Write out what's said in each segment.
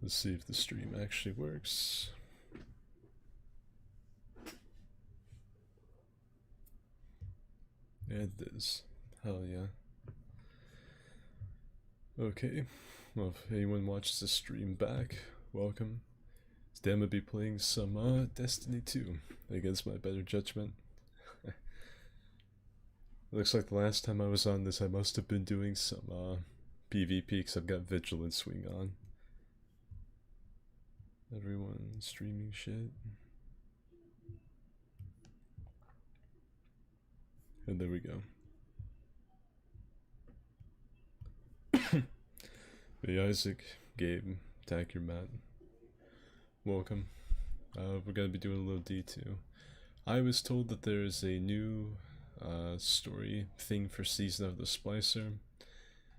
Let's see if the stream actually works. It is. Hell yeah. Okay, well, if anyone watches the stream back, welcome. Today I'm gonna be playing some Destiny 2 against my better judgment. Looks like the last time I was on this I must have been doing some PvP because I've got Vigilance Swing on. Everyone streaming shit. And there we go. Hey Isaac, Gabe, Tacker, Matt. Welcome. We're gonna be doing a little D2. I was told that there is a new story thing for Season of the Splicer.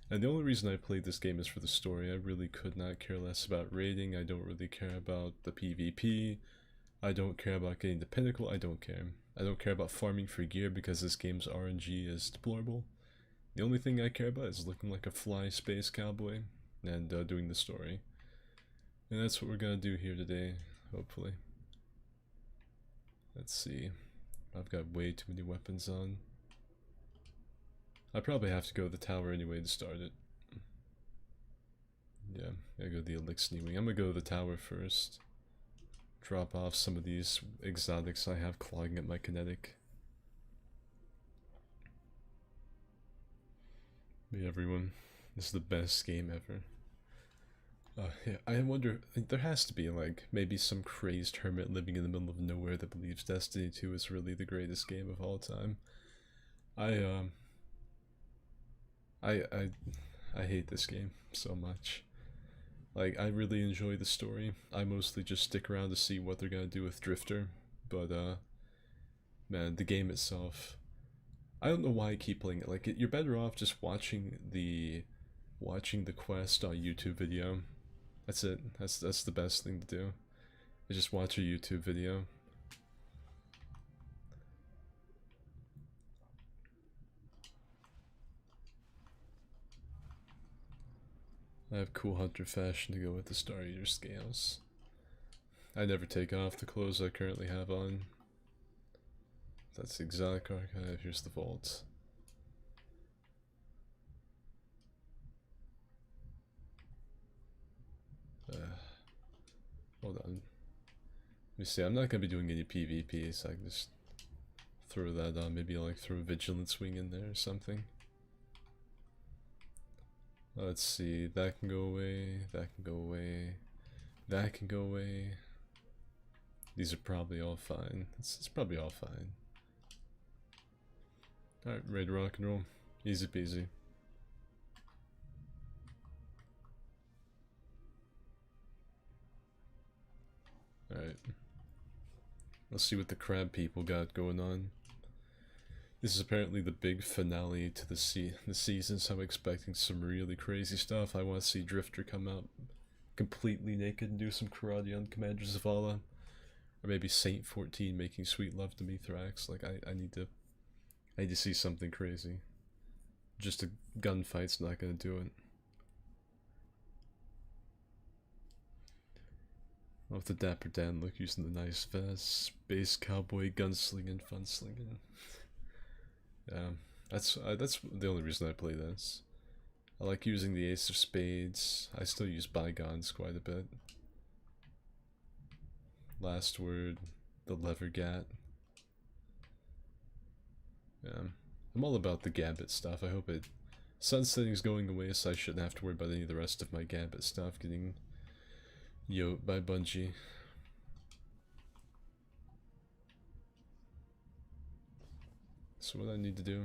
And the only reason I played this game is for the story. I really could not care less about raiding. I don't really care about the PvP. I don't care about getting the pinnacle. I don't care. I don't care about farming for gear because this game's RNG is deplorable. The only thing I care about is looking like a fly space cowboy and doing the story. And that's what we're gonna do here today, hopefully. Let's see. I've got way too many weapons on. I probably have to go to the tower anyway to start it. Yeah, I go to the Elixir Wing. I'm gonna go to the tower first. Drop off some of these exotics I have clogging up my kinetic. Hey everyone, this is the best game ever. Yeah, I wonder, there has to be like maybe some crazed hermit living in the middle of nowhere that believes Destiny 2 is really the greatest game of all time. I hate this game so much. Like, I really enjoy the story. I mostly just stick around to see what they're gonna do with Drifter, but man, the game itself, I don't know why I keep playing it. Like, you're better off just watching the quest on YouTube video. That's it. That's the best thing to do. Is just watch a YouTube video. I have cool hunter fashion to go with the Star Eater scales. I never take off the clothes I currently have on. That's the exotic archive. Here's the vault. Hold on. Let me see. I'm not gonna be doing any PvP, so I can just throw that on. Maybe I'll like throw a Vigilance Wing in there or something. Let's see. That can go away. That can go away. That can go away. These are probably all fine. It's probably all fine. Alright, ready to rock and roll. Easy peasy. Alright. Let's see what the crab people got going on. This is apparently the big finale to the season, so I'm expecting some really crazy stuff. I want to see Drifter come out completely naked and do some karate on Commander Zavala. Or maybe Saint 14 making sweet love to Mithrax. Like, I need to see something crazy. Just a gunfight's not gonna do it. Off the Dapper Dan look using the nice vest, space cowboy gunslinging, funslinging. Yeah, that's the only reason I play this. I like using the Ace of Spades. I still use Bygones quite a bit. Last Word, the Lever Gat. Yeah, I'm all about the Gambit stuff. I hope it... Sunsetting's going away, so I shouldn't have to worry about any of the rest of my Gambit stuff getting yoked by Bungie. So what I need to do...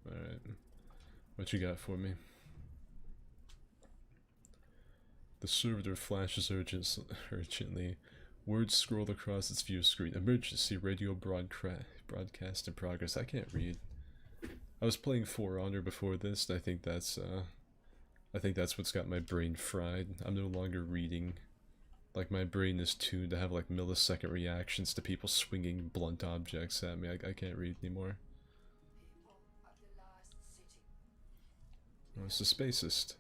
Alright. What you got for me? The servitor flashes urgently. Words scroll across its view screen. Emergency radio broadcast in progress. I can't read. I was playing For Honor before this, and I think that's what's got my brain fried. I'm no longer reading. Like, my brain is tuned to have like millisecond reactions to people swinging blunt objects at me. I can't read anymore. Oh, it's the spacist.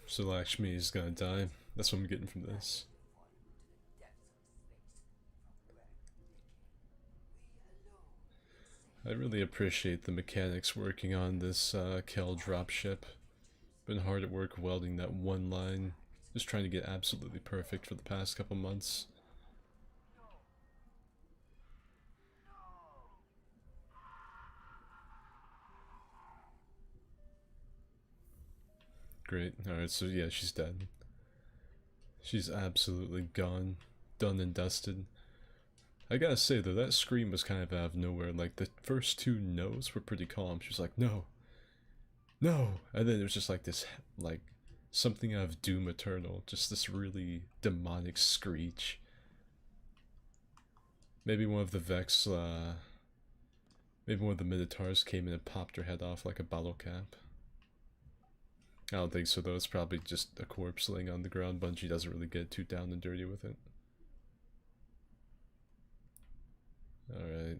So Lakshmi is gonna die. That's what I'm getting from this. I really appreciate the mechanics working on this Kel dropship. Been hard at work welding that one line. Just trying to get absolutely perfect for the past couple months. Great. Alright, so yeah, she's dead. She's absolutely gone. Done and dusted. I gotta say though, that scream was kind of out of nowhere. Like, the first two no's were pretty calm. She was like, no! No! And then it was just like this, like, something out of Doom Eternal. Just this really demonic screech. Maybe one of the Vex, maybe one of the Minotaurs came in and popped her head off like a bottle cap. I don't think so though, it's probably just a corpse laying on the ground. Bungie doesn't really get too down and dirty with it. Alright.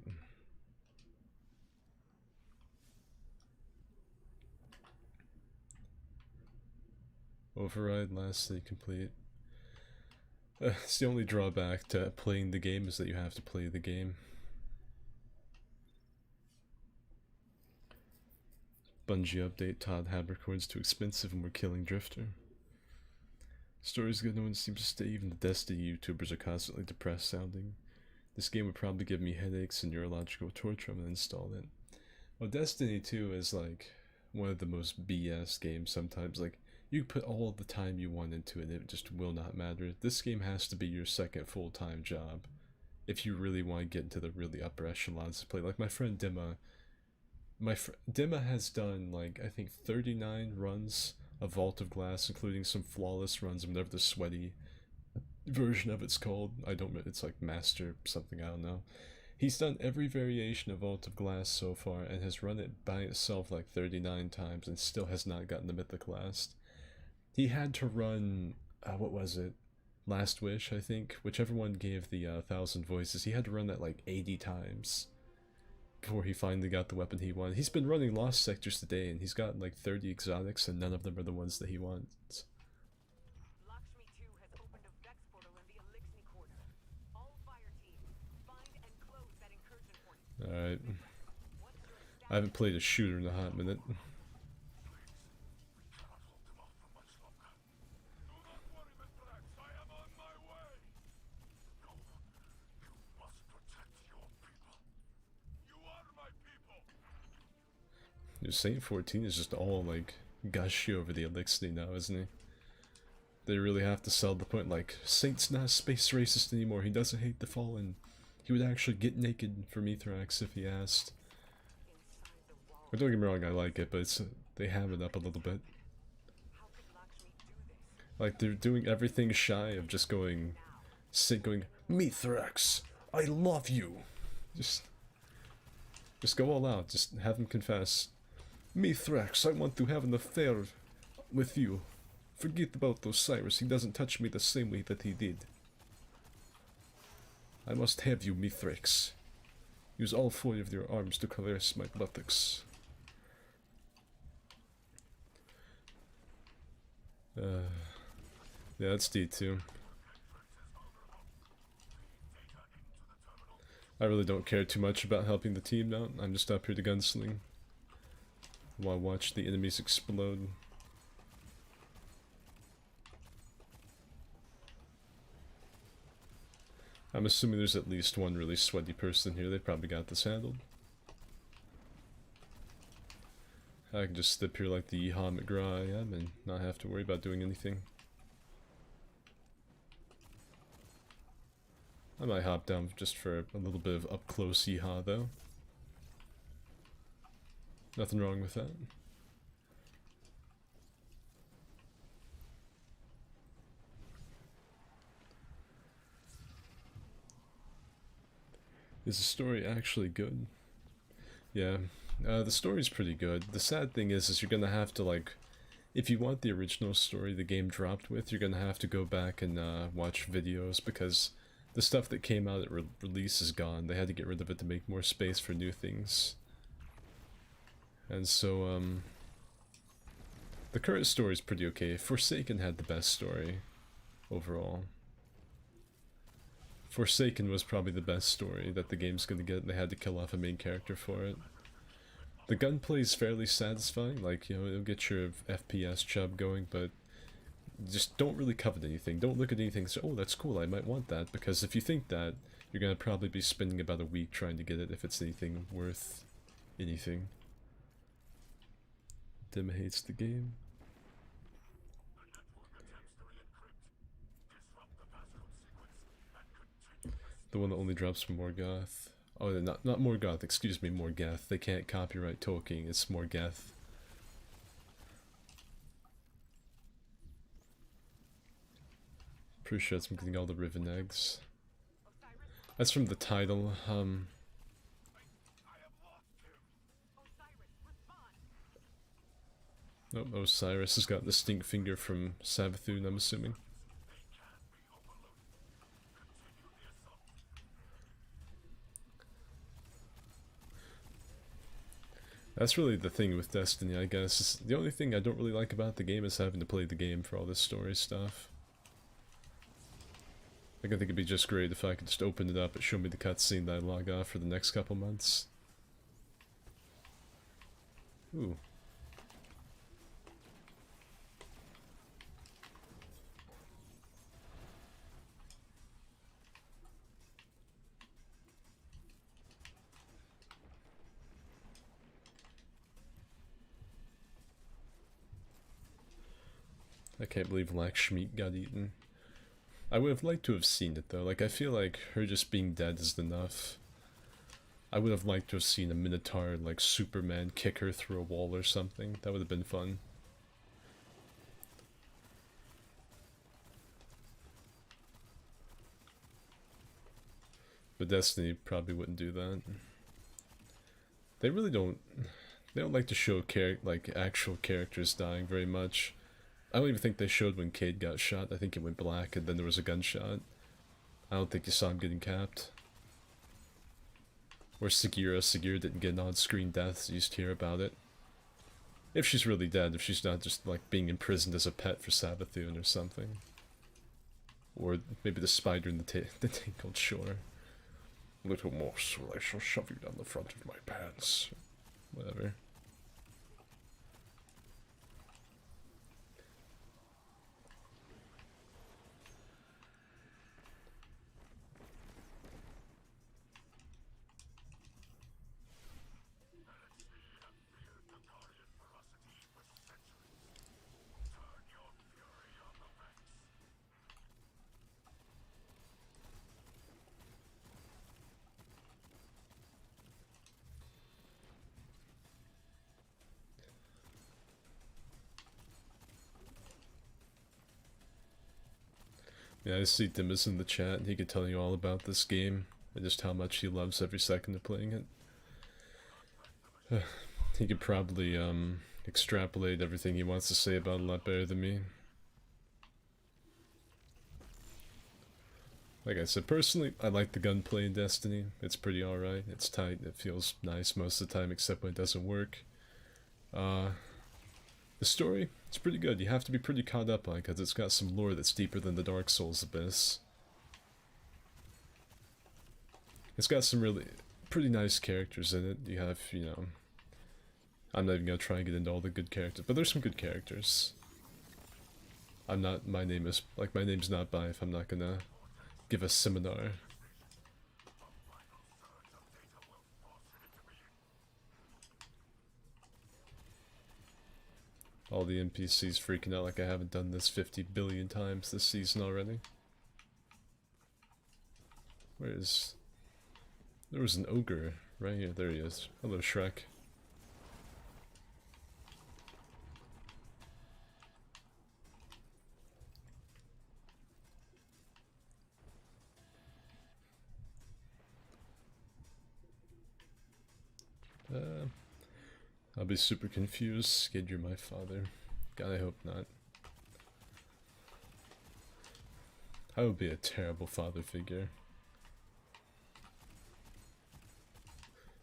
Override lastly complete. It's the only drawback to playing the game is that you have to play the game. Bungie update, Todd Habercorn's too expensive and we're killing Drifter. Story's good, no one seems to stay, even the Destiny YouTubers are constantly depressed sounding. This game would probably give me headaches and neurological torture. I'm gonna install it. Well, Destiny 2 is like one of the most BS games sometimes. Like, you put all the time you want into it, it just will not matter. This game has to be your second full-time job if you really want to get into the really upper echelons to play. Like my friend Dimma, Dimma has done like I think 39 runs of Vault of Glass, including some flawless runs of whatever the sweaty version of it's called. It's like Master something, I don't know. He's done every variation of Vault of Glass so far and has run it by itself like 39 times and still has not gotten the Mythic Last. He had to run, what was it? Last Wish, I think. Whichever one gave the 1,000 voices. He had to run that like 80 times before he finally got the weapon he wanted. He's been running Lost Sectors today and he's got like 30 exotics and none of them are the ones that he wants. Alright. I haven't played a shooter in a hot minute. Saint 14 is just all like gushy over the Elixir now, isn't he? They really have to sell the point like, Saint's not space racist anymore, he doesn't hate the Fallen. He would actually get naked for Mithrax if he asked. But don't get me wrong, I like it, but they ham it up a little bit. Like, they're doing everything shy of just going, Mithrax, I love you! Just go all out, just have him confess. Mithrax, I want to have an affair with you. Forget about Osiris, he doesn't touch me the same way that he did. I must have you, Mithrax. Use all 4 of your arms to caress my buttocks. Yeah, that's D2. I really don't care too much about helping the team out. I'm just up here to gunsling while I watch the enemies explode. I'm assuming there's at least one really sweaty person here. They probably got this handled. I can just step here like the Yeehaw McGraw I am and not have to worry about doing anything. I might hop down just for a little bit of up-close Yeehaw though. Nothing wrong with that. Is the story actually good? Yeah, the story's pretty good. The sad thing is you're gonna have to, like, if you want the original story the game dropped with, you're gonna have to go back and watch videos, because the stuff that came out at release is gone. They had to get rid of it to make more space for new things. And so, the current story's pretty okay. Forsaken had the best story, overall. Forsaken was probably the best story that the game's gonna get. They had to kill off a main character for it. The gunplay is fairly satisfying, like, you know, it'll get your FPS chub going, but just don't really covet anything. Don't look at anything and say, oh, that's cool, I might want that, because if you think that, you're gonna probably be spending about a week trying to get it if it's anything worth anything. Dim hates the game. The one that only drops from Morgoth. Oh, not Morgoth, excuse me, Morgoth. They can't copyright Tolkien, it's Morgoth. Pretty sure I'm getting all the Riven eggs. That's from the title, Oh, Osiris has got the stink finger from Savathun, I'm assuming. That's really the thing with Destiny, I guess. The only thing I don't really like about the game is having to play the game for all this story stuff. I think it'd be just great if I could just open it up and show me the cutscene that I log off for the next couple months. Ooh. I can't believe Lakshmi got eaten. I would have liked to have seen it though. Like, I feel like her just being dead is enough. I would have liked to have seen a Minotaur, like Superman, kick her through a wall or something. That would have been fun. But Destiny probably wouldn't do that. They really don't. They don't like to show like actual characters dying very much. I don't even think they showed when Cade got shot. I think it went black and then there was a gunshot. I don't think you saw him getting capped. Or Sagira didn't get an on-screen death, so you just hear about it. If she's really dead, if she's not just like being imprisoned as a pet for Savathun or something. Or maybe the spider in the tangled shore. Little morsel, I shall shove you down the front of my pants. Whatever. Yeah, I see Dimas in the chat, and he could tell you all about this game, and just how much he loves every second of playing it. He could probably extrapolate everything he wants to say about it a lot better than me. Like I said, personally, I like the gunplay in Destiny. It's pretty alright. It's tight. It feels nice most of the time, except when it doesn't work. The story, it's pretty good. You have to be pretty caught up on it, because it's got some lore that's deeper than the Dark Souls abyss. It's got some really pretty nice characters in it. You have, you know... I'm not even gonna try and get into all the good characters, but there's some good characters. I'm not... my name's not Bi if I'm not gonna give a seminar. All the NPCs freaking out like I haven't done this 50 billion times this season already. Where is... there was an ogre right here. There he is. Hello, Shrek. I'll be super confused. Skid, you're my father. God, I hope not. I would be a terrible father figure.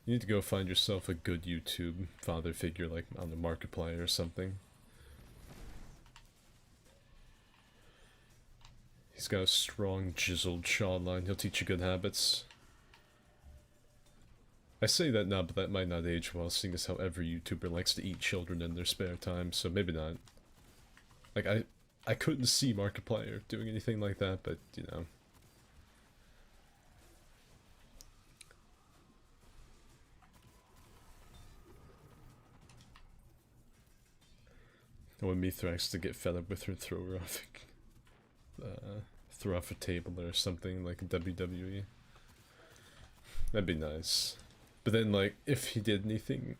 You need to go find yourself a good YouTube father figure, like on the Markiplier or something. He's got a strong, chiseled jawline. He'll teach you good habits. I say that now, but that might not age well, seeing as how every YouTuber likes to eat children in their spare time, so maybe not. Like, I couldn't see Markiplier doing anything like that, but, you know. I want Mithrax to get fed up with her, throw off a table or something, like in WWE. That'd be nice. But then, like, if he did anything,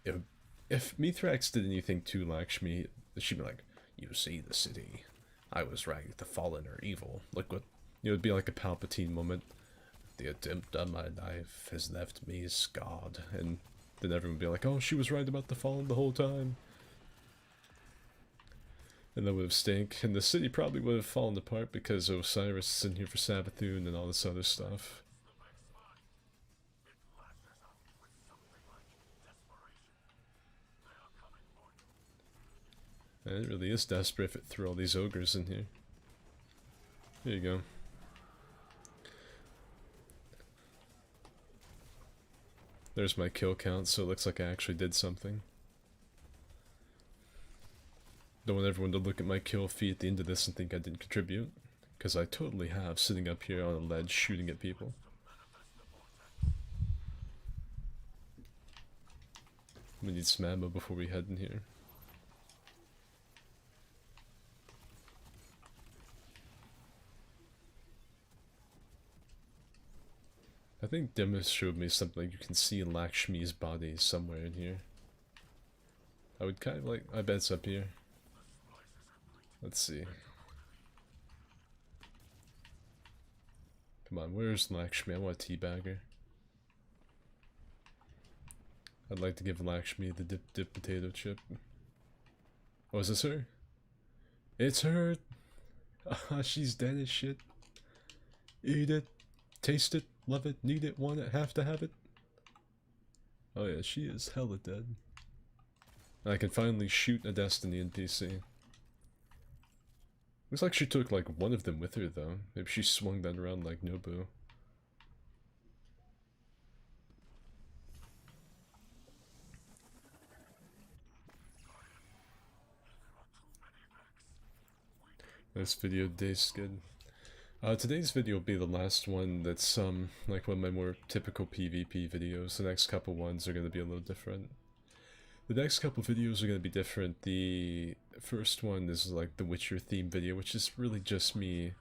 if Mithrax did anything to Lakshmi, she'd be like, "You see the city. I was right. The fallen are evil. Look what..." You know, it'd be like a Palpatine moment. "The attempt on my life has left me scarred." And then everyone would be like, "Oh, she was right about the fallen the whole time." And that would have stank. And the city probably would have fallen apart because Osiris is in here for Savathun and all this other stuff. And it really is desperate if it threw all these ogres in here. Here you go. There's my kill count, so it looks like I actually did something. Don't want everyone to look at my kill feed at the end of this and think I didn't contribute. Because I totally have, sitting up here on a ledge shooting at people. We need some ammo before we head in here. I think Demis showed me something like you can see Lakshmi's body somewhere in here. I would kind of like... I bet it's up here. Let's see. Come on, where's Lakshmi? I want a teabagger. I'd like to give Lakshmi the dip potato chip. Oh, is this her? It's her! Ah, she's dead as shit. Eat it. Taste it. Love it. Need it. Want it. Have to have it. Oh yeah, she is hella dead. I can finally shoot a Destiny NPC. Looks like she took like one of them with her though. Maybe she swung that around like Nobu. Nice video today, Skid. Today's video will be the last one that's like one of my more typical PvP videos. The next couple ones are going to be a little different. The next couple videos are going to be different. The first one is like the Witcher theme video, which is really just me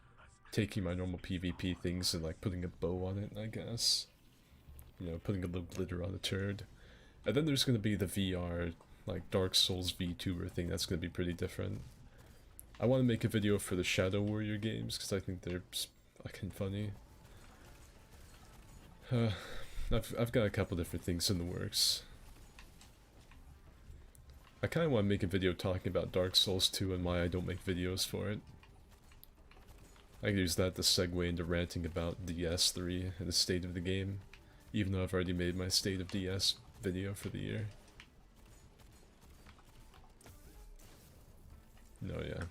taking my normal PvP things and like putting a bow on it, I guess. You know, putting a little glitter on a turd. And then there's going to be the VR, like Dark Souls VTuber thing that's going to be pretty different. I want to make a video for the Shadow Warrior games because I think they're fucking funny. I've got a couple different things in the works. I kind of want to make a video talking about Dark Souls 2 and why I don't make videos for it. I could use that to segue into ranting about DS3 and the state of the game, even though I've already made my State of DS video for the year. No, yeah.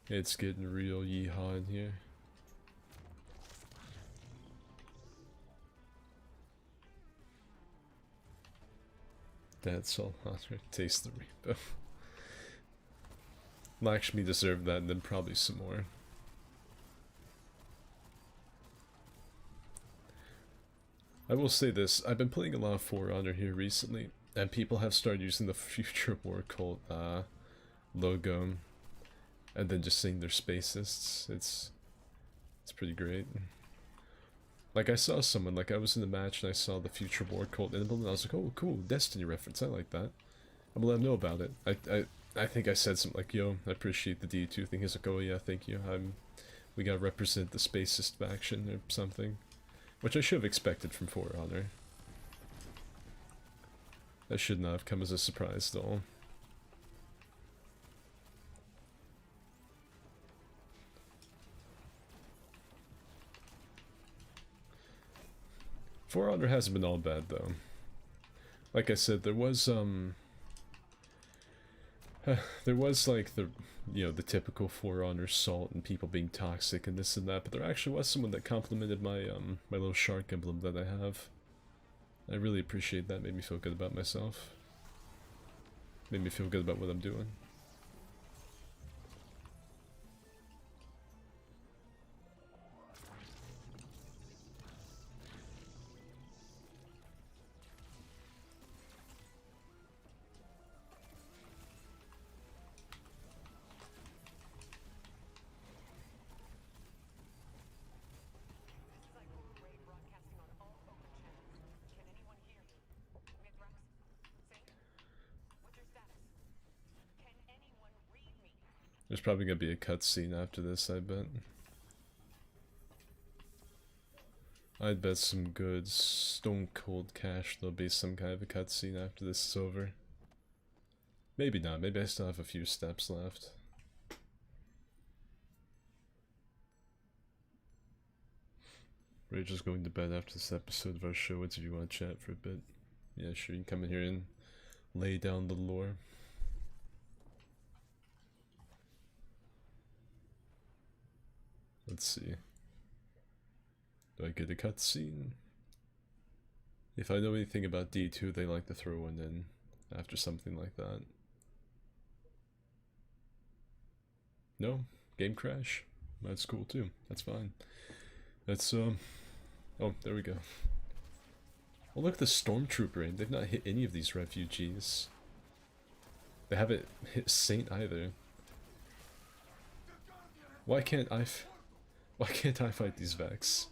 It's getting real yeehaw in here. That's all. Taste the rainbow. Lakshmi deserved that and then probably some more. I will say this, I've been playing a lot of For Honor here recently, and people have started using the Future War Cult logo, and then just saying they're spacists. It's pretty great. Like, I saw someone, like, I was in the match and I saw the Future War Cult emblem, and I was like, oh, cool, Destiny reference, I like that. I'm gonna let him know about it. I think I said something like, yo, I appreciate the D2 thing. He's like, oh yeah, thank you, we gotta represent the spacist faction or something. Which I should have expected from For Honor. That should not have come as a surprise at all. For Honor hasn't been all bad though. Like I said, there was like the, you know, the typical For Honor salt and people being toxic and this and that, but there actually was someone that complimented my my little shark emblem that I have. I really appreciate that. Made me feel good about myself. Made me feel good about what I'm doing. There's probably gonna be a cutscene after this, I bet. I'd bet some good stone cold cash there'll be some kind of a cutscene after this is over. Maybe not, maybe I still have a few steps left. Rachel's going to bed after this episode of our show. What did you want to chat for a bit? Yeah, sure, you can come in here and lay down the lore. Let's see. Do I get a cutscene? If I know anything about D2, they like to throw one in after something like that. No? Game crash? That's cool too. That's fine. That's, oh, there we go. Oh, look at the Stormtrooper in. They've not hit any of these refugees. They haven't hit Saint either. Why can't I fight these Vex?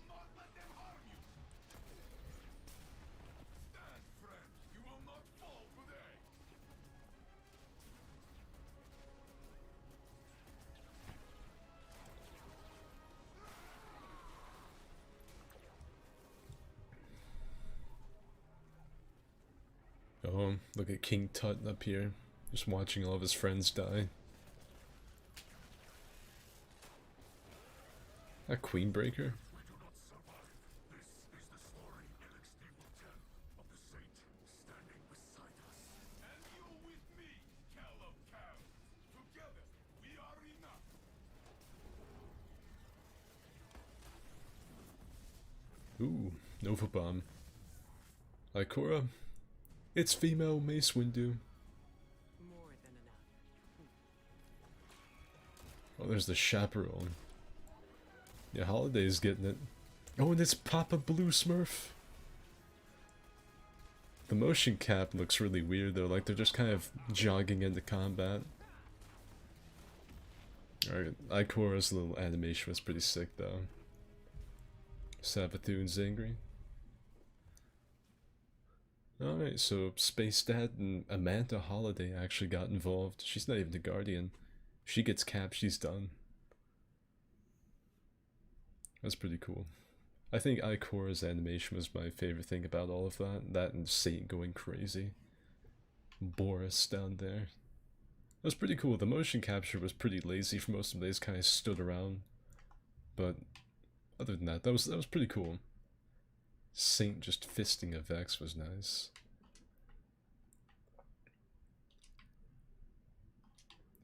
Oh, look at King Tut up here, just watching all of his friends die. A Queenbreaker? Ooh, Nova Bomb. Ikora? It's female Mace Windu. Oh, there's the chaperone. Yeah, Holiday's getting it. Oh, and it's Papa Blue Smurf. The motion cap looks really weird though, like they're just kind of jogging into combat. Alright, Ikora's little animation was pretty sick though. Savathun's angry. Alright, so Space Dad and Amanda Holiday actually got involved. She's not even the Guardian. She gets capped, she's done. That's pretty cool. I think Ikora's animation was my favorite thing about all of that. That and Saint going crazy. Boris down there. It was pretty cool. The motion capture was pretty lazy for most of the days, kind of stood around. But other than that, that was pretty cool. Saint just fisting a Vex was nice.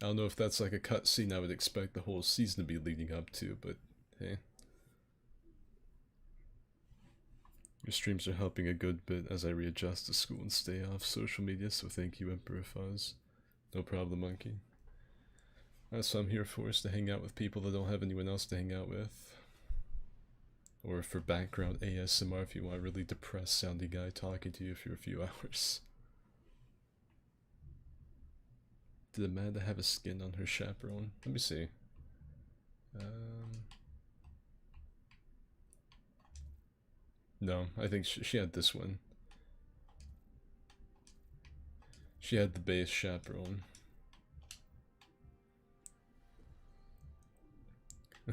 I don't know if that's like a cutscene I would expect the whole season to be leading up to, but hey. Your streams are helping a good bit as I readjust to school and stay off social media, so thank you, Emperor Fuzz. No problem, monkey. That's what I'm here for, is to hang out with people that don't have anyone else to hang out with. Or for background ASMR if you want a really depressed sounding guy talking to you for a few hours. Did Amanda have a skin on her chaperone? Let me see. No, I think she had this one. She had the base chaperone. I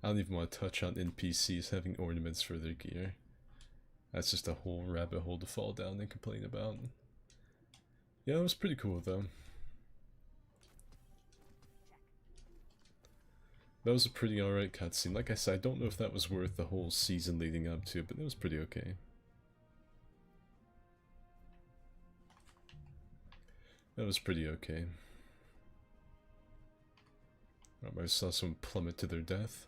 don't even want to touch on NPCs having ornaments for their gear. That's just a whole rabbit hole to fall down and complain about. Yeah, it was pretty cool though. That was a pretty alright cutscene. Like I said, I don't know if that was worth the whole season leading up to, but it was pretty okay. That was pretty okay. I saw someone plummet to their death.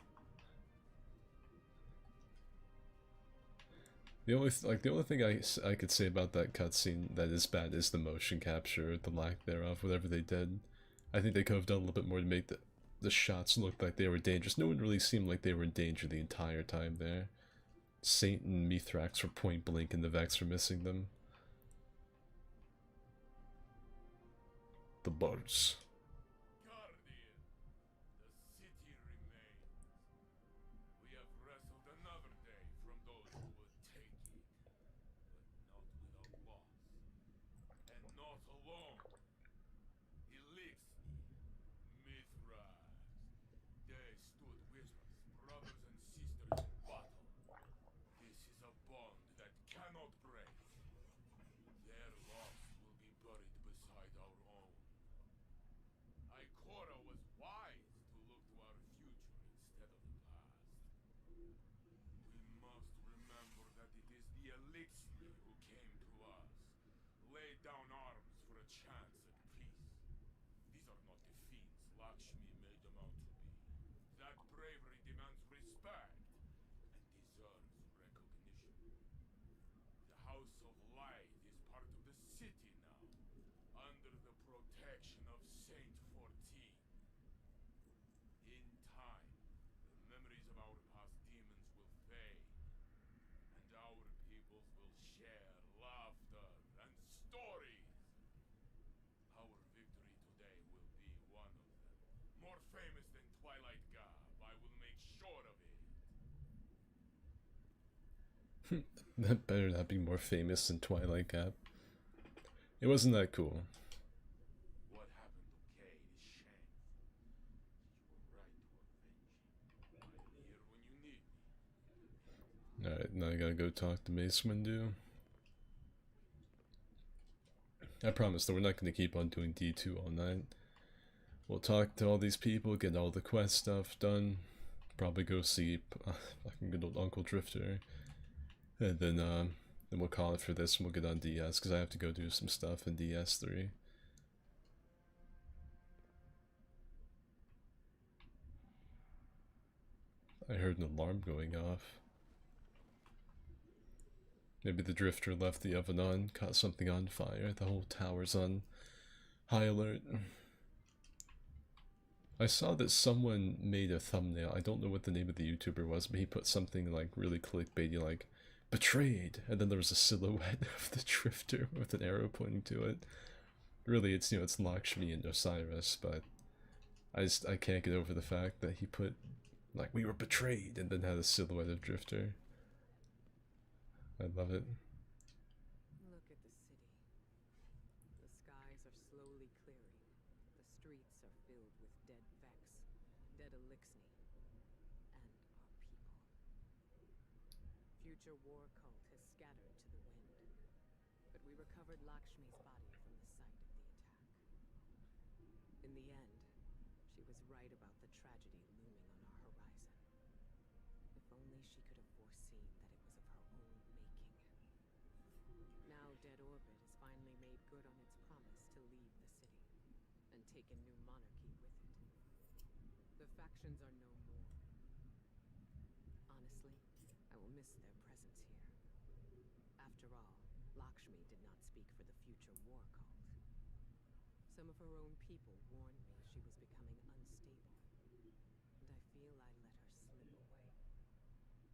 The only thing I could say about that cutscene that is bad is the motion capture, the lack thereof, whatever they did. I think they could have done a little bit more to make the shots look like they were dangerous. No one really seemed like they were in danger the entire time there. Saint and Mithrax were point blank and the Vex were missing them. The birds. That better not be more famous than Twilight Gap. It wasn't that cool. Alright, now I gotta go talk to Mace Windu. I promise though, we're not gonna keep on doing D2 all night. We'll talk to all these people, get all the quest stuff done. Probably go see fucking good old Uncle Drifter. And then we'll call it for this and we'll get on DS, because I have to go do some stuff in DS3. I heard an alarm going off. Maybe the Drifter left the oven on, caught something on fire, the whole tower's on high alert. I saw that someone made a thumbnail, I don't know what the name of the YouTuber was, but he put something like really clickbaity like, betrayed, and then there was a silhouette of the Drifter with an arrow pointing to it. Really, it's, you know, it's Lakshmi and Osiris, but I can't get over the fact that he put, like, we were betrayed, and then had a silhouette of Drifter. I love it. Look at the city. The skies are slowly clearing. The streets are filled with dead Vex, dead Elixni, and our people. Future war cult has scattered to the wind. We recovered Lakshmi's body from the site of the attack. In the end, she was right about the tragedy looming on our horizon. If only she could have foreseen that it was of her own making. Now Dead Orbit has finally made good on its promise to leave the city, and take a new monarchy with it. The factions are no more. Honestly, I will miss their presence here. After all, Lakshmi did not speak for the future war cult. Some of her own people warned me she was becoming unstable, and I feel I let her slip away.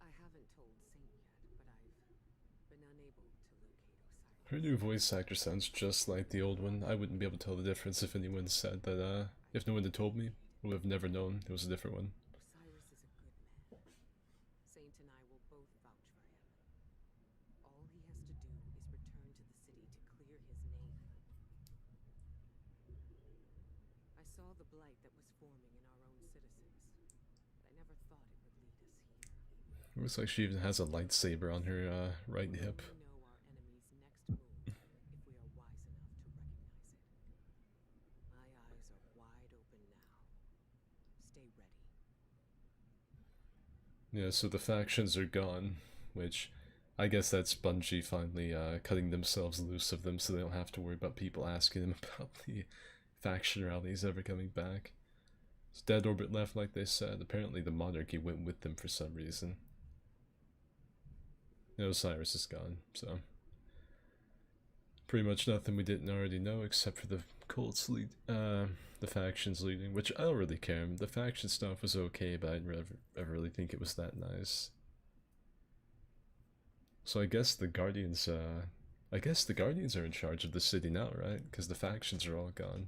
I haven't told Saint yet, but I've been unable to locate Osiris. Her new voice actor sounds just like the old one. I wouldn't be able to tell the difference if anyone said that, if no one had told me, I would have never known it was a different one. Osiris is a good man. Saint and I will both vouch for him. All he has to do is return to the city to clear his name. I saw the blight that was forming in our own citizens, but I never thought it would lead us here. It looks like she even has a lightsaber on her right hip. We know our enemy's next move if we are wise enough to recognize it. My eyes are wide open now. Stay ready. Yeah, so the factions are gone, which I guess that's Bungie finally cutting themselves loose of them so they don't have to worry about people asking them about the faction rallies ever coming back. So Dead Orbit left like they said. Apparently the monarchy went with them for some reason. And Osiris is gone, so pretty much nothing we didn't already know except for the cults lead, the factions leading, which I don't really care. The faction stuff was okay, but I didn't ever really think it was that nice. So I guess the Guardians, are in charge of the city now, right? Because the factions are all gone.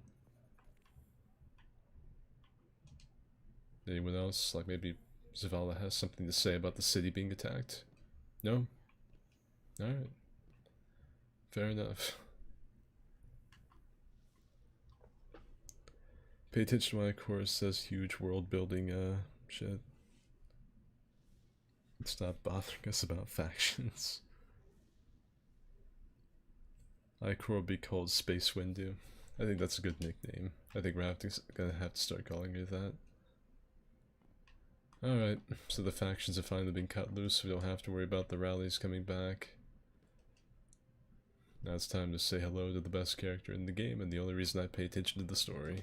Anyone else? Like maybe Zavala has something to say about the city being attacked? No? Alright. Fair enough. Pay attention to my course says huge world building shit. Stop bothering us about factions. Ichor will be called Space Windu. I think that's a good nickname. I think we're gonna have to start calling her that. Alright, so the factions have finally been cut loose, so we don't have to worry about the rallies coming back. Now it's time to say hello to the best character in the game, and the only reason I pay attention to the story.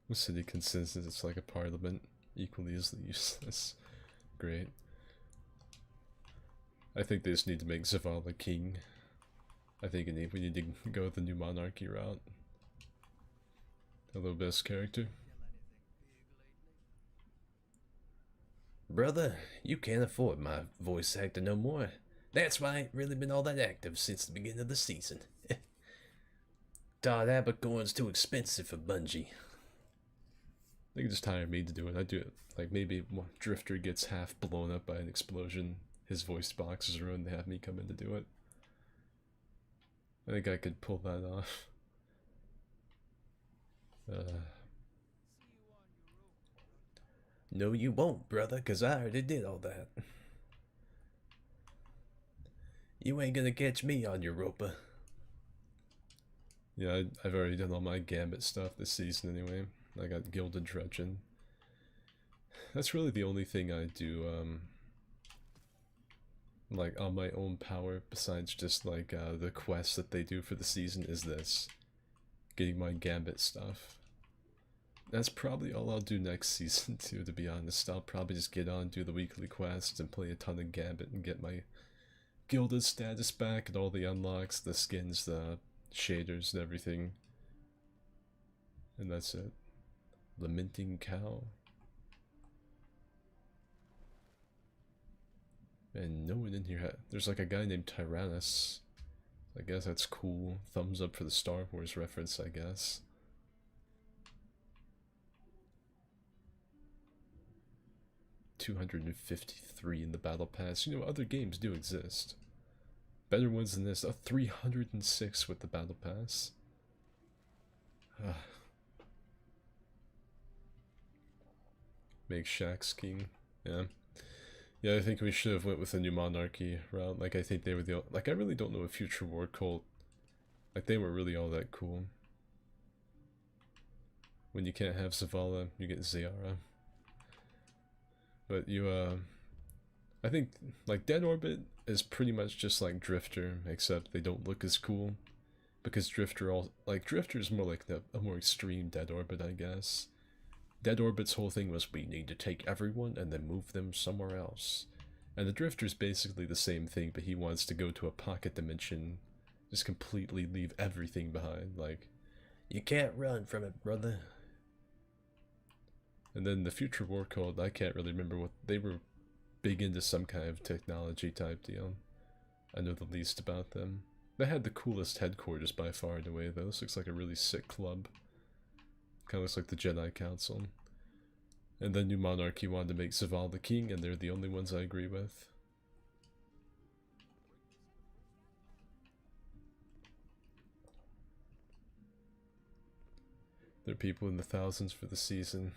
The city consensus, it's like a parliament, equally as useless. Great. I think they just need to make Zavala king. I think we need to go the new monarchy route. Hello, best character. Brother, you can't afford my voice actor no more. That's why I ain't really been all that active since the beginning of the season. Todd Abercorn's too expensive for Bungie. They can just hire me to do it. I do it. Like maybe Drifter gets half blown up by an explosion. His voice box is ruined. They have me come in to do it. I think I could pull that off. No, you won't, brother, 'cause I already did all that. You ain't gonna catch me on Europa. Yeah, I've already done all my Gambit stuff this season anyway. I got Gilded Dredgen. That's really the only thing I do, like on my own power, besides just like the quests that they do for the season, is this. Getting my Gambit stuff. That's probably all I'll do next season too, to be honest. I'll probably just get on, do the weekly quests, and play a ton of Gambit and get my Gilded status back and all the unlocks, the skins, the shaders and everything. And that's it. Lamenting Cow. And no one in here there's like a guy named Tyrannus. I guess that's cool. Thumbs up for the Star Wars reference, I guess. $253 in the Battle Pass. You know, other games do exist. Better ones than this. A 306 with the Battle Pass. Make Shaxx king. Yeah. Yeah, I think we should have went with the new monarchy route. Like, I think they were the like. I really don't know a future war cult. Like, they were really all that cool. When you can't have Zavala, you get Zayara. But you, I think like Dead Orbit is pretty much just like Drifter, except they don't look as cool. Because Drifter is more like a more extreme Dead Orbit, I guess. Dead Orbit's whole thing was we need to take everyone and then move them somewhere else. And the Drifter's basically the same thing, but he wants to go to a pocket dimension, just completely leave everything behind, like... You can't run from it, brother. And then the Future War Code, I can't really remember what... They were big into some kind of technology type deal. I know the least about them. They had the coolest headquarters by far and away, though. This looks like a really sick club. Kind of looks like the Jedi Council. And then New Monarchy wanted to make Zaval the king, and they're the only ones I agree with. There are people in the thousands for the season.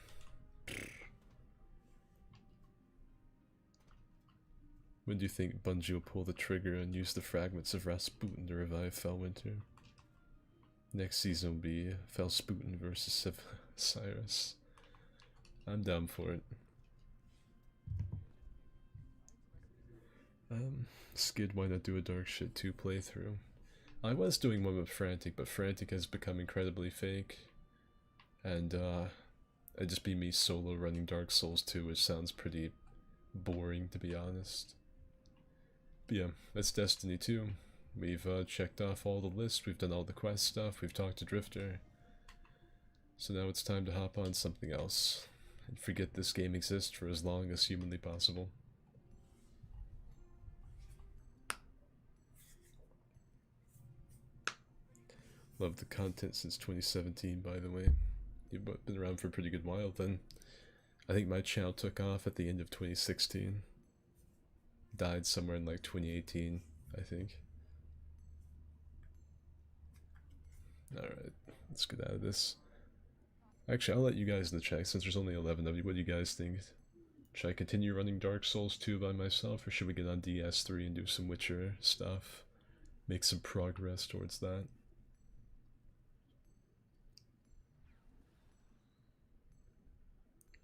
When do you think Bungie will pull the trigger and use the fragments of Rasputin to revive Felwinter? Next season will be Felsputin versus Cyrus. I'm down for it. Skid, why not do a Dark Shit 2 playthrough? I was doing one with Frantic, but Frantic has become incredibly fake. And, it'd just be me solo running Dark Souls 2, which sounds pretty boring, to be honest. But yeah, that's Destiny 2. We've checked off all the lists, we've done all the quest stuff, we've talked to Drifter. So now it's time to hop on something else, and forget this game exists for as long as humanly possible. Love the content since 2017, by the way. You've been around for a pretty good while then. I think my channel took off at the end of 2016. Died somewhere in like 2018, I think. Alright, let's get out of this. Actually, I'll let you guys in the chat since there's only 11 of you. What do you guys think? Should I continue running Dark Souls 2 by myself, or should we get on DS3 and do some Witcher stuff? Make some progress towards that.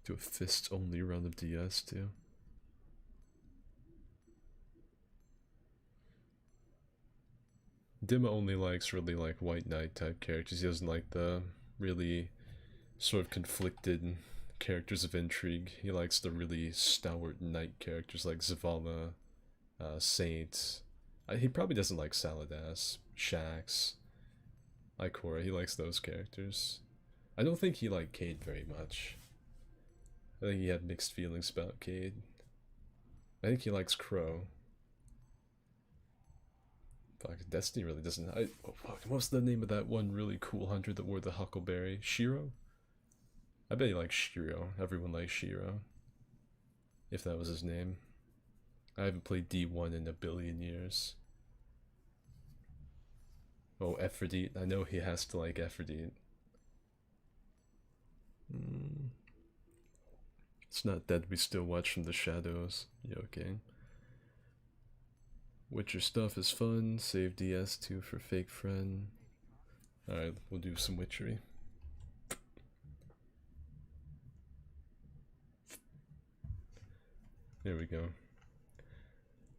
Do a fist-only run of DS too. Dima only likes really like White Knight type characters. He doesn't like the really sort of conflicted characters of intrigue. He likes the really stalwart knight characters like Zavala, Saint. He probably doesn't like Saladas, Shax, Ikora. He likes those characters. I don't think he liked Cade very much. I think he had mixed feelings about Cade. I think he likes Crow. Fuck, Destiny really doesn't... oh fuck, what's the name of that one really cool hunter that wore the huckleberry? Shiro? I bet he likes Shiro. Everyone likes Shiro. If that was his name. I haven't played D1 in a billion years. Oh, Ephrodite. I know he has to like Ephrodite. It's not dead, we still watch from the shadows. Yeah, okay. Witcher stuff is fun. Save DS2 for fake friend. Alright, we'll do some witchery. There we go.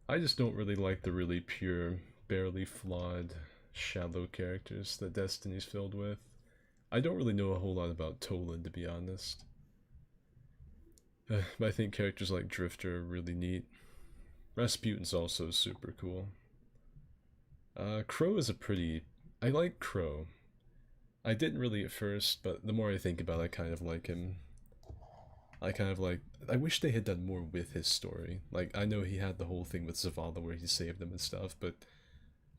I just don't really like the really pure, barely flawed, shallow characters that Destiny's filled with. I don't really know a whole lot about Toland, to be honest. But I think characters like Drifter are really neat. Rasputin's also super cool. Crow is a pretty... I like Crow. I didn't really at first, but the more I think about it, I kind of like him. I wish they had done more with his story. Like, I know he had the whole thing with Zavala where he saved them and stuff, but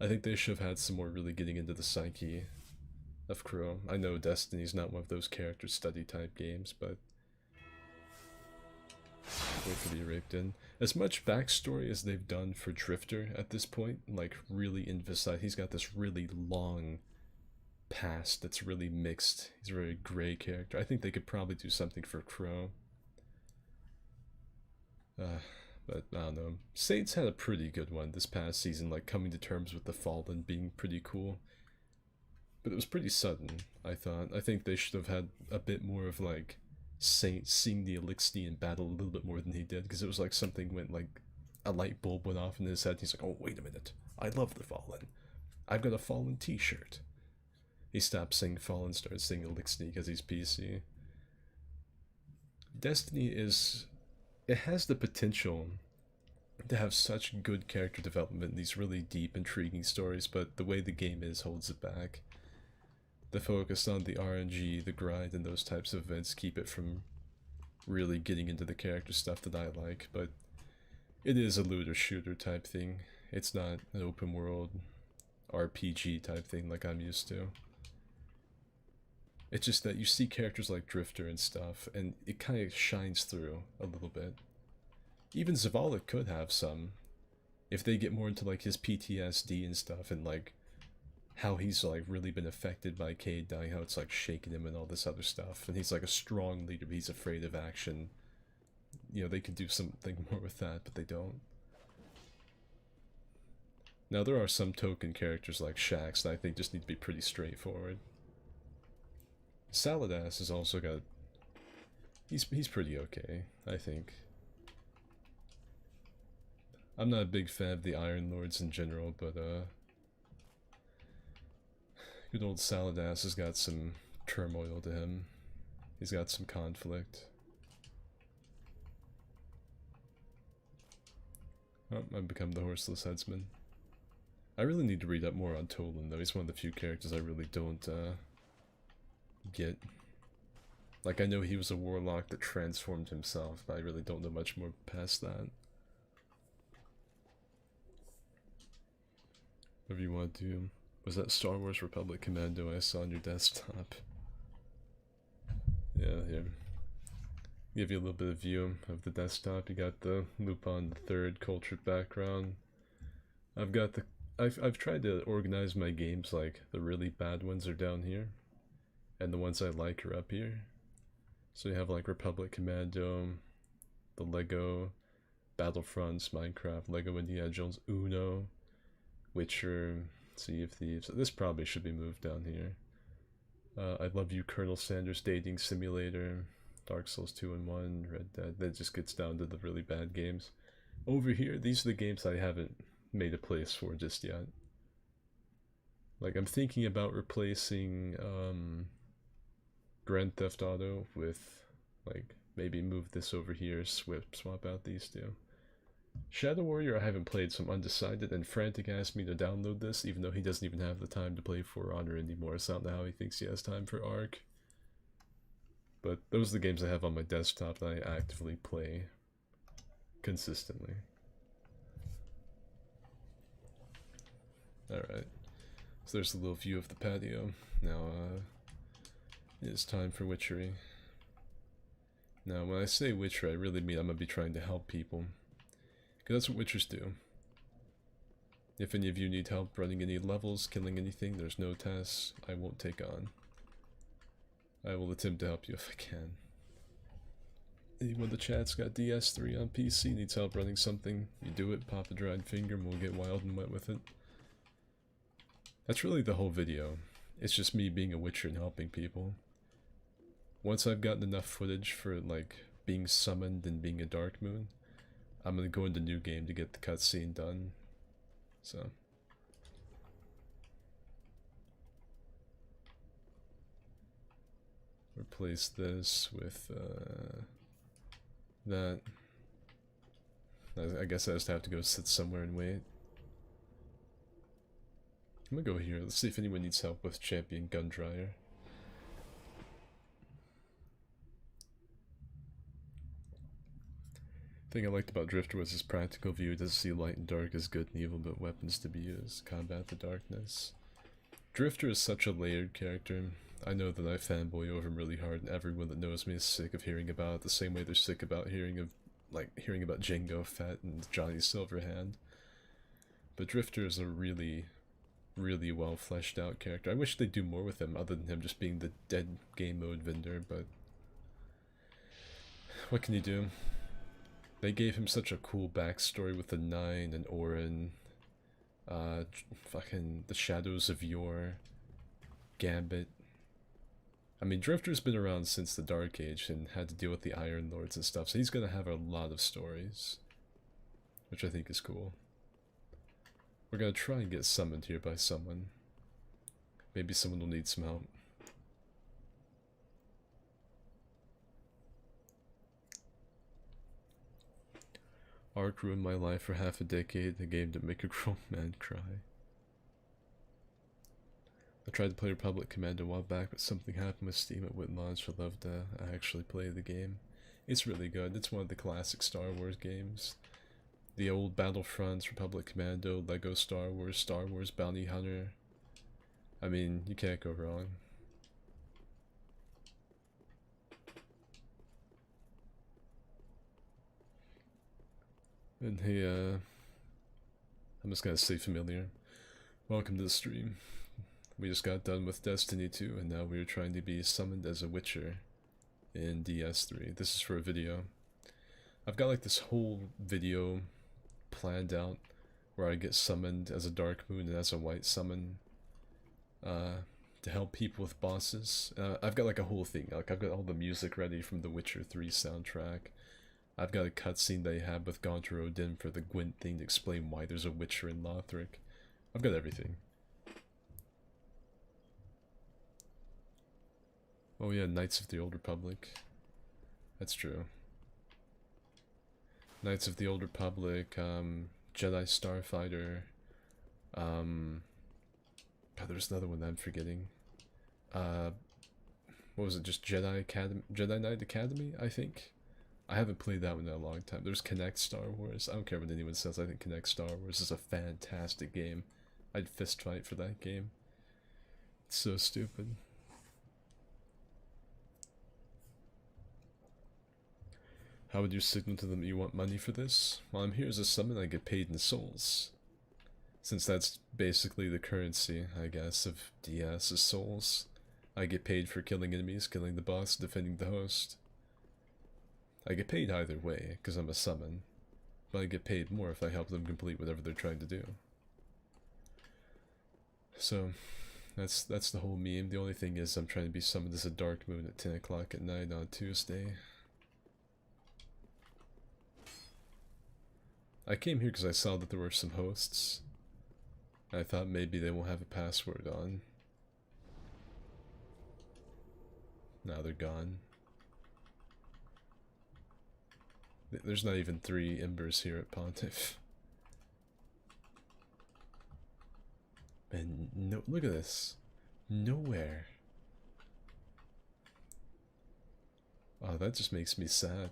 I think they should have had some more really getting into the psyche of Crow. I know Destiny's not one of those character study type games, but... Wait for the raped in. As much backstory as they've done for Drifter at this point, like really emphasize, he's got this really long past that's really mixed. He's a very gray character. I think they could probably do something for Crow. But But I don't know. Saints had a pretty good one this past season, like coming to terms with the Fallen being pretty cool. But it was pretty sudden, I thought. I think they should have had a bit more of like Saint seeing the Elixir in battle a little bit more than he did, because it was like something went like a light bulb went off in his head. He's like, oh, wait a minute. I love the Fallen. I've got a Fallen t-shirt. He stopped saying Fallen, started saying Elixir because he's PC. Destiny is... it has the potential to have such good character development, these really deep, intriguing stories, but the way the game is holds it back. The focus on the RNG, the grind, and those types of events keep it from really getting into the character stuff that I like, but it is a looter shooter type thing. It's not an open world RPG type thing like I'm used to. It's just that you see characters like Drifter and stuff, and it kind of shines through a little bit. Even Zavala could have some, if they get more into like his PTSD and stuff, and like how he's like really been affected by Cade dying, how it's like shaking him and all this other stuff, and he's like a strong leader but he's afraid of action. You know, they could do something more with that, but they don't. Now there are some token characters like Shax that I think just need to be pretty straightforward. Saladas has also got... he's pretty okay, I think. I'm not a big fan of the Iron Lords in general, but good old Saladas has got some turmoil to him. He's got some conflict. Oh, I've become the Horseless Headsman. I really need to read up more on Tolan, though. He's one of the few characters I really don't get. Like, I know he was a warlock that transformed himself, but I really don't know much more past that. Whatever you want to do. Was that Star Wars Republic Commando I saw on your desktop? Yeah, here. Give you a little bit of view of the desktop. You got the Lupin III cultured background. I've got the... I've tried to organize my games like the really bad ones are down here, and the ones I like are up here. So you have like Republic Commando, the Lego, Battlefronts, Minecraft, Lego Indiana Jones, Uno, Witcher, Sea of Thieves. This probably should be moved down here. I Love You, Colonel Sanders Dating Simulator, Dark Souls 2 and 1, Red Dead. That just gets down to the really bad games. Over here, these are the games I haven't made a place for just yet. Like, I'm thinking about replacing Grand Theft Auto with, like, maybe move this over here, swap out these two. Shadow Warrior I haven't played, so I'm undecided, and Frantic asked me to download this, even though he doesn't even have the time to play For Honor anymore, so I don't know how he thinks he has time for Ark. But those are the games I have on my desktop that I actively play consistently. Alright, so there's a little view of the patio. Now, it is time for witchery. Now, when I say witchery, I really mean I'm going to be trying to help people. Because that's what witchers do. If any of you need help running any levels, killing anything, there's no tasks I won't take on. I will attempt to help you if I can. Anyone in the chat's got DS3 on PC, needs help running something, you do it, pop a dried finger, and we'll get wild and wet with it. That's really the whole video. It's just me being a witcher and helping people. Once I've gotten enough footage for, like, being summoned and being a Dark Moon, I'm gonna go into New Game to get the cutscene done. So. Replace this with, that. I guess I just have to go sit somewhere and wait. I'm gonna go here. Let's see if anyone needs help with Champion Gun Dryer. The thing I liked about Drifter was his practical view. It doesn't see light and dark as good and evil, but weapons to be used. Combat the darkness. Drifter is such a layered character. I know that I fanboy over him really hard, and everyone that knows me is sick of hearing about it, the same way they're sick about hearing about Jango Fett and Johnny Silverhand. But Drifter is a really well fleshed out character. I wish they'd do more with him other than him just being the dead game mode vendor, but what can you do? They gave him such a cool backstory with the Nine and Orin, fucking the Shadows of Yore, Gambit. I mean, Drifter's been around since the Dark Age and had to deal with the Iron Lords and stuff, so he's gonna have a lot of stories, which I think is cool. We're gonna try and get summoned here by someone. Maybe someone will need some help. Ark ruined my life for half a decade, a game to make a grown man cry. I tried to play Republic Command a while back, but something happened with Steam it wouldn't launch. I'd love to actually play the game. It's really good. It's one of the classic Star Wars games. The old Battlefronts, Republic Commando, Lego Star Wars Bounty Hunter. I mean, you can't go wrong. And hey, I'm just gonna say familiar. Welcome to the stream. We just got done with Destiny 2, and now we are trying to be summoned as a Witcher in DS3. This is for a video. I've got like this whole video planned out where I get summoned as a Dark Moon and as a White Summon to help people with bosses. I've got like a whole thing. Like I've got all the music ready from the Witcher 3 soundtrack. I've got a cutscene they have with Gaunter Odin for the Gwent thing to explain why there's a Witcher in Lothric. I've got everything. Oh yeah, Knights of the Old Republic. That's true. Knights of the Old Republic, Jedi Starfighter, God, there's another one that I'm forgetting. What was it, just Jedi Knight Academy, I think? I haven't played that one in a long time. There's Connect Star Wars. I don't care what anyone says, I think Connect Star Wars is a fantastic game. I'd fist fight for that game. It's so stupid. How would you signal to them that you want money for this? Well, I'm here as a summon, I get paid in souls. Since that's basically the currency, I guess, of DS is souls. I get paid for killing enemies, killing the boss, defending the host. I get paid either way, because I'm a summon. But I get paid more if I help them complete whatever they're trying to do. So, that's the whole meme. The only thing is I'm trying to be summoned as a Dark Moon at 10 o'clock at night on Tuesday. I came here because I saw that there were some hosts. I thought maybe they won't have a password on. Now they're gone. There's not even 3 embers here at Pontiff. And no, look at this. Nowhere. Oh, that just makes me sad.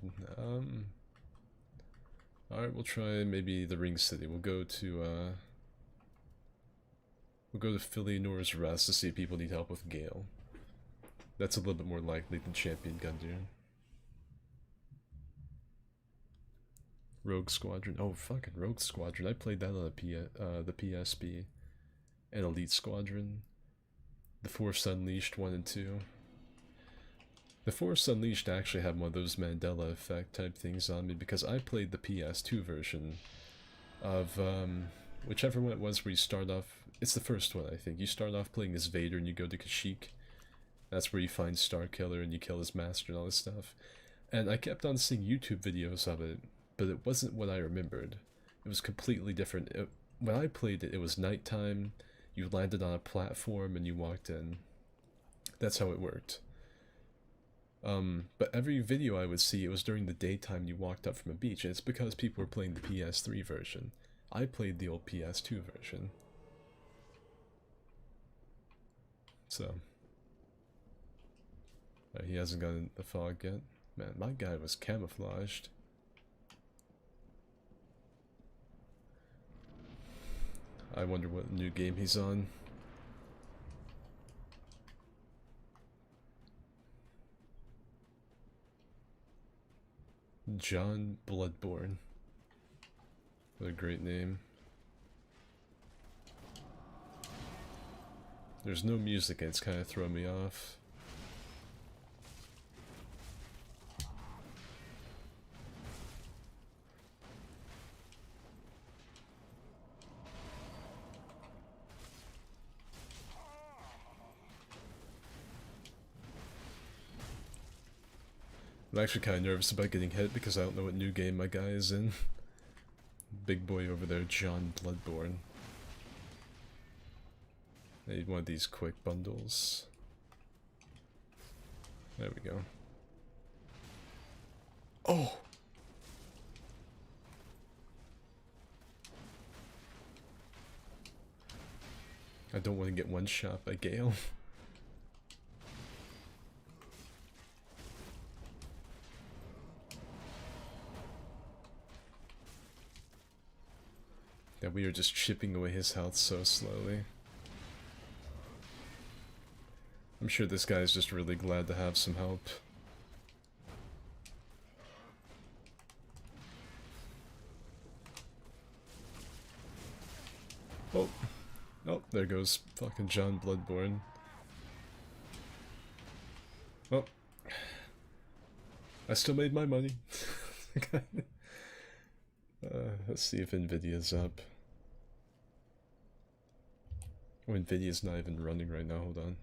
Alright, we'll try maybe the Ring City. We'll go to Philly-Nor's Rest to see if people need help with Gale. That's a little bit more likely than Champion Gundyr. Rogue Squadron. Oh, fucking Rogue Squadron. I played that on the PSP. And Elite Squadron. The Force Unleashed 1 and 2. The Force Unleashed actually had one of those Mandela effect type things on me because I played the PS2 version of whichever one it was where you start off. It's the first one, I think. You start off playing as Vader and you go to Kashyyyk. That's where you find Starkiller and you kill his master and all this stuff. And I kept on seeing YouTube videos of it, but it wasn't what I remembered. It was completely different. When I played it, it was nighttime, you landed on a platform and you walked in. That's how it worked. But every video I would see, it was during the daytime you walked up from a beach, and it's because people were playing the PS3 version. I played the old PS2 version. So. He hasn't gotten the fog yet. Man, my guy was camouflaged. I wonder what new game he's on. John Bloodborne. What a great name. There's no music and it's kind of throwing me off. I'm actually kind of nervous about getting hit because I don't know what new game my guy is in. Big boy over there, John Bloodborne. I need one of these quick bundles. There we go. Oh! I don't want to get one shot by Gale. Yeah, we are just chipping away his health so slowly. I'm sure this guy is just really glad to have some help. Oh, oh, there goes fucking John Bloodborne. Oh, I still made my money. Let's see if Nvidia's up. Oh, Nvidia's not even running right now, hold on.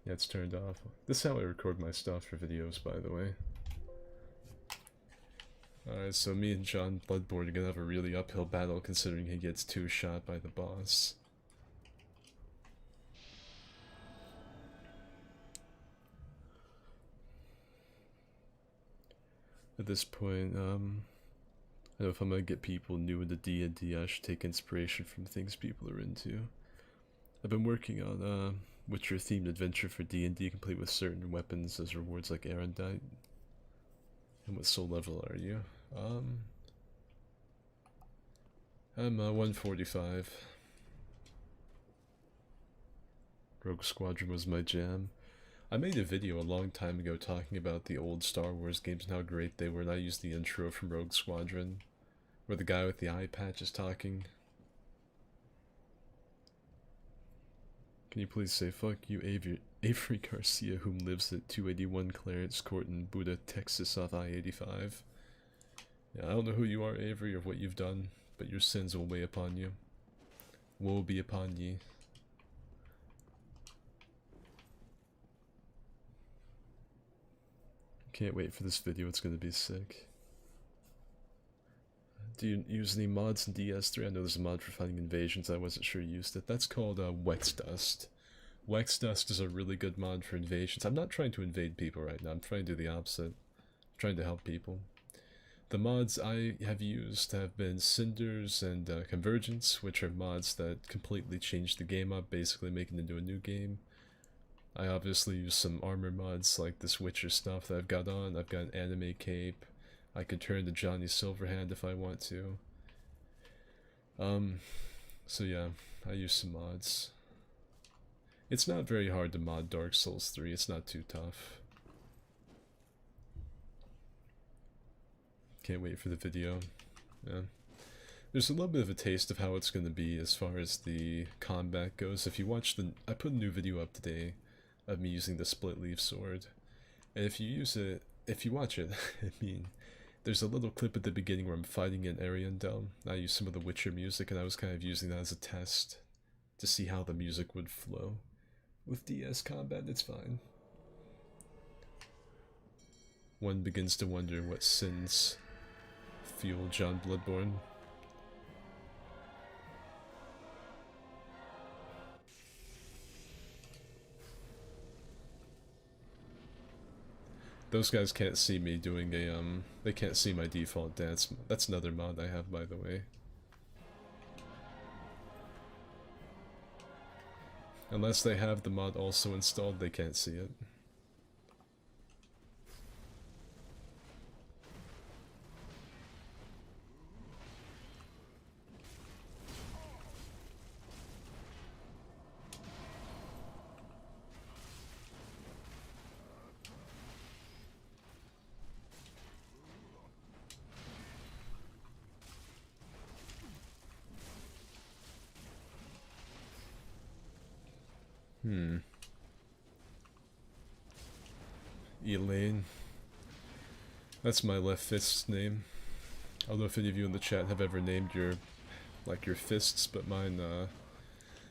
Yeah, it's turned off. This is how I record my stuff for videos, by the way. Alright, so me and John Bloodborne are gonna have a really uphill battle considering he gets 2-shot by the boss. At this point, I don't know if I'm gonna get people new into D&D. I should take inspiration from things people are into. I've been working on Witcher themed adventure for D&D, complete with certain weapons as rewards like Erendite. And what soul level are you? I'm 145. Rogue Squadron was my jam. I made a video a long time ago talking about the old Star Wars games and how great they were, and I used the intro from Rogue Squadron, where the guy with the eye patch is talking. Can you please say fuck you, Avery Garcia, whom lives at 281 Clarence Court in Buda, Texas off I-85? Yeah, I don't know who you are, Avery, or what you've done, but your sins will weigh upon you. Woe be upon ye. Can't wait for this video, it's gonna be sick. Do you use any mods in DS3? I know there's a mod for finding invasions, I wasn't sure you used it. That's called Wex Dust. Wex Dust is a really good mod for invasions. I'm not trying to invade people right now, I'm trying to do the opposite. I'm trying to help people. The mods I have used have been Cinders and Convergence, which are mods that completely change the game up, basically making it into a new game. I obviously use some armor mods like this Witcher stuff that I've got on. I've got an anime cape. I could turn to Johnny Silverhand if I want to. So yeah, I use some mods. It's not very hard to mod Dark Souls 3, it's not too tough. Can't wait for the video. Yeah. There's a little bit of a taste of how it's going to be as far as the combat goes. If you watch I put a new video up today of me using the split leaf sword. And if you watch it, I mean, there's a little clip at the beginning where I'm fighting in Ariandel. I use some of the Witcher music, and I was kind of using that as a test to see how the music would flow. With DS combat, it's fine. One begins to wonder what sins fuel John Bloodborne. Those guys can't see me doing a, they can't see my default dance. That's another mod I have, by the way. Unless they have the mod also installed, they can't see it. Elaine. That's my left fist's name. I don't know if any of you in the chat have ever named your fists, but mine,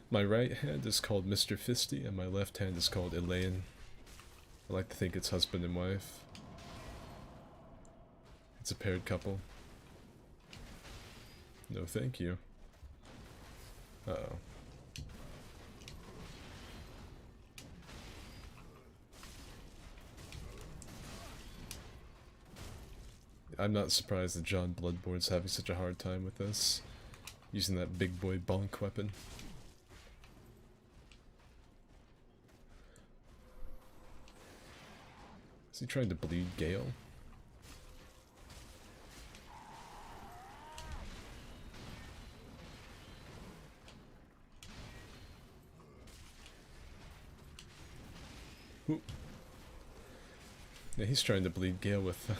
my right hand is called Mr. Fisty, and my left hand is called Elaine. I like to think it's husband and wife. It's a paired couple. No thank you. Uh-oh. I'm not surprised that John Bloodborne's having such a hard time with this. Using that big boy bonk weapon. Is he trying to bleed Gale? Ooh. Yeah, he's trying to bleed Gale with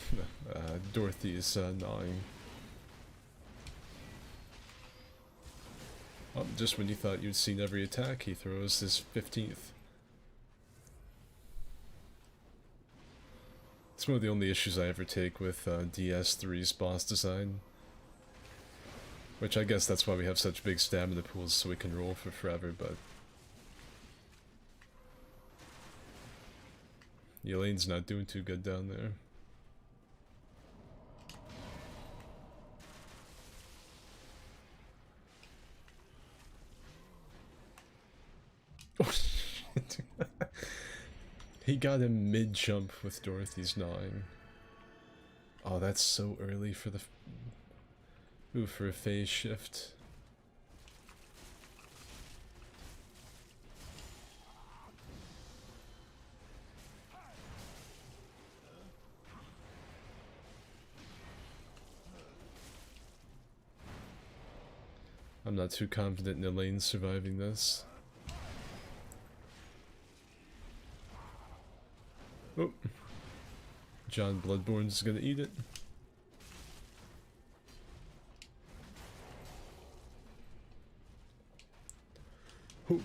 Dorothy's gnawing. Oh, just when you thought you'd seen every attack, he throws his 15th. It's one of the only issues I ever take with DS3's boss design. Which I guess that's why we have such big stamina pools, so we can roll for forever, but... Elaine's not doing too good down there. Oh shit. He got him mid-jump with Dorothy's gnawing. Oh, that's so early for the... Ooh, for a phase shift. I'm not too confident in Elaine surviving this. Oh. John Bloodborne's gonna eat it. Oh.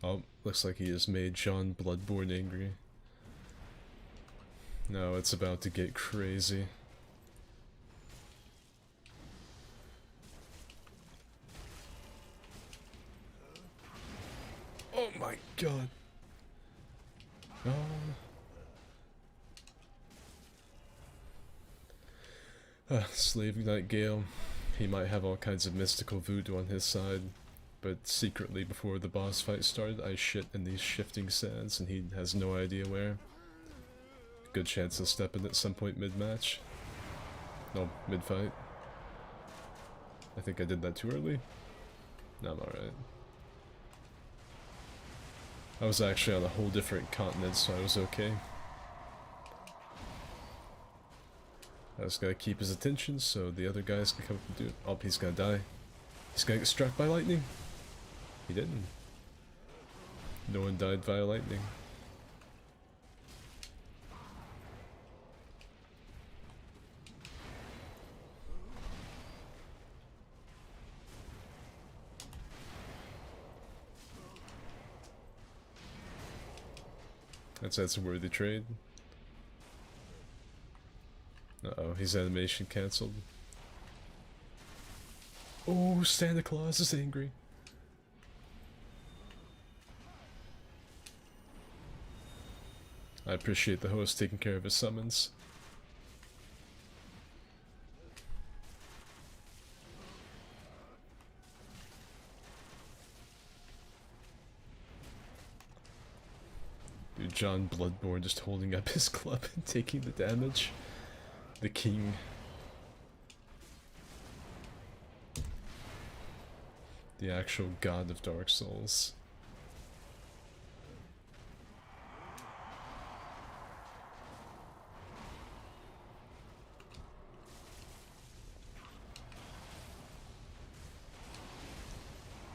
Oh, looks like he has made John Bloodborne angry. No, it's about to get crazy. Oh my god. Slave Knight Gale. He might have all kinds of mystical voodoo on his side, but secretly before the boss fight started, I shit in these shifting sands and he has no idea where. Good chance he'll step in at some point mid-match. No, mid-fight. I think I did that too early. No, I'm alright. I was actually on a whole different continent, so I was okay. I just gotta keep his attention so the other guys can come up and do it. Oh, he's gonna die. He's gonna get struck by lightning. He didn't. No one died via lightning. That's a worthy trade. Uh-oh, his animation cancelled. Oh, Santa Claus is angry. I appreciate the host taking care of his summons. Dude, John Bloodborne just holding up his club and taking the damage. The king. The actual god of Dark Souls.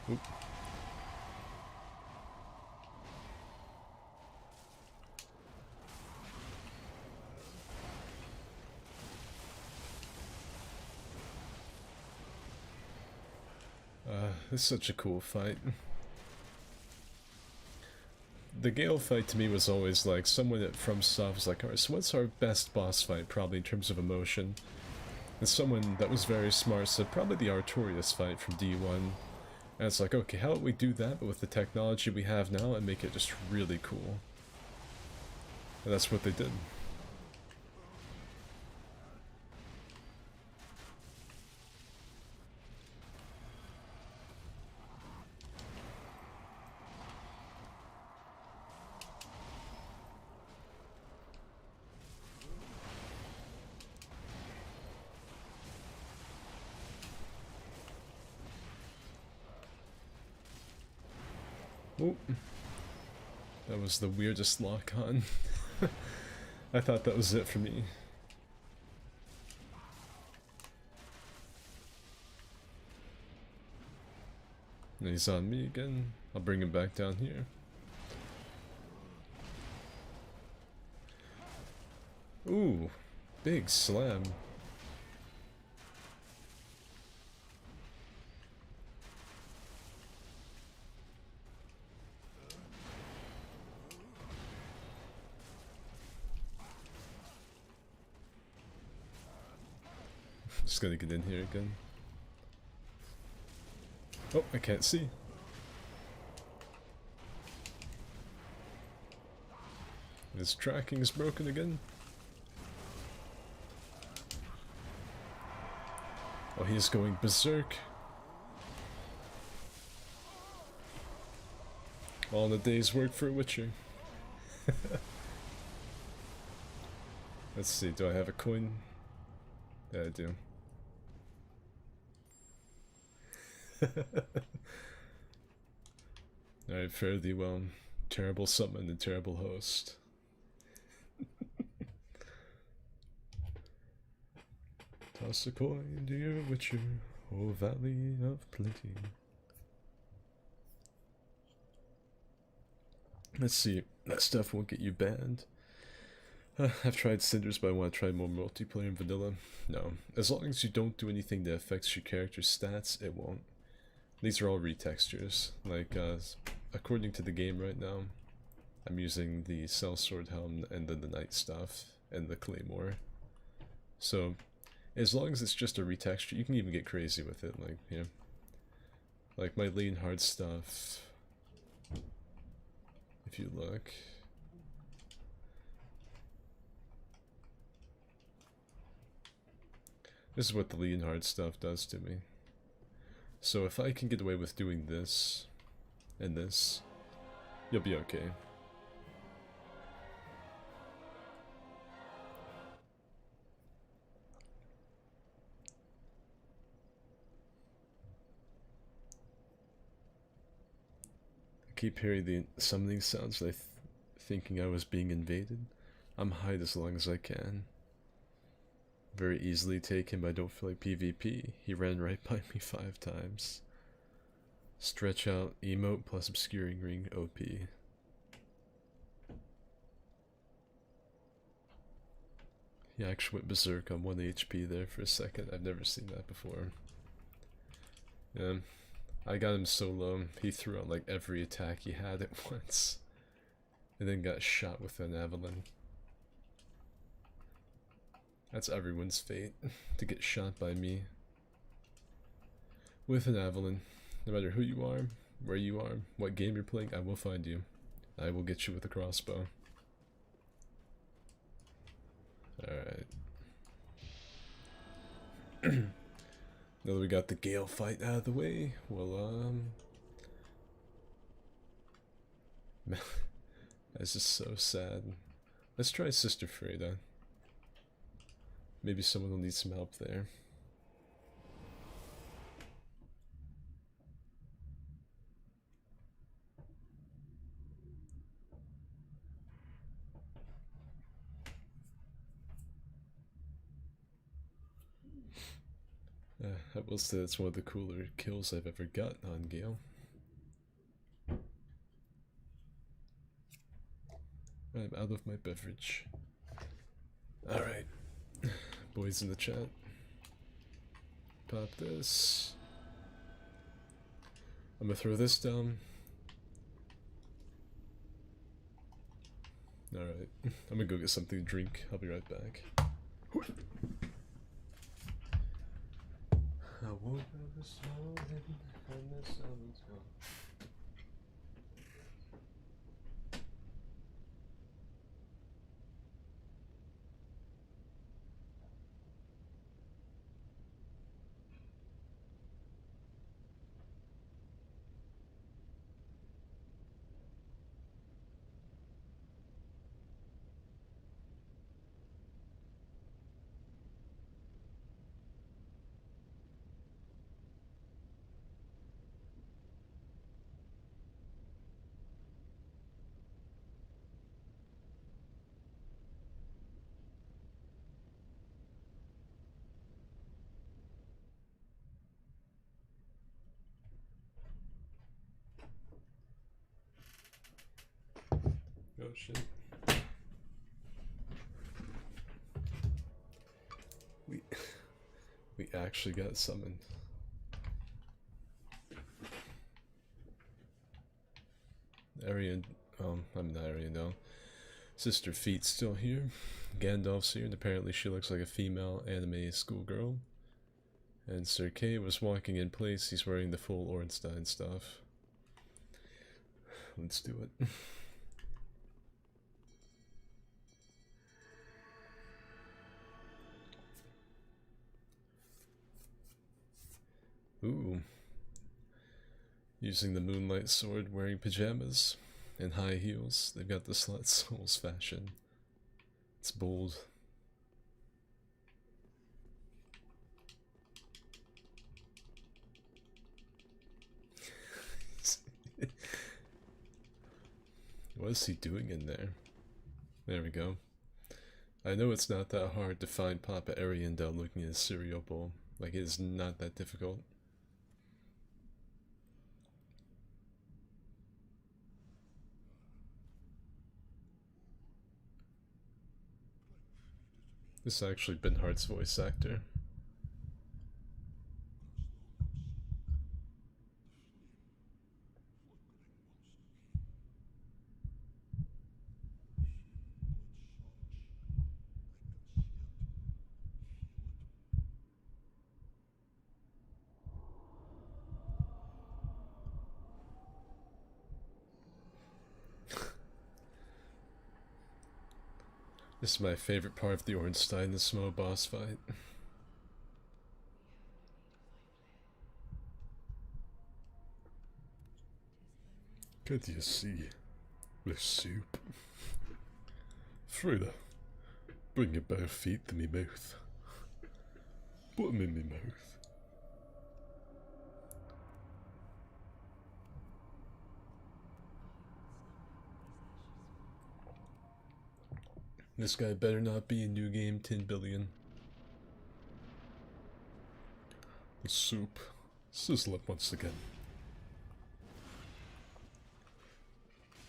Oop. This is such a cool fight. The Gale fight to me was always like, someone at FromSoft was like, alright, so what's our best boss fight, probably in terms of emotion? And someone that was very smart said, probably the Artorias fight from D1. And it's like, okay, how about we do that, but with the technology we have now and make it just really cool? And that's what they did. Oh, that was the weirdest lock-on. I thought that was it for me. And he's on me again. I'll bring him back down here. Ooh, big slam. Just gonna get in here again. Oh, I can't see. His tracking is broken again. Oh, he is going berserk. All in a day's work for a Witcher. Let's see, do I have a coin? Yeah, I do. Alright, fare thee well. Terrible summon and terrible host. Toss a coin to your Witcher, oh valley of plenty. Let's see, that stuff won't get you banned. I've tried Cinders, but I want to try more multiplayer and vanilla. No, as long as you don't do anything that affects your character's stats, it won't. These are all retextures. Like, according to the game right now, I'm using the Sellsword Helm and then the Knight stuff and the Claymore. So, as long as it's just a retexture, you can even get crazy with it. Like, yeah, like my Leonhard stuff. If you look. This is what the Leonhard stuff does to me. So if I can get away with doing this and this, you'll be okay. I keep hearing the summoning sounds, thinking I was being invaded. I'm hide as long as I can. Very easily take him, I don't feel like PvP. He ran right by me 5 times. Stretch out, emote plus obscuring ring, OP. He actually went berserk on 1 HP there for a second. I've never seen that before. Yeah, I got him so low, he threw out like every attack he had at once. And then got shot with an Avalon. That's everyone's fate, to get shot by me. With an Avalon. No matter who you are, where you are, what game you're playing, I will find you. I will get you with a crossbow. Alright. Now that we got the Gale fight out of the way, well, that's just so sad. Let's try Sister Freda. Maybe someone will need some help there. I will say that's one of the cooler kills I've ever gotten on Gale. I'm out of my beverage. Alright. Boys in the chat. Pop this. I'm gonna throw this down. Alright. I'm gonna go get something to drink. I'll be right back. I woke up this morning and the sun's gone. Oh shit. We actually got summoned. Arian, I'm not Arian though. Sister Feet's still here. Gandalf's here, and apparently she looks like a female anime schoolgirl. And Sir Kay was walking in place. He's wearing the full Ornstein stuff. Let's do it. Ooh. Using the moonlight sword, wearing pajamas and high heels. They've got the Slut Souls fashion. It's bold. What is he doing in there? There we go. I know it's not that hard to find Papa Ariandel looking at his cereal bowl. Like, it is not that difficult. This is actually Ben Hart's voice actor. This is my favorite part of the Ornstein the Smo boss fight. Could you see the soup? Frida, bring your bare feet to me mouth. Put 'em in me mouth. This guy better not be in New Game 10 billion. The soup. Sizzle up once again.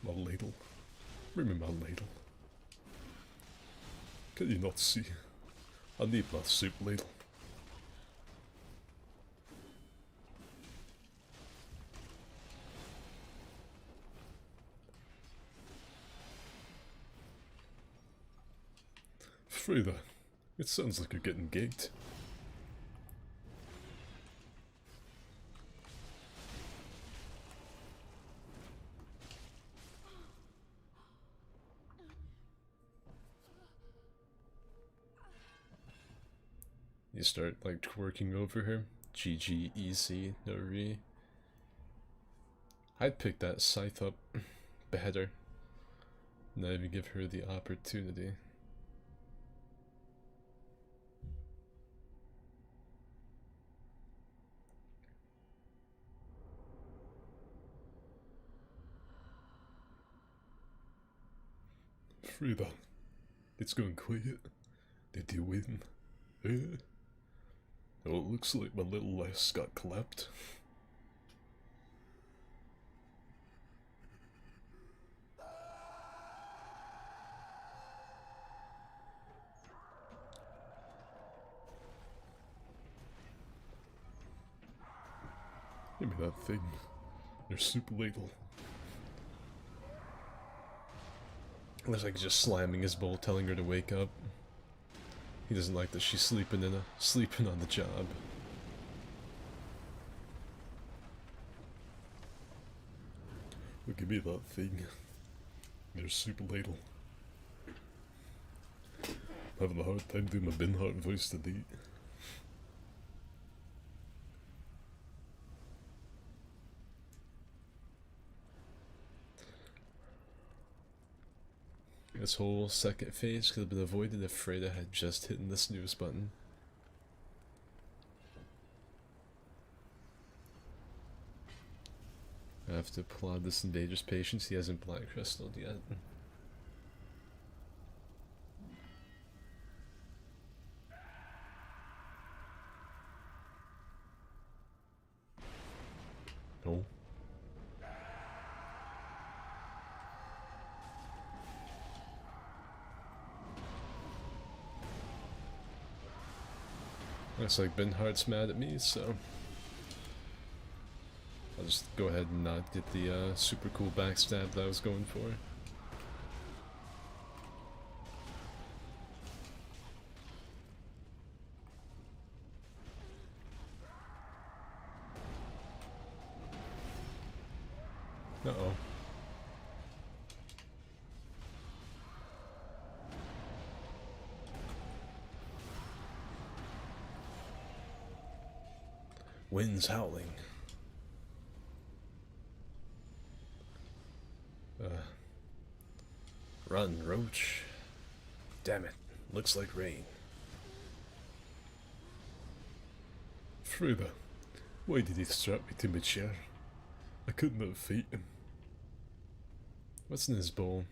My ladle. Bring me my ladle. Can you not see? I need my soup ladle. Frida, it sounds like you're getting gigged. You start like twerking over her. GG easy, no re. I'd pick that scythe up better. Not even give her the opportunity. Frida, it's going quiet. Did you win? Eh? Oh, it looks like my little lass got clapped. Give me that thing. Your soup ladle. Looks like he's just slamming his bowl, telling her to wake up. He doesn't like that she's sleeping on the job. Well, give me that thing. Your soup ladle. I'm having a hard time doing my Ben Hart voice today. This whole second phase could have been avoided if Freda had just hit the snooze button. I have to applaud this invader's patience. He hasn't black crystaled yet. No. Looks like Ben Hart's mad at me, so I'll just go ahead and not get the super cool backstab that I was going for. Uh-oh. Wind's howling. Run, Roach. Damn it. Looks like rain. Freda, why did he strap me to my chair? I could not fight him. What's in his bowl?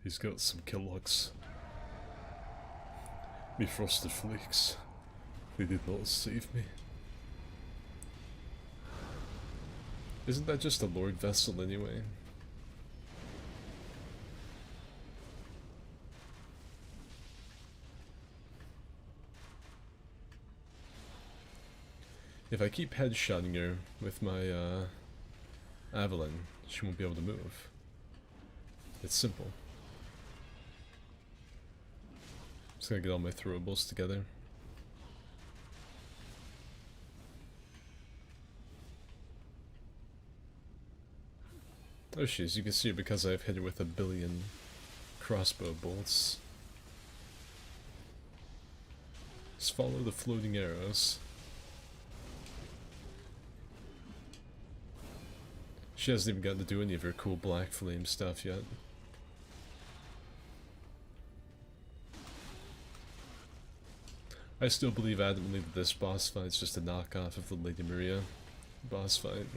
He's got some Kellogg's. Me frosted flakes. They did not save me. Isn't that just a Lord vessel anyway? If I keep headshotting her with my Avalon, she won't be able to move. It's simple. Just gotta get all my throwables together. Oh jeez, you can see it because I've hit her with 1 billion crossbow bolts. Just follow the floating arrows. She hasn't even gotten to do any of her cool black flame stuff yet. I still believe adamantly that this boss fight's just a knockoff of the Lady Maria boss fight.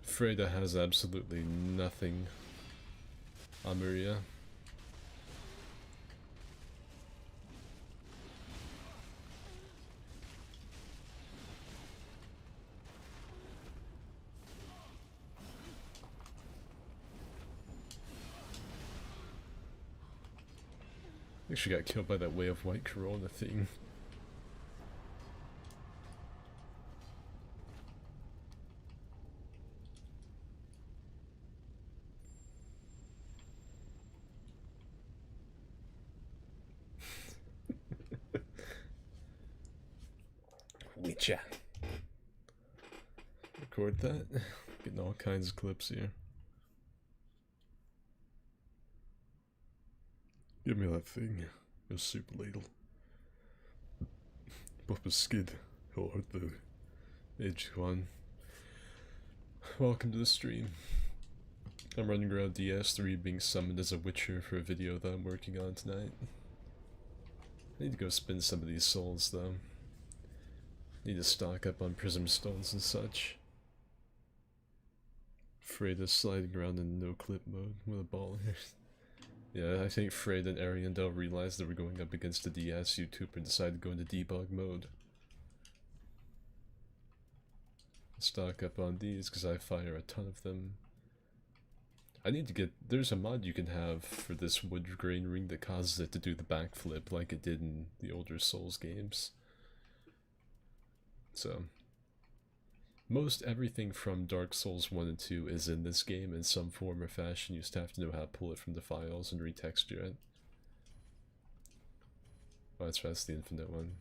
Freda has absolutely nothing on Maria. I think she got killed by that Way of White Corona thing. Witcher. Record that. Getting all kinds of clips here. Give me that thing, your soup ladle. Papa Skid, or the Edge one. Welcome to the stream. I'm running around DS3 being summoned as a Witcher for a video that I'm working on tonight. I need to go spend some of these souls though. Need to stock up on prism stones and such. Freda's sliding around in no clip mode with a ball here. Yeah, I think Freda and Ariandel realized they were going up against a DS YouTuber and decided to go into debug mode. Stock up on these because I fire a ton of them. I need to get... There's a mod you can have for this wood grain ring that causes it to do the backflip like it did in the older Souls games. So, most everything from Dark Souls 1 and 2 is in this game in some form or fashion. You just have to know how to pull it from the files and retexture it. Oh, that's the infinite one.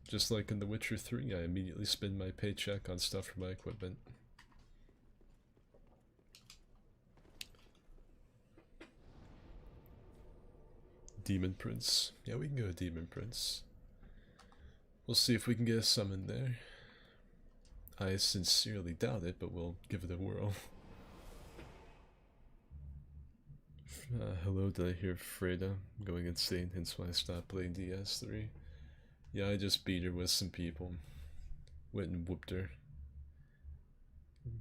Just like in The Witcher 3, I immediately spend my paycheck on stuff for my equipment. Demon Prince. Yeah, we can go Demon Prince. We'll see if we can get a summon there. I sincerely doubt it, but we'll give it a whirl. Hello, did I hear Freda? I'm going insane, hence why I stopped playing DS3. Yeah, I just beat her with some people. Went and whooped her.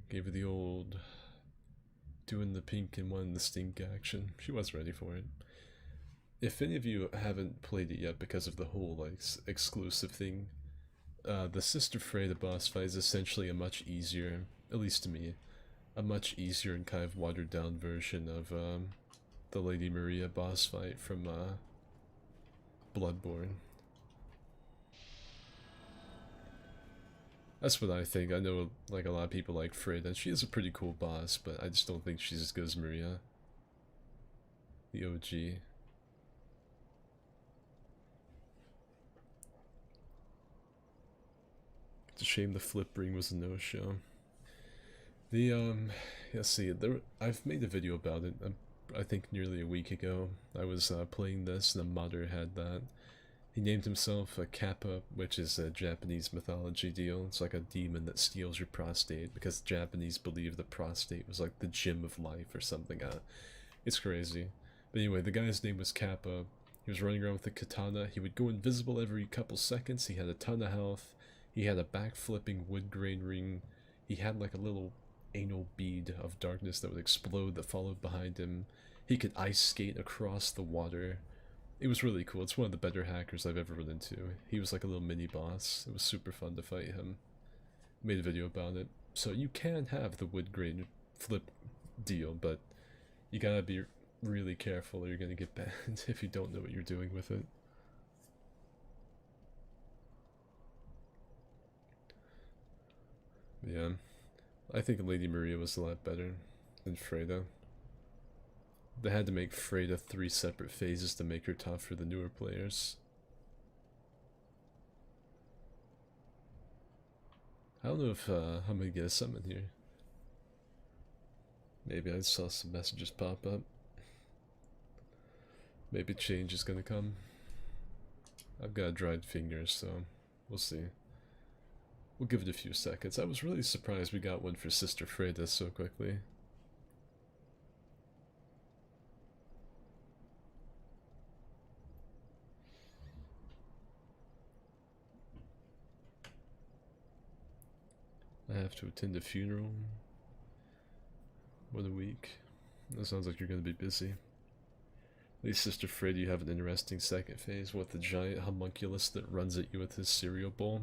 Gave her the old... doing the pink and one the stink action. She was ready for it. If any of you haven't played it yet because of the whole like exclusive thing, the Sister Freda boss fight is essentially a much easier, at least to me, a much easier and kind of watered down version of the Lady Maria boss fight from Bloodborne. That's what I think. I know like a lot of people like Freyda. She is a pretty cool boss, but I just don't think she's as good as Maria. The OG. It's a shame the flip ring was a no-show. The let's see, I've made a video about it, I think nearly a week ago. I was playing this and a modder had that. He named himself a Kappa, which is a Japanese mythology deal. It's like a demon that steals your prostate because the Japanese believe the prostate was like the gym of life or something. It's crazy. But anyway, the guy's name was Kappa. He was running around with a katana. He would go invisible every couple seconds. He had a ton of health. He had a back-flipping wood grain ring. He had like a little anal bead of darkness that would explode that followed behind him. He could ice skate across the water. It was really cool. It's one of the better hackers I've ever run into. He was like a little mini boss. It was super fun to fight him. Made a video about it. So you can have the wood grain flip deal, but you gotta be really careful or you're gonna get banned if you don't know what you're doing with it. Yeah, I think Lady Maria was a lot better than Freyda. They had to make Freyda 3 separate phases to make her tough for the newer players. I don't know if I'm gonna get a summon here. Maybe I saw some messages pop up. Maybe change is gonna come. I've got dried fingers, so we'll see. We'll give it a few seconds. I was really surprised we got one for Sister Freyda so quickly. I have to attend a funeral. What a week. That sounds like you're gonna be busy. At least Sister Freyda, you have an interesting second phase with the giant homunculus that runs at you with his cereal bowl.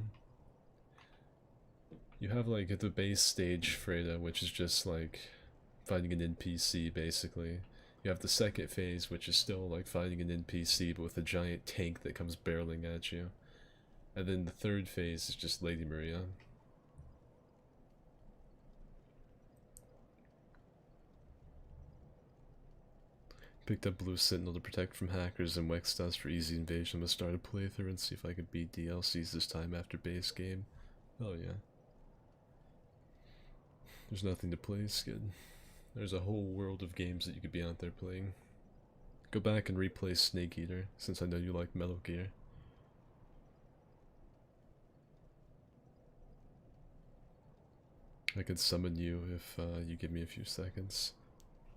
You have like the base stage Freyda, which is just like fighting an NPC basically. You have the second phase, which is still like fighting an NPC but with a giant tank that comes barreling at you. And then the third phase is just Lady Maria. Picked up Blue Sentinel to protect from hackers and Wex Dust for easy invasion. I'm gonna start a playthrough and see if I can beat DLCs this time after base game. Oh yeah. There's nothing to play, Skid. There's a whole world of games that you could be out there playing. Go back and replay Snake Eater, since I know you like Metal Gear. I could summon you if you give me a few seconds.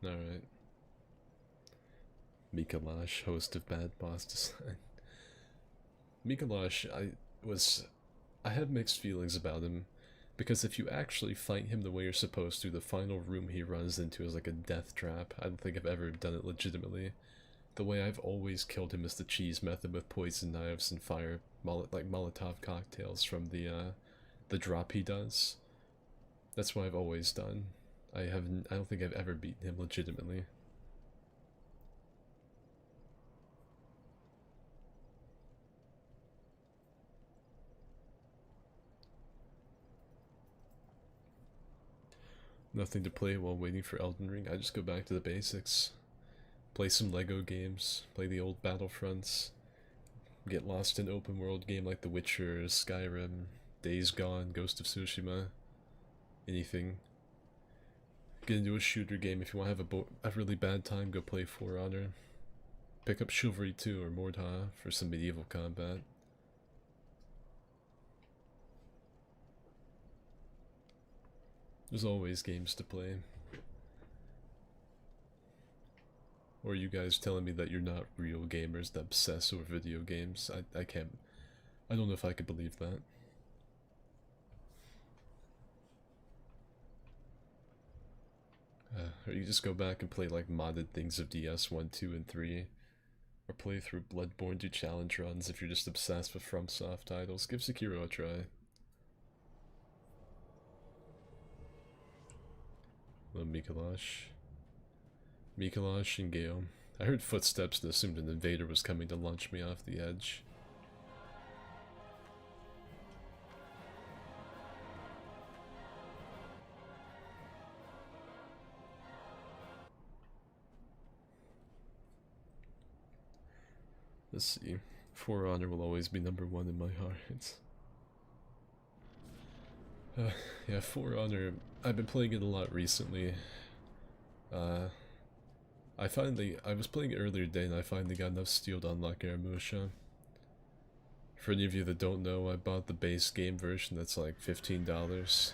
Alright. Mikalash, host of Bad Boss Design. Mikalash, I have mixed feelings about him, because if you actually fight him the way you're supposed to, the final room he runs into is like a death trap. I don't think I've ever done it legitimately. The way I've always killed him is the cheese method with poison knives and fire, like Molotov cocktails from the drop he does. That's what I've always done. I don't think I've ever beaten him legitimately. Nothing to play while waiting for Elden Ring. I just go back to the basics. Play some Lego games, play the old Battlefronts, get lost in open world game like The Witcher, Skyrim, Days Gone, Ghost of Tsushima, anything. Get into a shooter game. If you want to have a really bad time, go play For Honor. Pick up Chivalry 2 or Mordha for some medieval combat. There's always games to play. Or are you guys telling me that you're not real gamers that obsess over video games? I can't. I don't know if I could believe that. Or you just go back and play like modded things of DS1, 2, and 3. Or play through Bloodborne, do challenge runs if you're just obsessed with FromSoft titles. Give Sekiro a try. Hello, Mikolash. Mikolash and Gale. I heard footsteps and assumed an invader was coming to launch me off the edge. Let's see. For Honor will always be number one in my heart. Yeah, For Honor, I've been playing it a lot recently. I was playing it earlier today and I finally got enough steel to unlock Aramusha. For any of you that don't know, I bought the base game version that's like $15.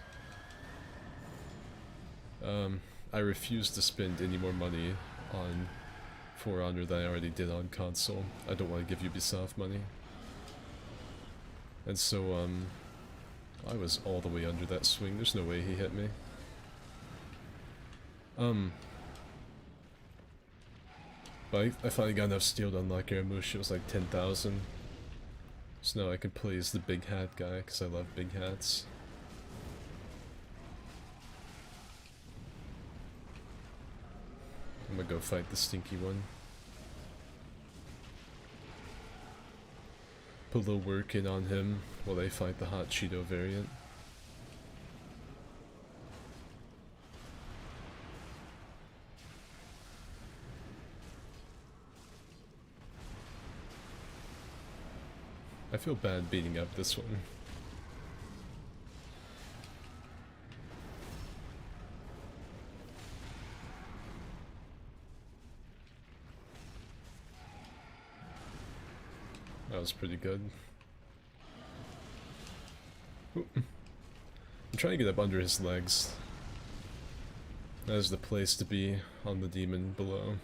I refuse to spend any more money on For Honor than I already did on console. I don't want to give Ubisoft money. And so, I was all the way under that swing. There's no way he hit me. But I finally got enough steel to unlock Aramusha. It was like 10,000. So now I can play as the big hat guy, because I love big hats. I'm gonna go fight the stinky one. Put a little work in on him while they fight the hot Cheeto variant. I feel bad beating up this one. That was pretty good. Ooh. I'm trying to get up under his legs. That is the place to be on the demon below.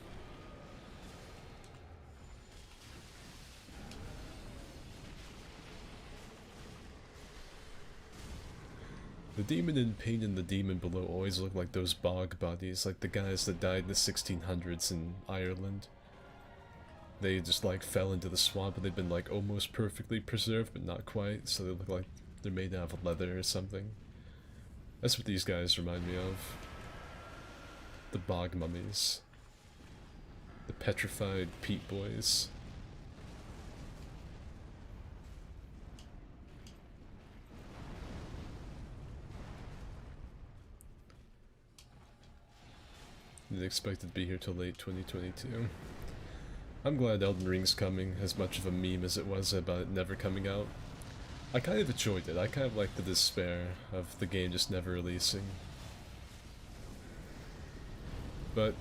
The demon in Pain and the demon below always look like those bog bodies, like the guys that died in the 1600s in Ireland. They just like fell into the swamp and they've been like almost perfectly preserved, but not quite, so they look like they're made out of leather or something. That's what these guys remind me of. The bog mummies. The petrified peat boys. Didn't expect it to be here till late 2022. I'm glad Elden Ring's coming, as much of a meme as it was about it never coming out. I kind of enjoyed it. I kind of liked the despair of the game just never releasing. But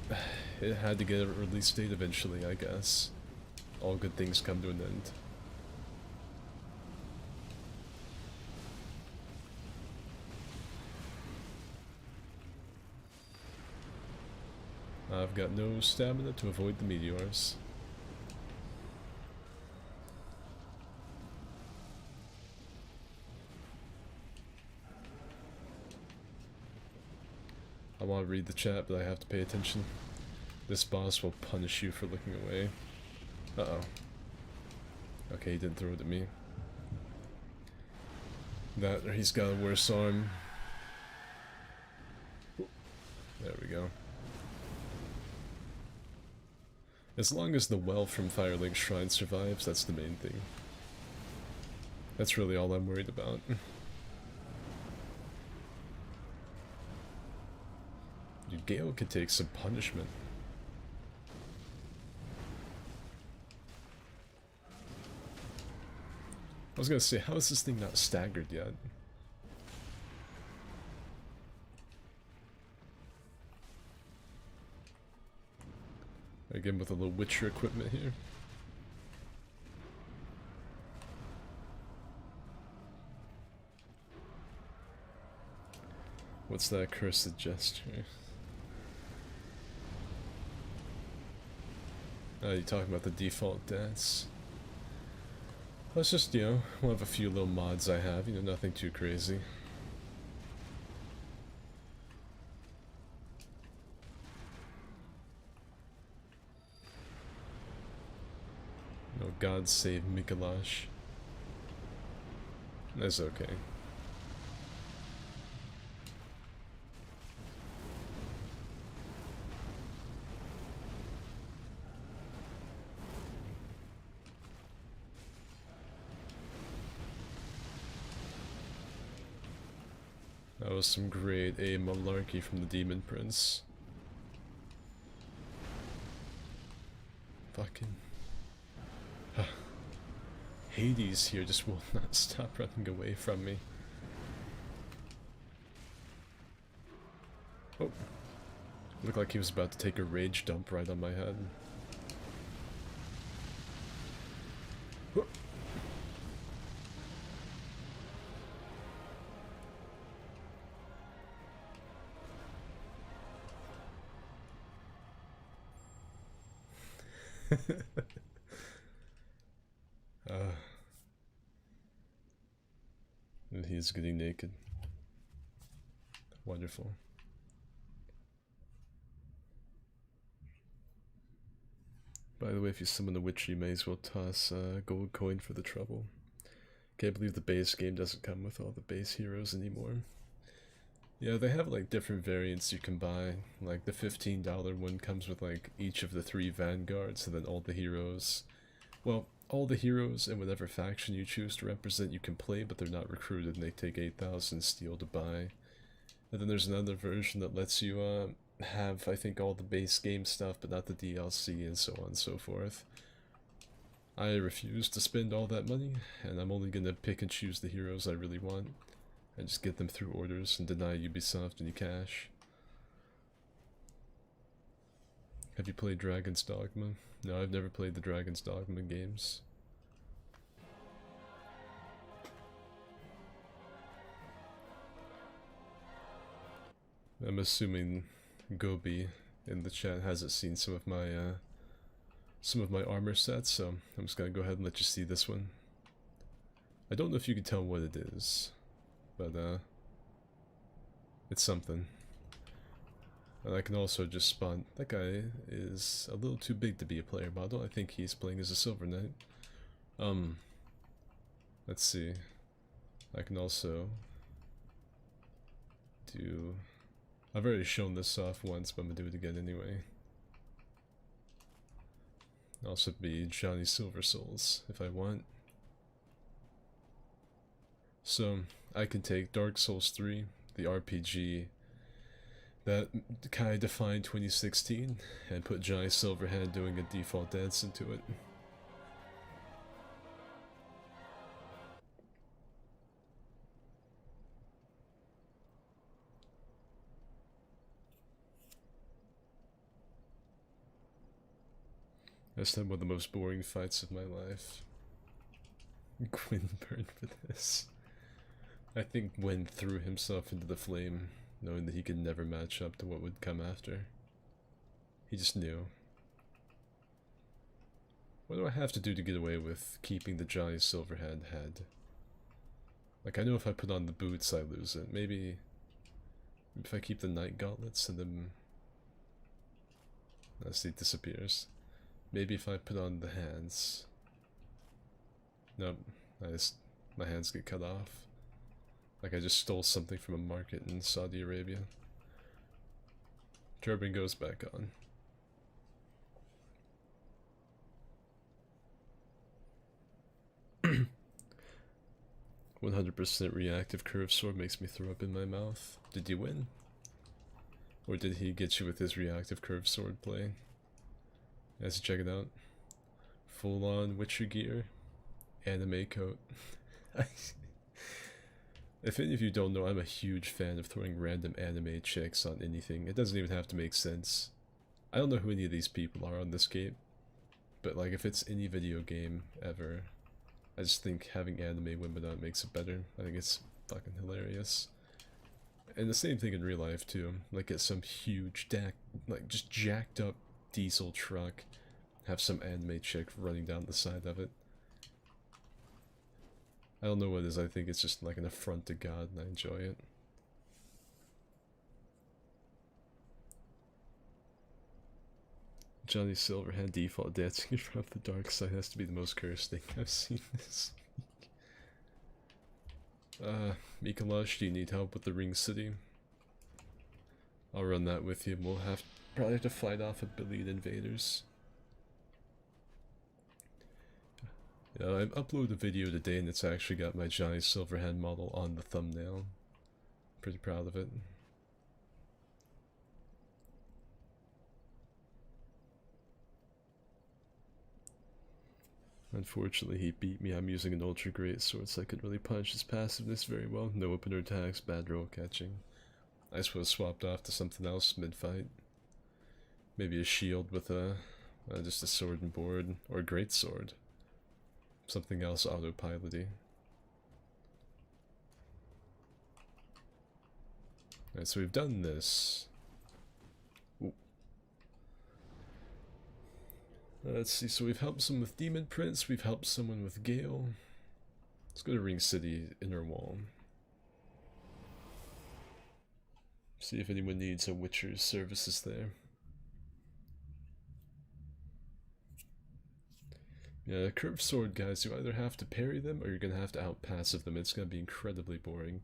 it had to get a release date eventually, I guess. All good things come to an end. I've got no stamina to avoid the meteors. I want to read the chat, but I have to pay attention. This boss will punish you for looking away. Uh-oh. Okay, he didn't throw it at me. That, or he's got a worse arm. There we go. As long as the well from Firelink Shrine survives, that's the main thing. That's really all I'm worried about. Dude, Gale could take some punishment. I was gonna say, how is this thing not staggered yet? Again with a little Witcher equipment here. What's that cursed gesture? You're talking about the default dance. Let's just, you know, one of a few little mods I have, you know, nothing too crazy. No, God save Mikolash. That's okay. That was some grade A malarkey from the Demon Prince. Fucking... Hades here just will not stop running away from me. Oh. Looked like he was about to take a rage dump right on my head. Oh. And he's getting naked. Wonderful. By the way, if you summon a witch, you may as well toss a gold coin for the trouble. Can't believe the base game doesn't come with all the base heroes anymore. Yeah, they have like different variants you can buy. Like the $15 one comes with like each of the 3 vanguards and then all the heroes. Well, all the heroes and whatever faction you choose to represent you can play, but they're not recruited and they take 8,000 steel to buy. And then there's another version that lets you have, I think, all the base game stuff, but not the DLC and so on and so forth. I refuse to spend all that money, and I'm only gonna pick and choose the heroes I really want, and just get them through orders and deny Ubisoft any cash. Have you played Dragon's Dogma? No, I've never played the Dragon's Dogma games. I'm assuming Gobi in the chat hasn't seen some of my armor sets, so I'm just gonna go ahead and let you see this one. I don't know if you can tell what it is, but it's something. And I can also just spawn. That guy is a little too big to be a player model. I think he's playing as a Silver Knight. Let's see. I can also do... I've already shown this off once, but I'm gonna do it again anyway. Also be Johnny Silver Souls if I want. So I can take Dark Souls 3, the RPG that kind of defined 2016, and put Johnny Silverhand doing a default dance into it. I just had one of the most boring fights of my life. Gwyn burned for this. I think Gwyn threw himself into the flame, knowing that he could never match up to what would come after. He just knew. What do I have to do to get away with keeping the Johnny Silverhand head? Like, I know if I put on the boots, I lose it. Maybe if I keep the Night Gauntlets and then... as it disappears. Maybe if I put on the hands. Nope, my hands get cut off. Like I just stole something from a market in Saudi Arabia. Turban goes back on. "100% reactive curved sword makes me throw up in my mouth." Did you win? Or did he get you with his reactive curved sword play? Let's check it out. Full on Witcher gear. Anime coat. If any of you don't know, I'm a huge fan of throwing random anime chicks on anything. It doesn't even have to make sense. I don't know who any of these people are on this game, but like if it's any video game ever, I just think having anime women on makes it better. I think it's fucking hilarious. And the same thing in real life too. Like get some huge just jacked up diesel truck, have some anime chick running down the side of it. I don't know what it is, I think it's just like an affront to God and I enjoy it. Johnny Silverhand default dancing from the dark side has to be the most cursed thing I've seen this week. Mikalash, do you need help with the Ring City? I'll run that with you. We'll probably have to fight off a billion invaders. Yeah, I uploaded a video today and it's actually got my Johnny Silverhand model on the thumbnail. pretty proud of it. Unfortunately, he beat me. I'm using an ultra great sword, so I couldn't really punch his passiveness very well. No opener attacks, bad roll catching. I suppose swapped off to something else mid-fight. Maybe a shield with just a sword and board, or a great sword. Something else autopilot-y. Alright, so we've done this. Ooh. Let's see, so we've helped someone with Demon Prince, we've helped someone with Gale. Let's go to Ring City Inner Wall. See if anyone needs a Witcher's services there. Yeah, curved sword guys, you either have to parry them or you're gonna have to out-passive them. It's gonna be incredibly boring.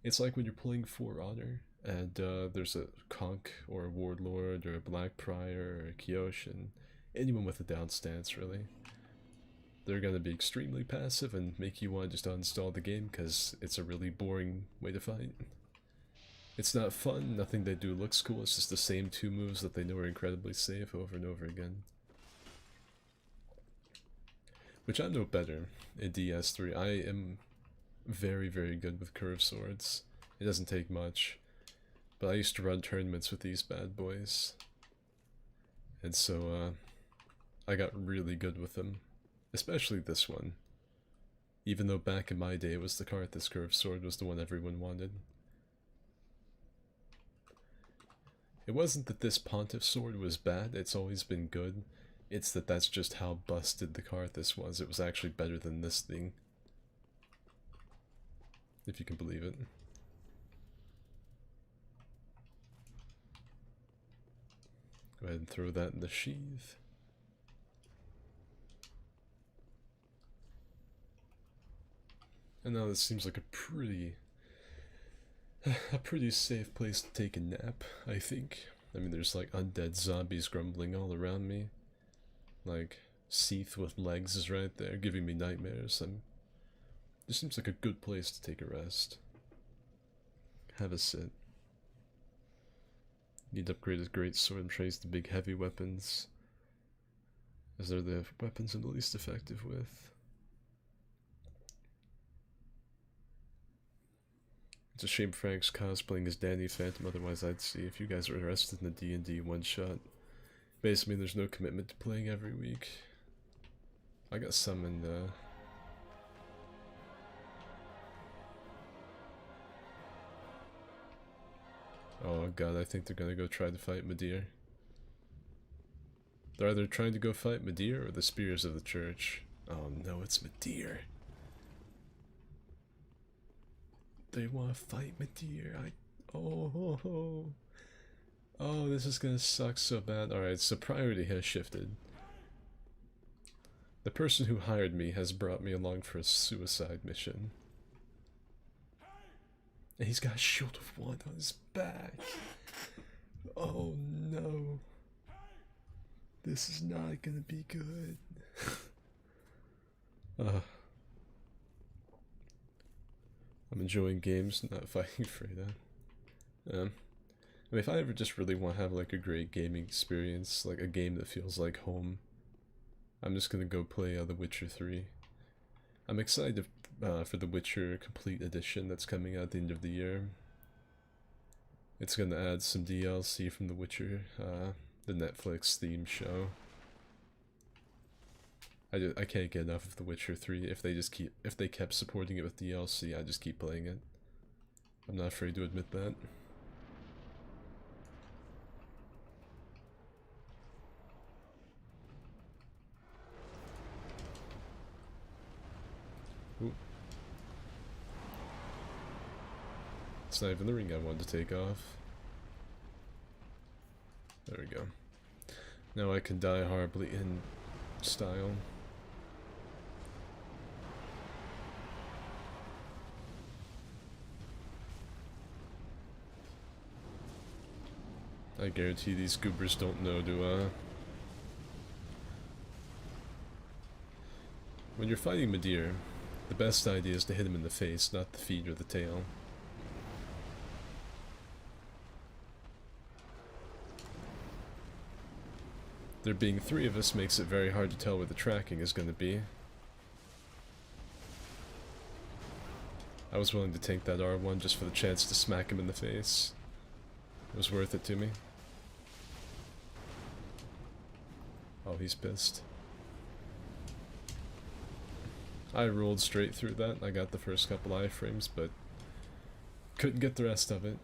It's like when you're playing For Honor and there's a Conk or a Warlord or a Black Prior or a Kyoshin. Anyone with a down stance, really. They're gonna be extremely passive and make you want to just uninstall the game because it's a really boring way to fight. It's not fun, nothing they do looks cool, it's just the same two moves that they know are incredibly safe over and over again. Which I know better in DS3. I am very, very good with curved swords. It doesn't take much. But I used to run tournaments with these bad boys. And so, I got really good with them. Especially this one. Even though back in my day it was the card, this curved sword was the one everyone wanted. It wasn't that this Pontiff sword was bad, it's always been good. It's that that's just how busted the Karthus was. It was actually better than this thing. If you can believe it. Go ahead and throw that in the sheath. And now this seems like a pretty safe place to take a nap, I think. I mean, there's like undead zombies grumbling all around me. Like, Seath with legs is right there, giving me nightmares. This seems like a good place to take a rest. Have a sit. Need to upgrade his great sword and trace the big heavy weapons, as they're the weapons I'm the least effective with. It's a shame Frank's cosplaying as Danny Phantom, otherwise I'd see if you guys are interested in the D&D one-shot. Basically, there's no commitment to playing every week. I got summoned, Oh god, I think they're gonna go try to fight Midir. They're either trying to go fight Midir or the Spears of the Church. Oh no, it's Midir. They want to fight Midir. Oh, this is gonna suck so bad. Alright, so priority has shifted. The person who hired me has brought me along for a suicide mission. And he's got a shield of one on his back. Oh no. This is not gonna be good. I'm enjoying games, not fighting Freda. I mean, if I ever just really want to have like a great gaming experience, like a game that feels like home, I'm just gonna go play The Witcher 3. I'm excited for The Witcher Complete Edition that's coming out at the end of the year. It's gonna add some DLC from The Witcher, the Netflix theme show. I can't get enough of The Witcher 3. If they kept supporting it with DLC, I just keep playing it. I'm not afraid to admit that. Ooh. It's not even the ring I wanted to take off. There we go. Now I can die horribly in style. I guarantee these goobers don't know to, when you're fighting Midir, the best idea is to hit him in the face, not the feet or the tail. there being 3 of us makes it very hard to tell where the tracking is going to be. I was willing to take that R1 just for the chance to smack him in the face. It was worth it to me. Oh, he's pissed. I rolled straight through that. I got the first couple iframes, but couldn't get the rest of it.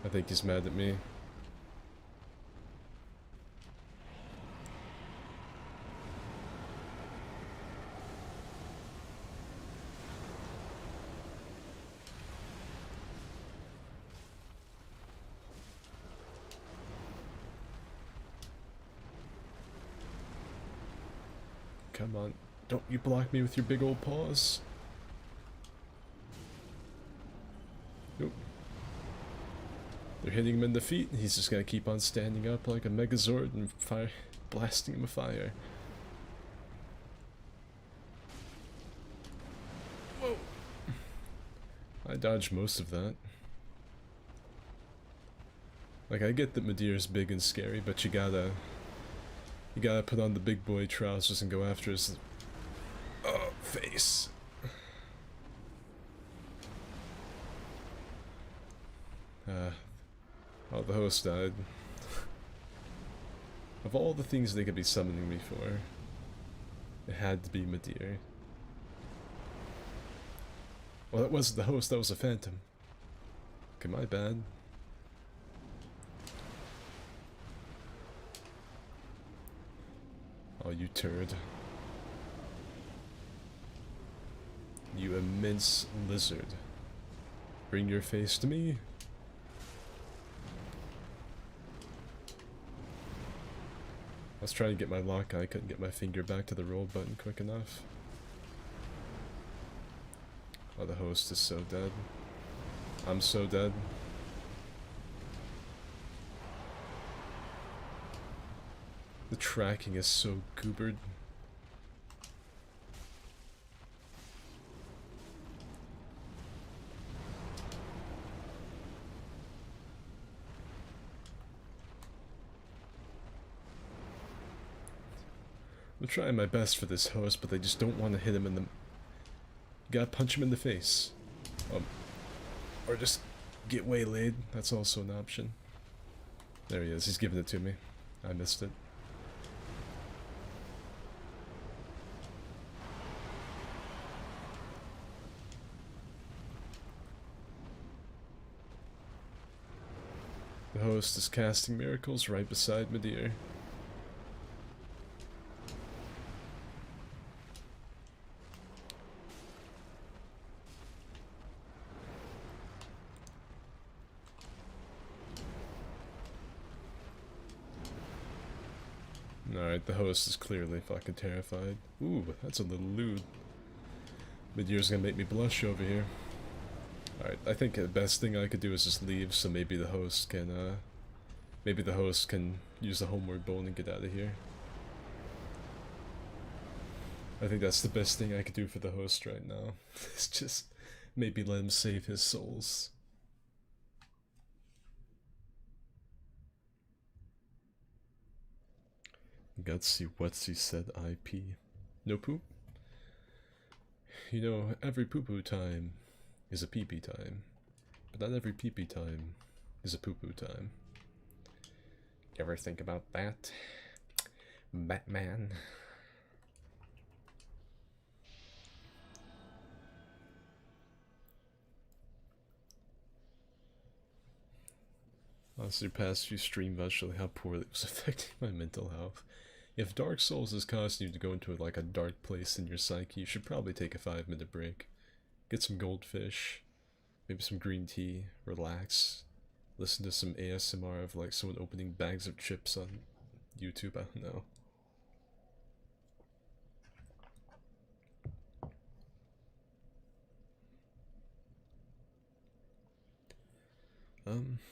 I think he's mad at me. Come on, don't you block me with your big old paws. Nope. They're hitting him in the feet, and he's just gonna keep on standing up like a Megazord and blasting him with fire. Whoa! I dodged most of that. Like, I get that Madeira's big and scary, but you gotta put on the big boy trousers and go after his face. Oh, the host died. Of all the things they could be summoning me for, it had to be Madeira. Well, that wasn't the host, that was a phantom. Okay, my bad. Oh, you turd. You immense lizard. Bring your face to me. I was trying to get my lock, I couldn't get my finger back to the roll button quick enough. Oh, the host is so dead. I'm so dead. The tracking is so goobered. I'm trying my best for this host, but they just don't want to hit him in the... You gotta punch him in the face. Or just get waylaid, that's also an option. There he is, he's giving it to me. I missed it. The host is casting miracles right beside Madeira. Alright, the host is clearly fucking terrified. Ooh, that's a little lewd. Madeira's gonna make me blush over here. Alright, I think the best thing I could do is just leave, so maybe the host can, use the homeward bone and get out of here. I think that's the best thing I could do for the host right now. It's just, maybe let him save his souls. Gutsy Whatsy said IP. No poop? You know, every poo-poo time is a pee-pee time, but not every pee-pee time is a poo-poo time. You ever think about that? Batman? Honestly, past few streams actually how poorly it was affecting my mental health. If Dark Souls is causing you to go into like a dark place in your psyche, you should probably take a 5-minute break. Get some goldfish, maybe some green tea, relax, listen to some ASMR of like someone opening bags of chips on YouTube, I don't know.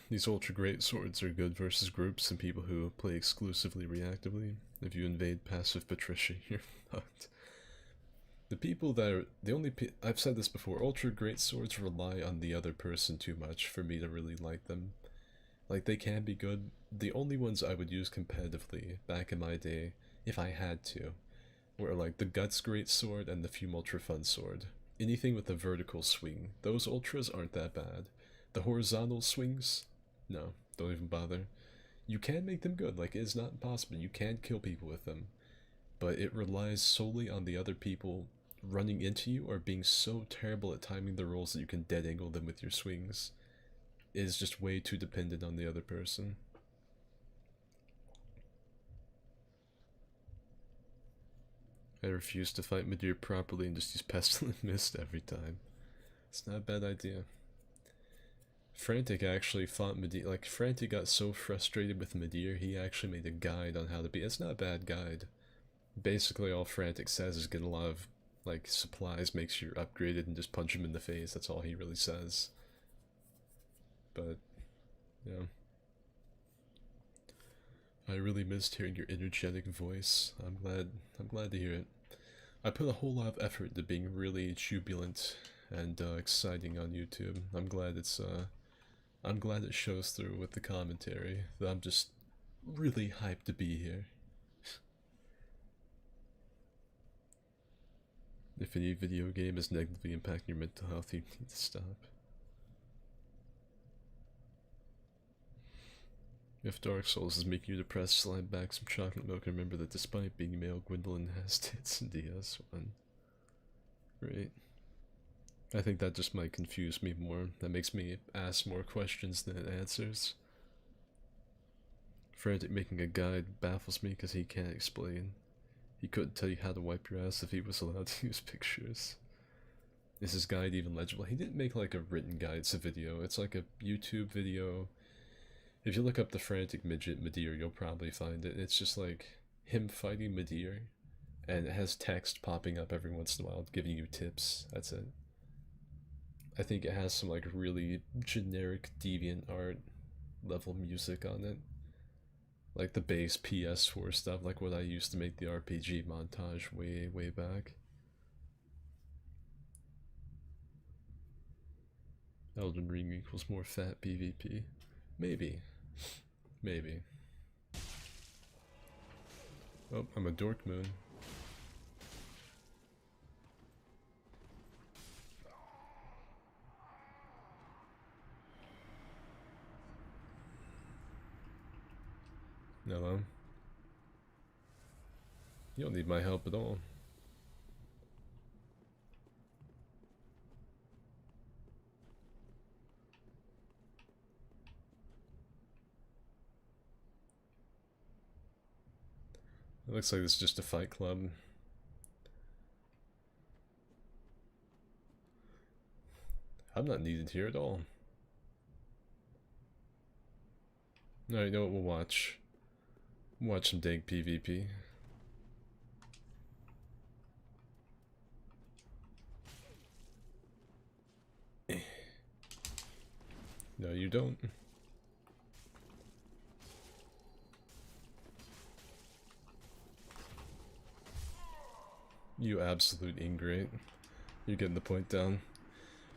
These ultra great swords are good versus groups and people who play exclusively reactively. If you invade passive Patricia, you're fucked. The people that are I've said this before, ultra great swords rely on the other person too much for me to really like them. Like, they can be good. The only ones I would use competitively back in my day, if I had to, were like the Guts Great Sword and the Fume Ultra Fun Sword. Anything with a vertical swing. Those ultras aren't that bad. The horizontal swings, no, don't even bother. You can make them good, like, it is not impossible. You can kill people with them. But it relies solely on the other people running into you or being so terrible at timing the rolls that you can dead angle them with your swings. It is just way too dependent on the other person. I refuse to fight Midir properly and just use Pestilent Mist every time. It's not a bad idea. Frantic actually fought Midir. Like, Frantic got so frustrated with Midir, he actually made a guide on how to beat. It's not a bad guide. Basically, all Frantic says is get a lot of, like, supplies, make sure you're upgraded, and just punch him in the face. That's all he really says. But, yeah. I really missed hearing your energetic voice. I'm glad to hear it. I put a whole lot of effort into being really jubilant and exciting on YouTube. I'm glad it shows through with the commentary. That I'm just really hyped to be here. If any video game is negatively impacting your mental health, you need to stop. If Dark Souls is making you depressed, slide back some chocolate milk and remember that despite being male, Gwendolyn has tits in DS1. Great. I think that just might confuse me more. That makes me ask more questions than it answers. Frantic making a guide baffles me because he can't explain. He couldn't tell you how to wipe your ass if he was allowed to use pictures. Is his guide even legible? He didn't make like a written guide, it's a video. It's like a YouTube video. If you look up the Frantic Midget Midir, you'll probably find it. It's just like him fighting Midir, and it has text popping up every once in a while giving you tips. That's it. I think it has some like really generic deviant art level music on it. Like the base PS4 stuff, like what I used to make the RPG montage way back. Elden Ring equals more fat PvP. Maybe. Maybe. Oh, I'm a dork moon. Hello. You don't need my help at all. It looks like it's just a fight club. I'm not needed here at all. Alright, you know what, we'll watch. Watch some dank PvP. No, you don't. You absolute ingrate. You're getting the point down.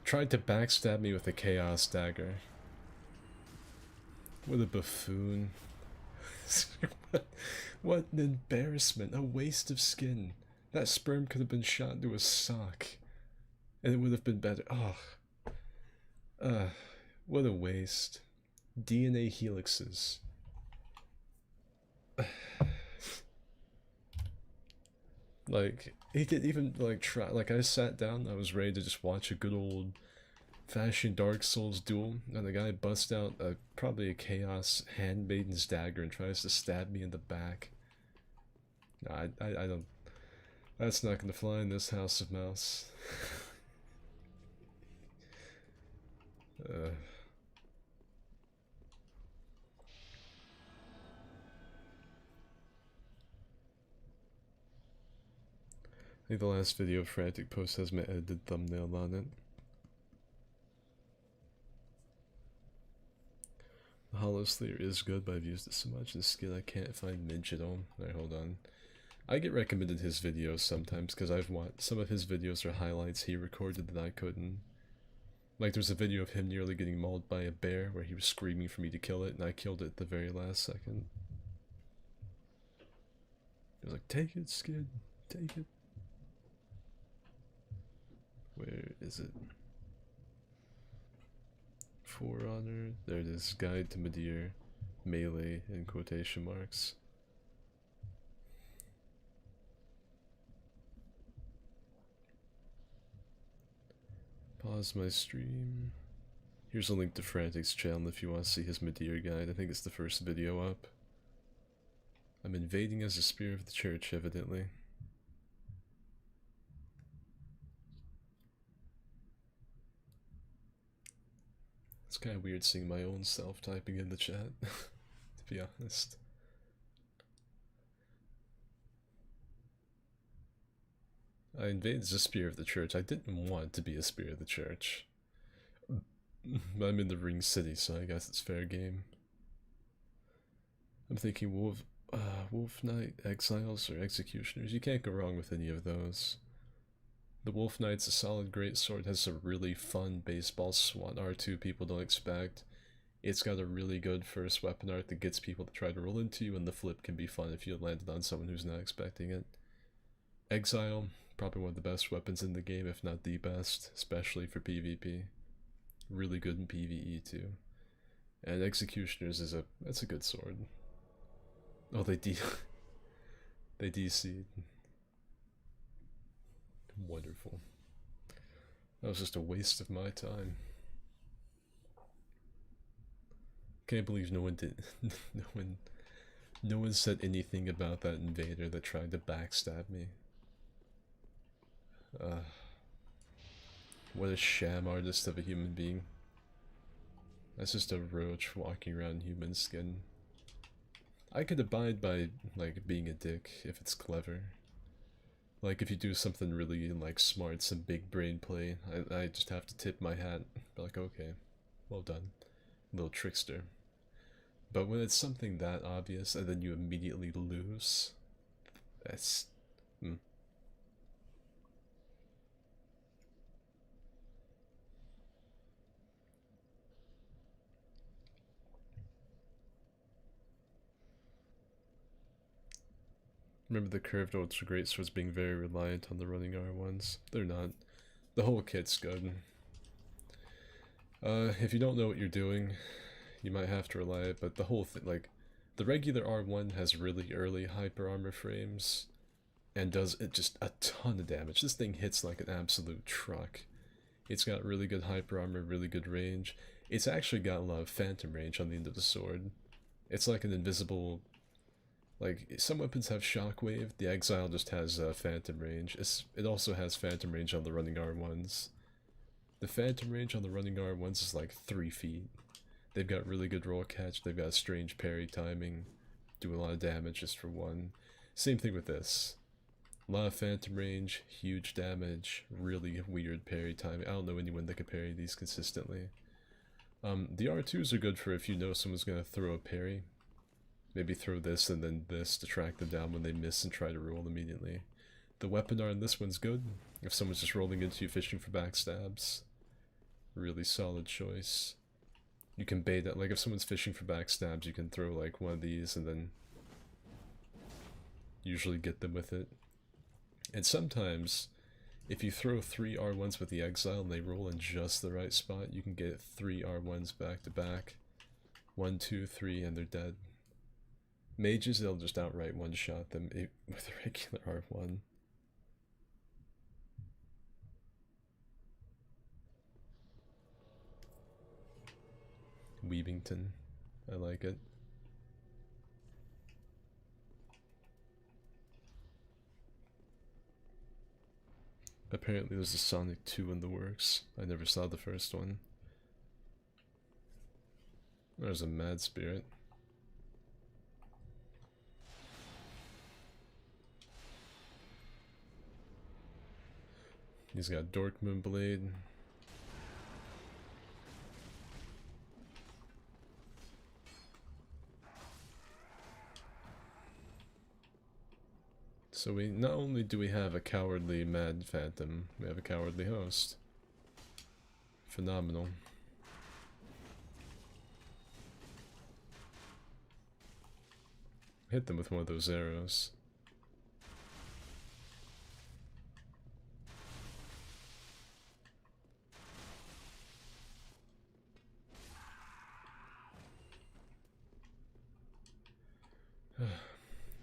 Tried to backstab me with a chaos dagger. What a buffoon. What an embarrassment. A waste of skin. That sperm could have been shot into a sock. And it would have been better. What a waste. DNA helixes. Like, he didn't even, like, try. Like, I sat down, I was ready to just watch a good old fashioned Dark Souls duel, and the guy busts out probably a Chaos Handmaiden's dagger and tries to stab me in the back. No, I don't. That's not gonna fly in this house of mouse. I think the last video Frantic post has my edited thumbnail on it. The Hollow Slayer is good, but I've used it so much in Skid I can't find Midget on. Alright, hold on. I get recommended his videos sometimes because I've watched some of his videos or highlights he recorded that I couldn't. Like, there's a video of him nearly getting mauled by a bear where he was screaming for me to kill it, and I killed it at the very last second. He was like, take it, Skid, take it. Where is it? For Honor. There it is. Guide to Madeir. Melee in quotation marks. Pause my stream. Here's a link to Frantic's channel if you want to see his Madeir guide. I think it's the first video up. I'm invading as a spear of the church, evidently. It's kind of weird seeing my own self typing in the chat, to be honest. I invaded as a spear of the church. I didn't want to be a spear of the church. I'm in the Ring City, so I guess it's fair game. I'm thinking Wolf Knight, Exiles, or Executioners. You can't go wrong with any of those. The Wolf Knight's a solid greatsword, has a really fun baseball swat R2 people don't expect. It's got a really good first weapon art that gets people to try to roll into you, and the flip can be fun if you landed on someone who's not expecting it. Exile, probably one of the best weapons in the game, if not the best, especially for PvP. Really good in PvE too. And Executioners that's a good sword. Oh, they DC'd. Wonderful. That was just a waste of my time. Can't believe no one did. No one said anything about that invader that tried to backstab me. What a sham artist of a human being. That's just a roach walking around in human skin. I could abide by, like, being a dick if it's clever. Like, if you do something really, like, smart, some big brain play, I just have to tip my hat. Be like, okay, well done. Little trickster. But when it's something that obvious and then you immediately lose, that's... Remember the curved ultra greatswords being very reliant on the running R1s? They're not. The whole kit's good. If you don't know what you're doing, you might have to rely it, but the whole thing, like, the regular R1 has really early hyper armor frames, and does just a ton of damage. This thing hits like an absolute truck. It's got really good hyper armor, really good range. It's actually got a lot of phantom range on the end of the sword. It's like an invisible... Like, some weapons have shockwave, the Exile just has phantom range. It also has phantom range on the running R1s. The phantom range on the running R1s is like 3 feet. They've got really good roll catch, they've got strange parry timing, do a lot of damage just for one. Same thing with this. A lot of phantom range, huge damage, really weird parry timing. I don't know anyone that can parry these consistently. The R2s are good for if you know someone's going to throw a parry. Maybe throw this and then this to track them down when they miss and try to roll immediately. The weapon art in this one's good. If someone's just rolling into you fishing for backstabs. Really solid choice. You can bait it. Like if someone's fishing for backstabs, you can throw like one of these and then usually get them with it. And sometimes, if you throw 3 R1s with the Exile and they roll in just the right spot, you can get 3 R1s back to back. 1, 2, 3, and they're dead. Mages, they'll just outright one-shot them with a regular R1. Weavington. I like it. Apparently there's a Sonic 2 in the works. I never saw the first one. There's a Mad Spirit. He's got Dorkmoon Blade. So we not only do we have a cowardly Mad Phantom, we have a cowardly host. phenomenal. Hit them with one of those arrows.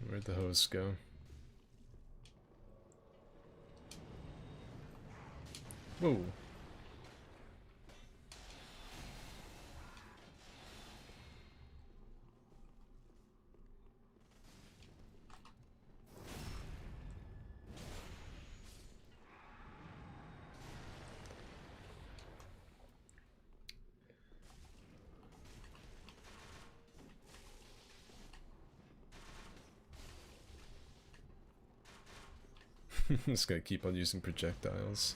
Where'd the hose go? Whoa. Just gotta keep on using projectiles.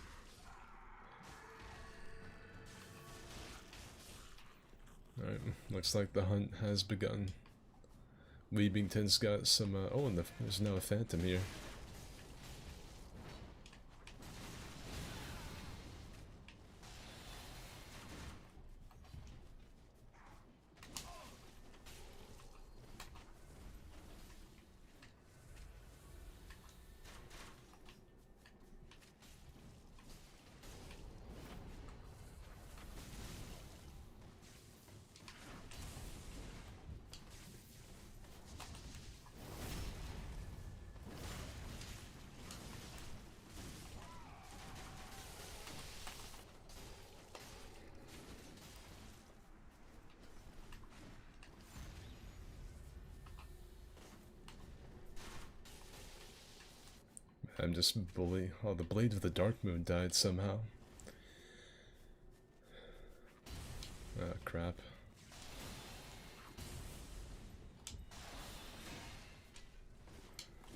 Alright, looks like the hunt has begun. Weebington's got some, oh, and there's now a phantom here. I'm just bully. Oh, the Blade of the Dark Moon died somehow. Ah, crap.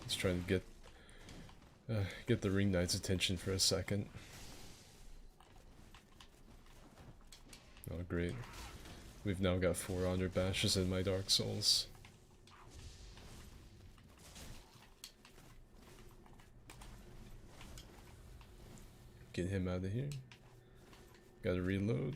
Let's try to get the Ring Knight's attention for a second. Oh, great. We've now got 4 honor bashes in my Dark Souls. Get him out of here. Gotta reload.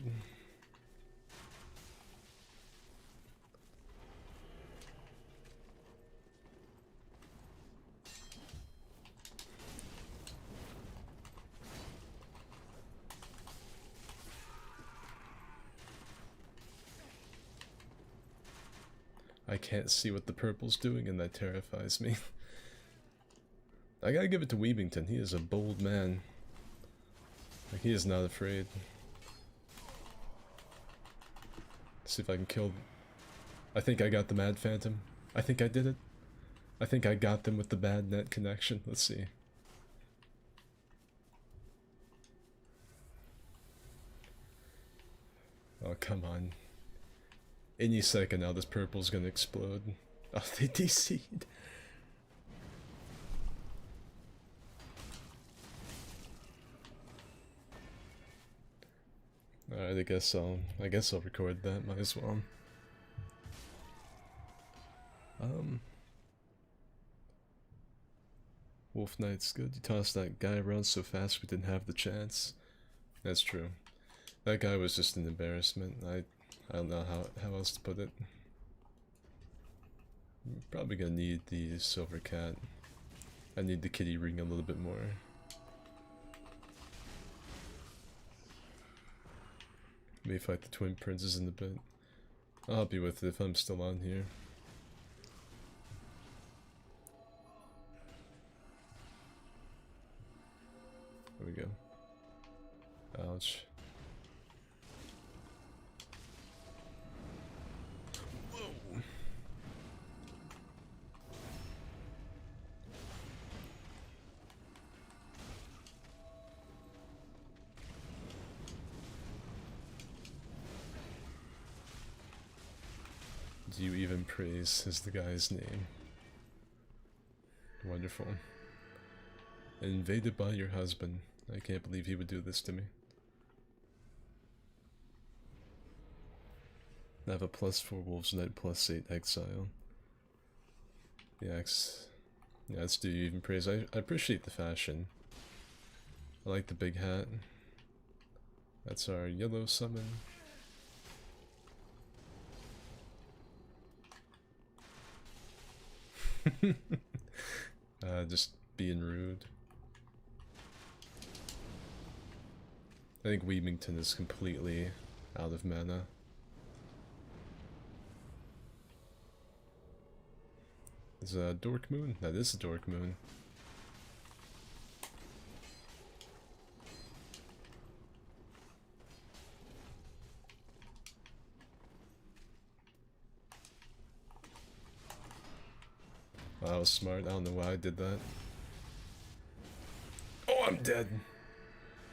I can't see what the purple's doing, and that terrifies me. I gotta give it to Weebington. He is a bold man. Like, he is not afraid. Let's see if I can kill... I think I got the Mad Phantom. I think I did it. I think I got them with the bad net connection. Let's see. Oh, come on. Any second now, this purple's gonna explode. Oh, they DC'd. Alright, I guess I'll record that, might as well. Wolf Knight's good. You tossed that guy around so fast we didn't have the chance. That's true. That guy was just an embarrassment. I don't know how else to put it. I'm probably gonna need the silver cat. I need the kitty ring a little bit more. May fight the twin princes in a bit. I'll help you with it if I'm still on here. There we go. Ouch. Whoa. Do you even praise is the guy's name? Wonderful. Invaded by your husband. I can't believe he would do this to me. I have a +4 Wolves Knight, +8 Exile. Yeah, let's do you even praise. I appreciate the fashion. I like the big hat. That's our yellow summon. Just being rude. I think Weemington is completely out of mana. Is a Dork Moon? That is a Dork Moon. Wow, that was smart. I don't know why I did that. Oh, I'm dead.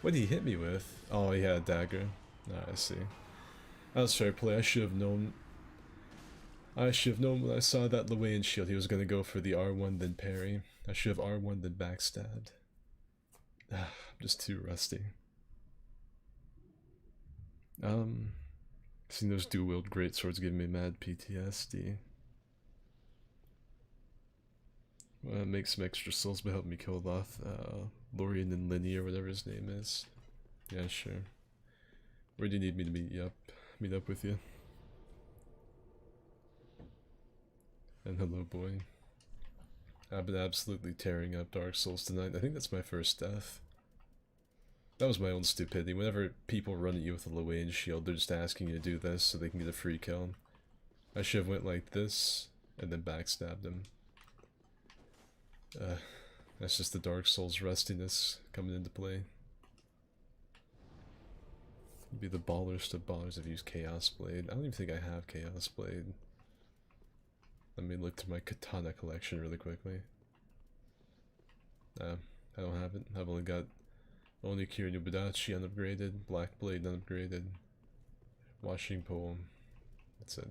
What did he hit me with? Oh, he had a dagger. Ah, I see. That was fair play. I should have known. I should have known when I saw that Llewellyn shield he was going to go for the R1 then parry. I should have R1 then backstabbed. I'm just too rusty. Seeing those dual-wield greatswords giving me mad PTSD. Make some extra souls by helping me kill off Lorian and Linny or whatever his name is. Yeah, sure. Where do you need me to meet up with you? And hello, boy. I've been absolutely tearing up Dark Souls tonight. I think that's my first death. That was my own stupidity. Whenever people run at you with a Llewellyn shield, they're just asking you to do this so they can get a free kill. I should have went like this and then backstabbed them. That's just the Dark Souls rustiness coming into play. It'd be the ballers to ballers if you use Chaos Blade. I don't even think I have Chaos Blade. Let me look to my katana collection really quickly. I don't have it. I've only got Onikiri Nubudachi unupgraded, Black Blade unupgraded, Washing Pole. That's it.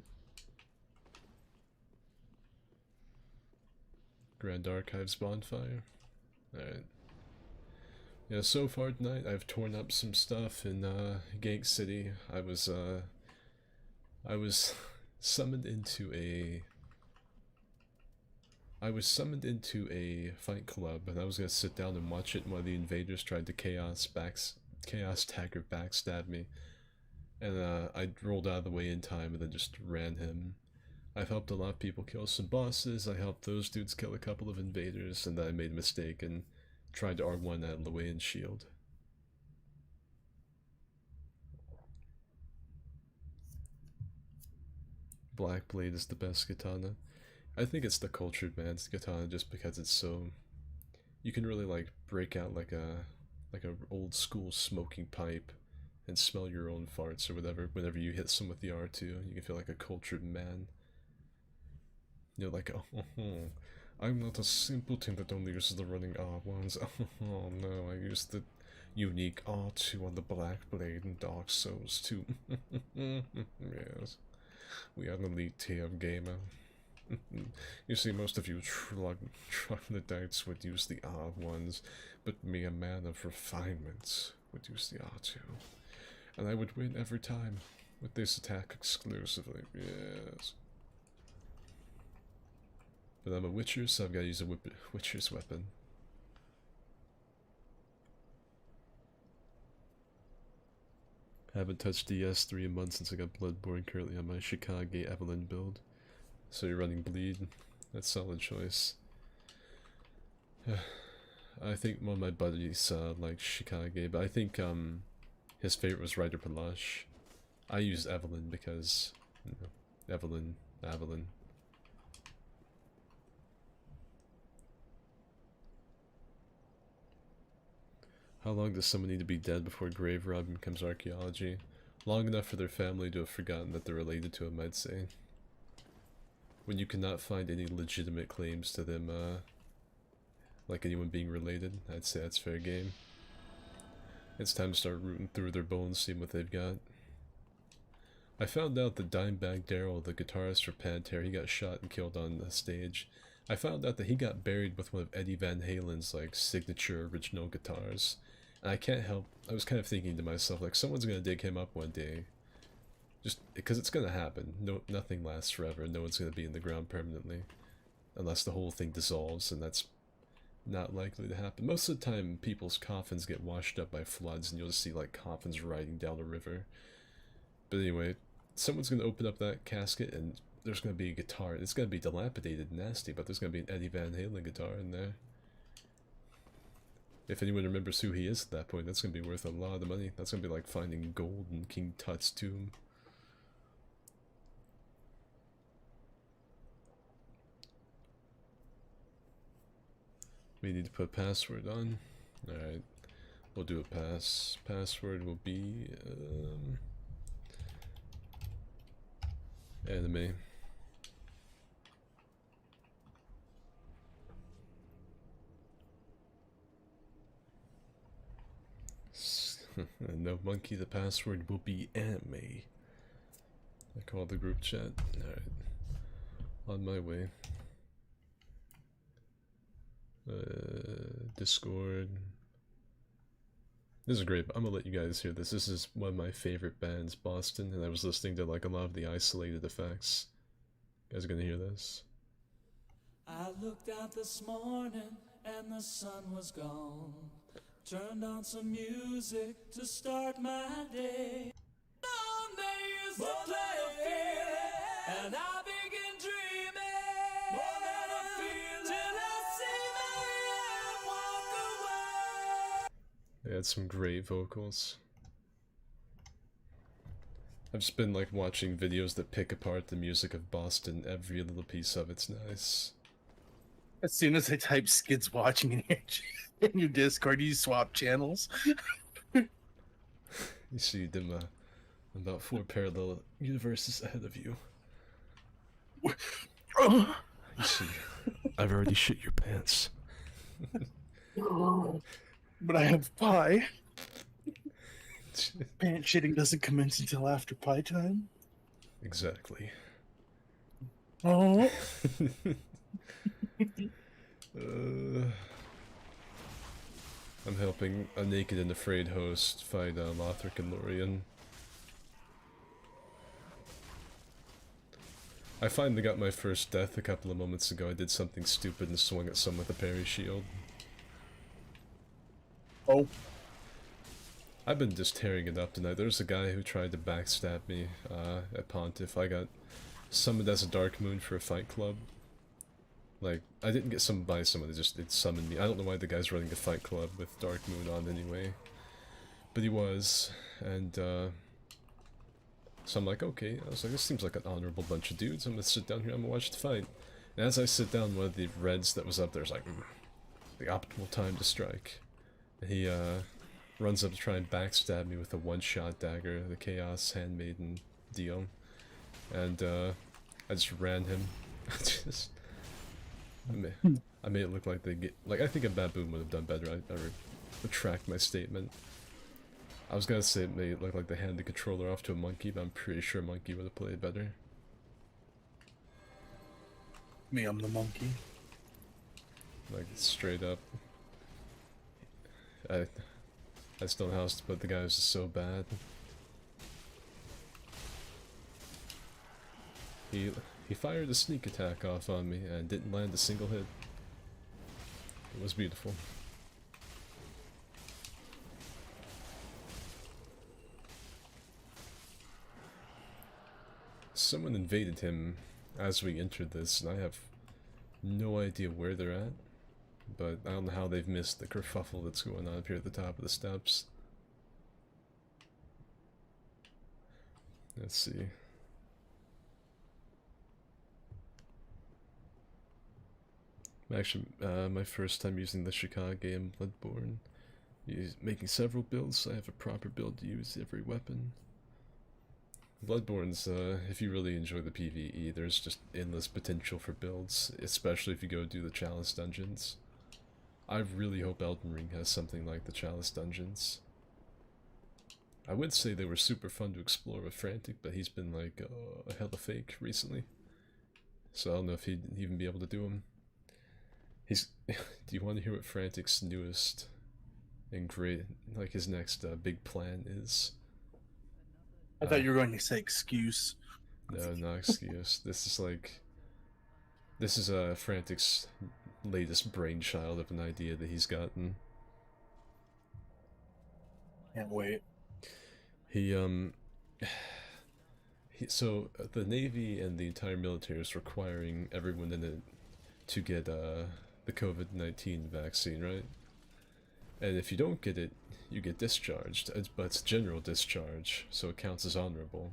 Grand Archives Bonfire. Alright. Yeah, so far tonight I've torn up some stuff in Gank City. I was summoned into a fight club, and I was gonna sit down and watch it, and one of the invaders tried to chaos dagger backstab me, and I rolled out of the way in time and then just ran him. I've helped a lot of people kill some bosses. I helped those dudes kill a couple of invaders, and then I made a mistake and tried to R1 at Llewellyn's shield. Black Blade is the best katana. I think it's the cultured man's katana just because it's so... You can really like break out like a old school smoking pipe and smell your own farts or whatever whenever you hit someone with the R2. You can feel like a cultured man. You're like, oh, I'm not a simpleton that only uses the running R1s. Oh no, I use the unique R2 on the Black Blade and Dark Souls too. Yes, we are an elite tier of gamer. You see, most of you troglodytes would use the R1s, but me, a man of refinement, would use the R2. And I would win every time, with this attack exclusively, yes. But I'm a Witcher, so I've got to use a Witcher's weapon. I haven't touched DS3 in months since I got Bloodborne, currently on my Shikage Evelyn build. So you're running Bleed? That's a solid choice. I think one of my buddies liked Shikage, but I think his favorite was Rider Palash. I used Evelyn because, you know, Evelyn. How long does someone need to be dead before grave robbing becomes archaeology? Long enough for their family to have forgotten that they're related to him, I'd say. When you cannot find any legitimate claims to them, like anyone being related, I'd say that's fair game. It's time to start rooting through their bones, seeing what they've got. I found out that Dimebag Darrell, the guitarist for Pantera, he got shot and killed on the stage. I found out that he got buried with one of Eddie Van Halen's like signature original guitars. And I can't help, I was kind of thinking to myself, like, someone's gonna dig him up one day. Just because it's gonna happen. Nothing lasts forever. No one's gonna be in the ground permanently, unless the whole thing dissolves, and that's not likely to happen. Most of the time, people's coffins get washed up by floods, and you'll just see like coffins riding down a river. But anyway, someone's gonna open up that casket, and there's gonna be a guitar. It's gonna be dilapidated, and nasty, but there's gonna be an Eddie Van Halen guitar in there. If anyone remembers who he is at that point, that's gonna be worth a lot of money. That's gonna be like finding gold in King Tut's tomb. We need to put a password on. Alright. We'll do a password will be anime. No monkey, the password will be anime. I call the group chat. Alright. On my way. Discord. This is great. I'm gonna let you guys hear this. This is one of my favorite bands, Boston, and I was listening to like a lot of the isolated effects. You guys are gonna hear this. I looked out this morning and the sun was gone. Turned on some music to start my day. Monday is the play of feeling, and I begin dreaming. More than a feeling, till I see Marianne walk away. They had some great vocals. I've just been like watching videos that pick apart the music of Boston. Every little piece of it's nice. As soon as I type Skids watching in your Discord, you swap channels. You see them about 4 parallel universes ahead of you. You see, I've already shit your pants. But I have pie. Pants shitting doesn't commence until after pie time. Exactly. Oh. I'm helping a naked and afraid host fight Lothric and Lorien. I finally got my first death a couple of moments ago. I did something stupid and swung at someone with a parry shield. Oh. I've been just tearing it up tonight. There's a guy who tried to backstab me at Pontiff. I got summoned as a Dark Moon for a fight club. Like, I didn't get summoned by someone, it summoned me. I don't know why the guy's running a fight club with Dark Moon on anyway. But he was, and so I'm like, okay. I was like, this seems like an honorable bunch of dudes. I'm gonna sit down here, I'm gonna watch the fight. And as I sit down, one of the reds that was up there is like, the optimal time to strike. And he runs up to try and backstab me with a one-shot dagger, the Chaos Handmaiden deal. And I just ran him. I made it look like they get like I think a baboon would have done better. I retract my statement. I was gonna say it made it look like they handed the controller off to a monkey, but I'm pretty sure a monkey would have played better. Me, I'm the monkey. Like straight up. I just don't know how else to put the guy was just so bad. He fired a sneak attack off on me and didn't land a single hit. It was beautiful. Someone invaded him as we entered this, and I have no idea where they're at. But I don't know how they've missed the kerfuffle that's going on up here at the top of the steps. Let's see. Actually, my first time using the Chicago game Bloodborne. Making several builds, so I have a proper build to use every weapon. Bloodborne's, if you really enjoy the PvE, there's just endless potential for builds, especially if you go do the Chalice dungeons. I really hope Elden Ring has something like the Chalice dungeons. I would say they were super fun to explore with Frantic, but he's been like a hella fake recently. So I don't know if he'd even be able to do them. He's. Do you want to hear what Frantic's newest and great, like his next big plan is? I thought you were going to say excuse. No, not excuse. This is like. This is Frantic's latest brainchild of an idea that he's gotten. Can't wait. So the Navy and the entire military is requiring everyone in it to get the COVID-19 vaccine, right? And if you don't get it, you get discharged. But it's general discharge, so it counts as honorable.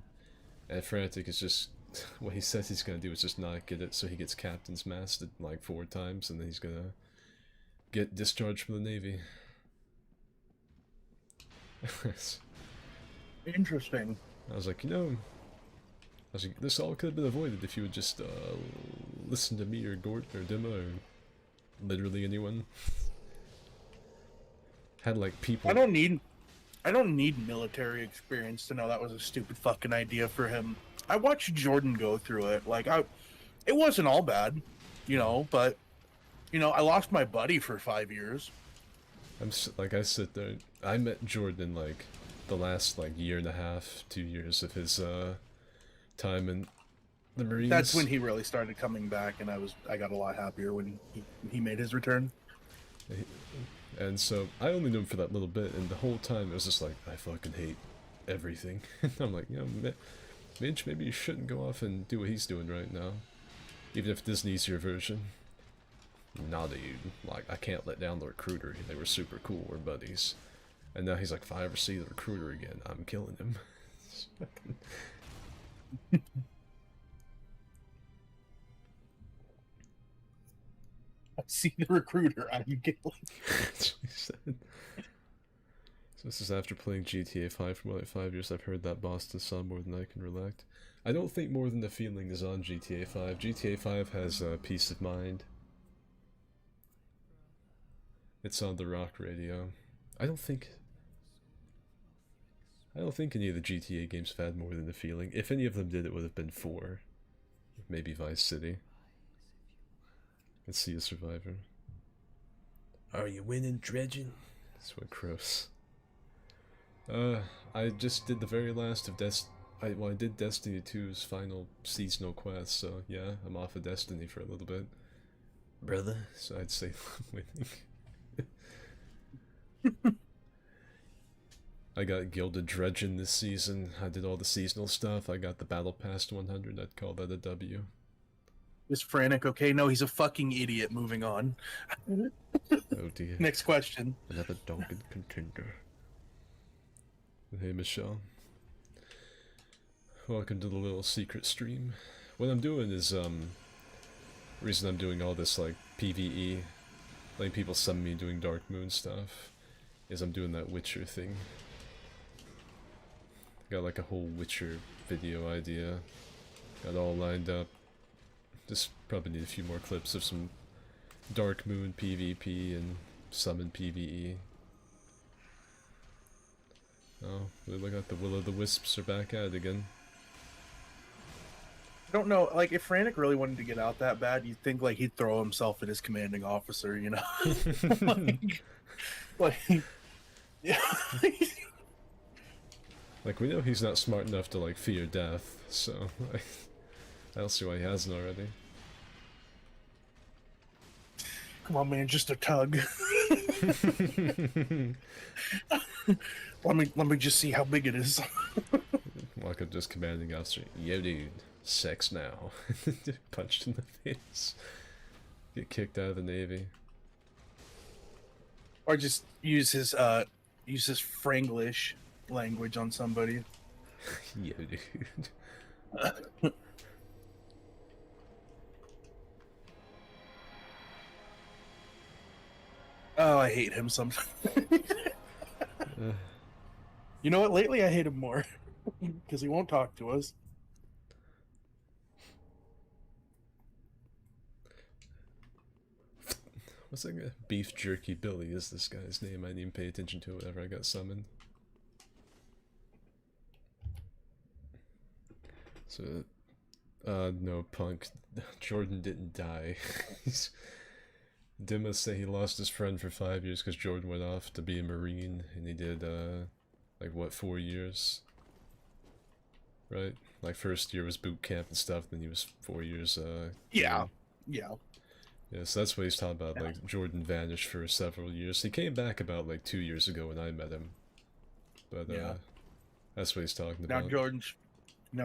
And Frantic is just what he says he's gonna do is just not get it, so he gets captain's masted like 4 times, and then he's gonna get discharged from the Navy. Interesting. I was like, this all could have been avoided if you would just listen to me or Gort or Dima or literally anyone. Had like people. I don't need military experience to know that was a stupid fucking idea for him. I watched Jordan go through it. It wasn't all bad, but I lost my buddy for 5 years. I sit there. I met Jordan like the last year and a half, 2 years of his time in the Marines. That's when he really started coming back, and I got a lot happier when he made his return. And so I only knew him for that little bit, and the whole time it was just like, I fucking hate everything. I'm like, Mitch, maybe you shouldn't go off and do what he's doing right now, even if Disney's your version. Nah, dude. I can't let down the recruiter. They were super cool. We're buddies. And now he's like, if I ever see the recruiter again, I'm killing him. I see the recruiter. I'm killing. That's what he said. So this is after playing GTA 5 for more than 5 years. I've heard that Boston saw more than I can relate. I don't think More Than the Feeling is on GTA 5. GTA 5 has Peace of Mind. It's on the rock radio. I don't think any of the GTA games have had More Than the Feeling. If any of them did, it would have been 4. Maybe Vice City. Let's see a Survivor. Are you winning, Dredgen? That's what gross. I just did the very last of I did Destiny 2's final seasonal quest, so yeah, I'm off of Destiny for a little bit. Brother? So I'd say winning. I got Gilded Dredgen this season. I did all the seasonal stuff. I got the Battle Pass 100. I'd call that a W. Is Frantic okay? No, he's a fucking idiot. Moving on. Oh dear. Next question. Another dogged contender. Hey Michelle. Welcome to the little secret stream. What I'm doing is, the reason I'm doing all this, PvE, people summon me doing Dark Moon stuff, is I'm doing that Witcher thing. Got a whole Witcher video idea. Got all lined up. Just probably need a few more clips of some Dark Moon PvP and summon PvE. Oh, look at the Will-o'-the-Wisps are back at it again. I don't know, if Frantic really wanted to get out that bad, you'd think, he'd throw himself at his commanding officer, yeah. We know he's not smart enough to, fear death, so, I don't see why he hasn't already. Come on, man, just a tug. Let me just see how big it is. Walk up just commanding officer. Yo, dude, sex now. Punched in the face. Get kicked out of the Navy. Or just use his Franglish language on somebody. Yo, dude. Oh, I hate him sometimes. You know what? Lately, I hate him more because he won't talk to us. What's that guy? Beef Jerky Billy is this guy's name. I didn't even pay attention to it whenever I got summoned. So, no, punk. Jordan didn't die. Dima say he lost his friend for 5 years because Jordan went off to be a Marine, and he did, 4 years? Right? First year was boot camp and stuff, then he was 4 years, Yeah. Yes, that's what he's talking about. Yeah. Like Jordan vanished for several years. He came back about like 2 years ago when I met him. But Yeah. that's what he's talking Now about.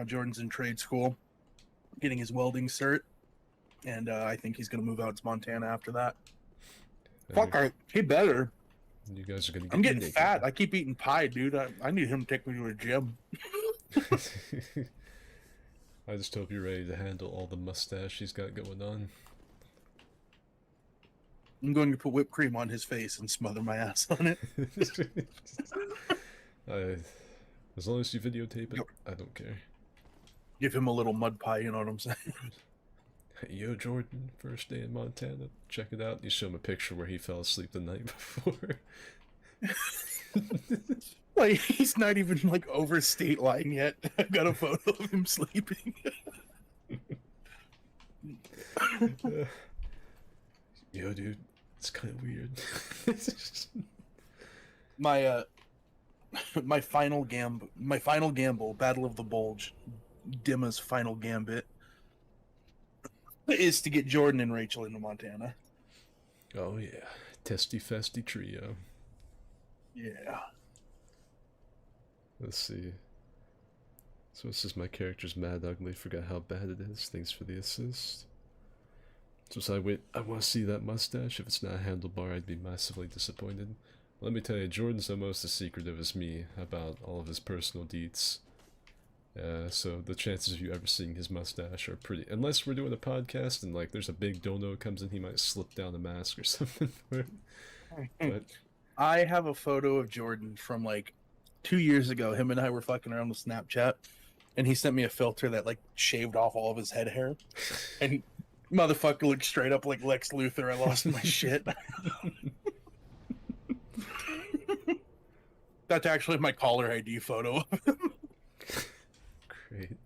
Jordan's in trade school, getting his welding cert, and I think he's gonna move out to Montana after that. And He better. you guys are gonna get I'm getting naked. fat. I keep eating pie, dude. I need him to take me to a gym. I just hope you're ready to handle all the mustache he's got going on. I'm going to put whipped cream on his face and smother my ass on it. As long as you videotape it, I don't care. Give him a little mud pie, you know what I'm saying? Hey, yo, Jordan, first day in Montana. Check it out. You show him a picture where he fell asleep the night before. Like, he's not even, like, over state line yet. I got a photo of him sleeping. Yo, dude, it's kind of weird. My final gamble, Battle of the Bulge, Dimma's final gambit, is to get Jordan and Rachel into Montana. Oh yeah, testy festy trio. Yeah. Let's see. So this is my character's mad ugly. Forgot how bad it is. Thanks for the assist. So I want to see that mustache. If it's not a handlebar, I'd be massively disappointed. Let me tell you, Jordan's almost as secretive as me about all of his personal deeds. So the chances of you ever seeing his mustache are pretty... Unless we're doing a podcast and, like, there's a big dono comes in, he might slip down a mask or something for it. But I have a photo of Jordan from, like, 2 years ago. Him and I were fucking around with Snapchat, and he sent me a filter that, like, shaved off all of his head hair. And motherfucker looked straight up like Lex Luthor. I lost my shit. That's actually my caller ID photo of him. great.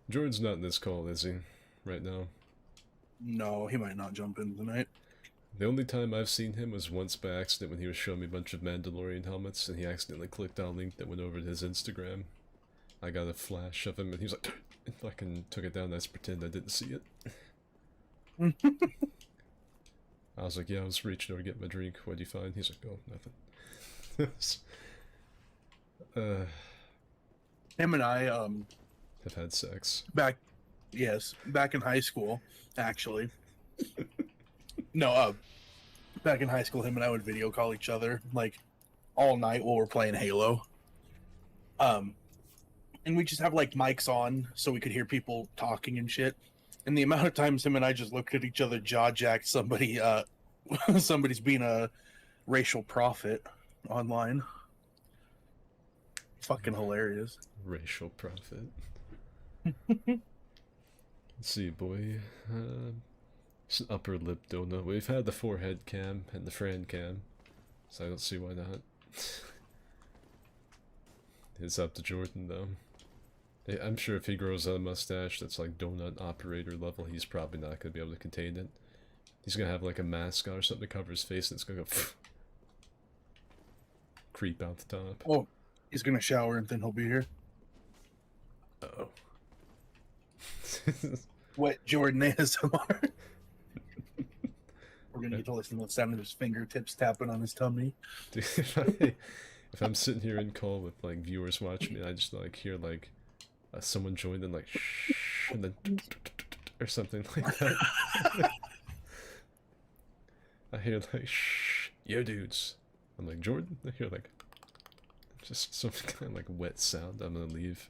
Jordan's not in this call, is he? Right now? No, he might not jump in tonight. The only time I've seen him was once by accident when he was showing me a bunch of Mandalorian helmets and he accidentally clicked on a link that went over to his Instagram. I got a flash of him and he was like, and fucking took it down and I just pretended I didn't see it. I was like, yeah, I was reaching over to get my drink. What'd you find? He's like, oh, nothing. Him and I, Have had sex. back in high school, actually. No, back in high school, him and I would video call each other, like, all night while we're playing Halo. And we just have, like, mics on so we could hear people talking and shit. And the amount of times him and I just looked at each other, jaw-jacked somebody, somebody's being a racial prophet online. Fucking hilarious. Racial prophet. Let's see, boy. It's an upper lip donut. We've had the forehead cam and the Fran cam, so I don't see why not. It's up to Jordan, though. I'm sure if he grows a mustache that's like donut operator level, he's probably not going to be able to contain it. He's going to have like a mascot or something to cover his face and it's going to go creep out the top. Oh, he's gonna shower and then he'll be here. Uh-oh. Wet Jordan ASMR. We're gonna get to listen to the sound of his fingertips tapping on his tummy. Dude, if I'm sitting here in call with like viewers watching me, I just like hear like someone joined and like shh, and then or something like that. I hear like shh, yo dudes. I'm like Jordan. I hear like just some kind of like wet sound. I'm gonna leave.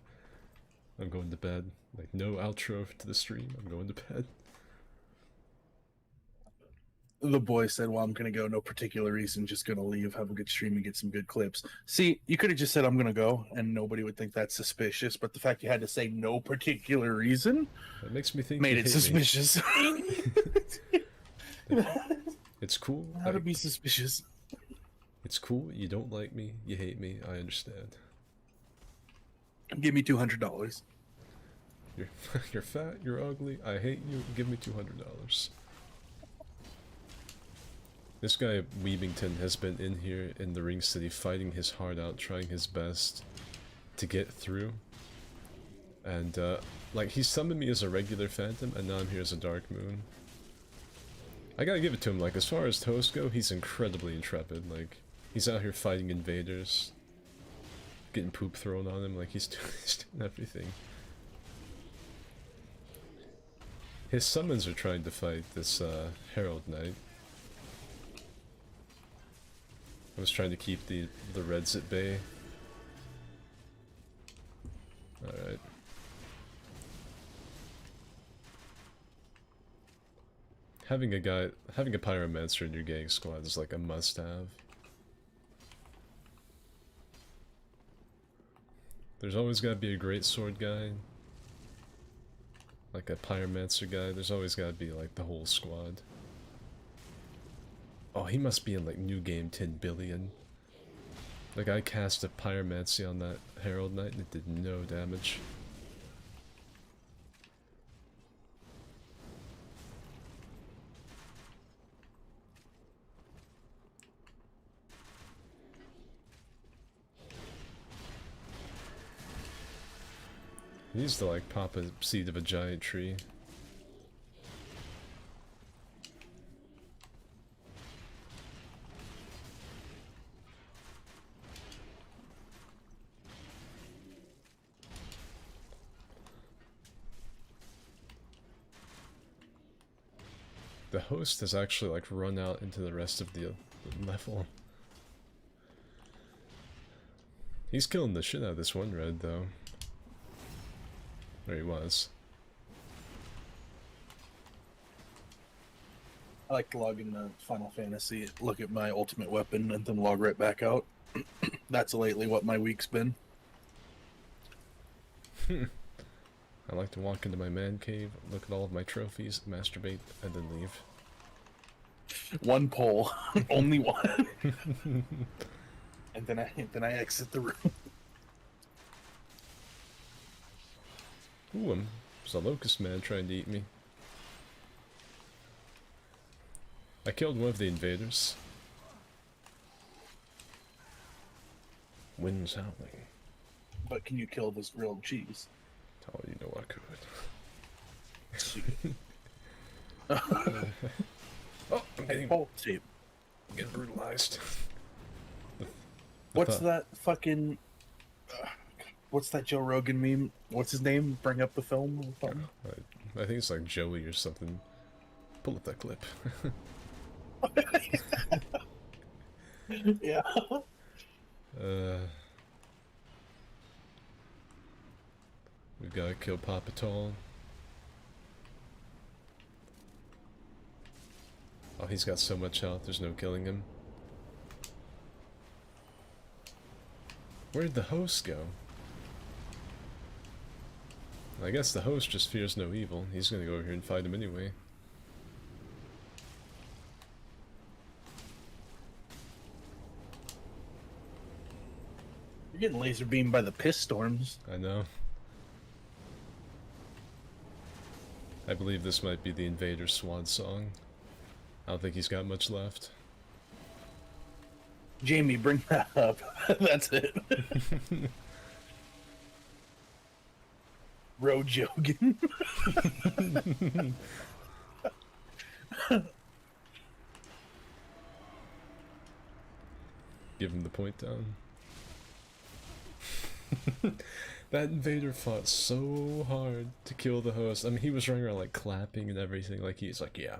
I'm going to bed. Like no outro to the stream. I'm going to bed. The boy said, well, I'm gonna go, no particular reason, just gonna leave, have a good stream and get some good clips. See, you could have just said I'm gonna go and nobody would think that's suspicious, but the fact you had to say no particular reason That makes me think made you it hate me. suspicious. It's cool. How to be suspicious. It's cool. You don't like me. You hate me. I understand. Give me $200. You're fat. You're ugly. I hate you. Give me $200. This guy Weebington has been in here in the Ring City fighting his heart out, trying his best to get through. And, like, he summoned me as a regular phantom, and now I'm here as a dark moon. I gotta give it to him, like, as far as hosts go, he's incredibly intrepid, like, he's out here fighting invaders, getting poop thrown on him, like, he's doing everything. His summons are trying to fight this, Herald Knight. I was trying to keep the Reds at bay. Alright. Having a pyromancer in your gang squad is like a must-have. There's always gotta be a great sword guy. Like a pyromancer guy, there's always gotta be like the whole squad. Oh, he must be in like New Game 10 billion. Like I cast a pyromancy on that Herald Knight and it did no damage. He needs to like pop a seed of a giant tree. The host has actually like run out into the rest of the level. He's killing the shit out of this one red though. There he was. I like to log into Final Fantasy, look at my ultimate weapon, and then log right back out. That's lately what my week's been. I like to walk into my man cave, look at all of my trophies, masturbate, and then leave. One poll, only one, and then I exit the room. Ooh, there's a locust man trying to eat me. I killed one of the invaders. Wind's howling. But can you kill this grilled cheese? Oh, you know I could. Oh, I'm getting brutalized. What's that fucking... what's that Joe Rogan meme? What's his name? Bring up the film? I think it's like Joey or something. Pull up that clip. Yeah. We've got to kill Papa Tall. Oh, he's got so much health, there's no killing him. Where'd the host go? I guess the host just fears no evil. He's gonna go over here and fight him anyway. You're getting laser beamed by the piss storms. I know. I believe this might be the Invader's swan song. I don't think he's got much left. Jamie, bring that up. That's it. Road jogging. Give him the point down. That invader fought so hard to kill the host. I mean, he was running around like clapping and everything. Like he's like, yeah,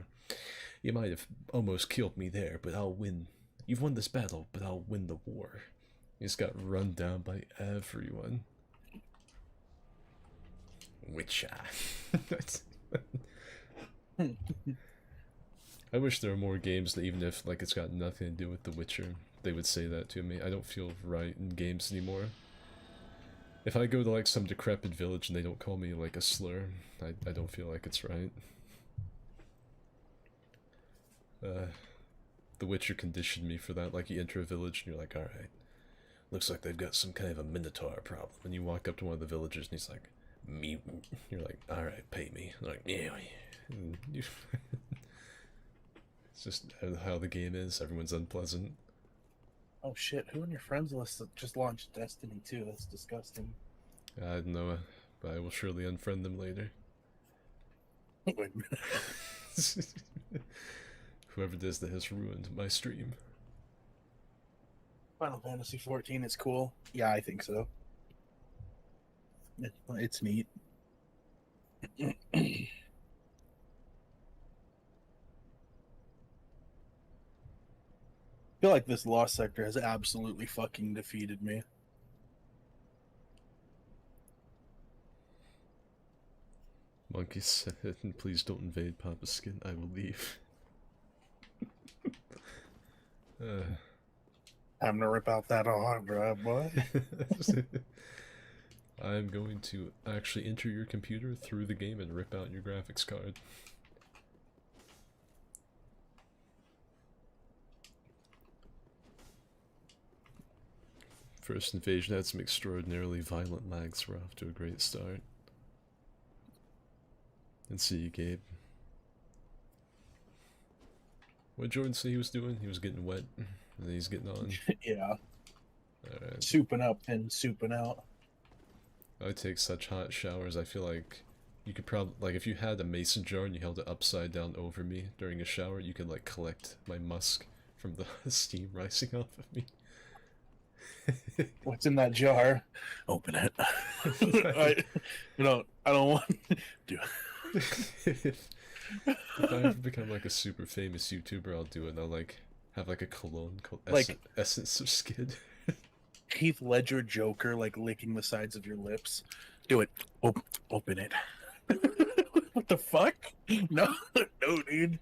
you might have almost killed me there, but I'll win. You've won this battle, but I'll win the war. He just got run down by everyone. Witcher. I wish there were more games that even if like it's got nothing to do with The Witcher, they would say that to me. I don't feel right in games anymore. If I go to like some decrepit village and they don't call me like a slur, I don't feel like it's right. The Witcher conditioned me for that. Like you enter a village and you're like, alright, looks like they've got some kind of a minotaur problem. And you walk up to one of the villagers and he's like, mutant. You're like, alright, pay me. And they're like, yeah. And you it's just how the game is. Everyone's unpleasant. Oh shit, who on your friends list just launched Destiny 2? That's disgusting. I don't know. but I will surely unfriend them later. Wait a minute. Whoever does that has ruined my stream. Final Fantasy 14 is cool. Yeah, I think so. It's neat. I feel like this Lost Sector has absolutely fucking defeated me. Monkey said, please don't invade Papa's skin, I will leave. Time to rip out that hard drive, boy. I'm going to actually enter your computer through the game and rip out your graphics card. First invasion had some extraordinarily violent lags. We're off to a great start. And see you, Gabe. What did Jordan say he was doing? He was getting wet, and then he's getting on. Yeah. Alright. Souping up and souping out. I take such hot showers, I feel like you could probably, like, if you had a mason jar and you held it upside down over me during a shower, you could, like, collect my musk from the steam rising off of me. What's in that jar? Open it. I don't want to. If I ever become, like, a super famous YouTuber, I'll do it. I'll, like, have, like, a cologne called Like- Essence of Skid. Heath Ledger Joker, like, licking the sides of your lips. Do it. Open it. What the fuck? No, no, dude.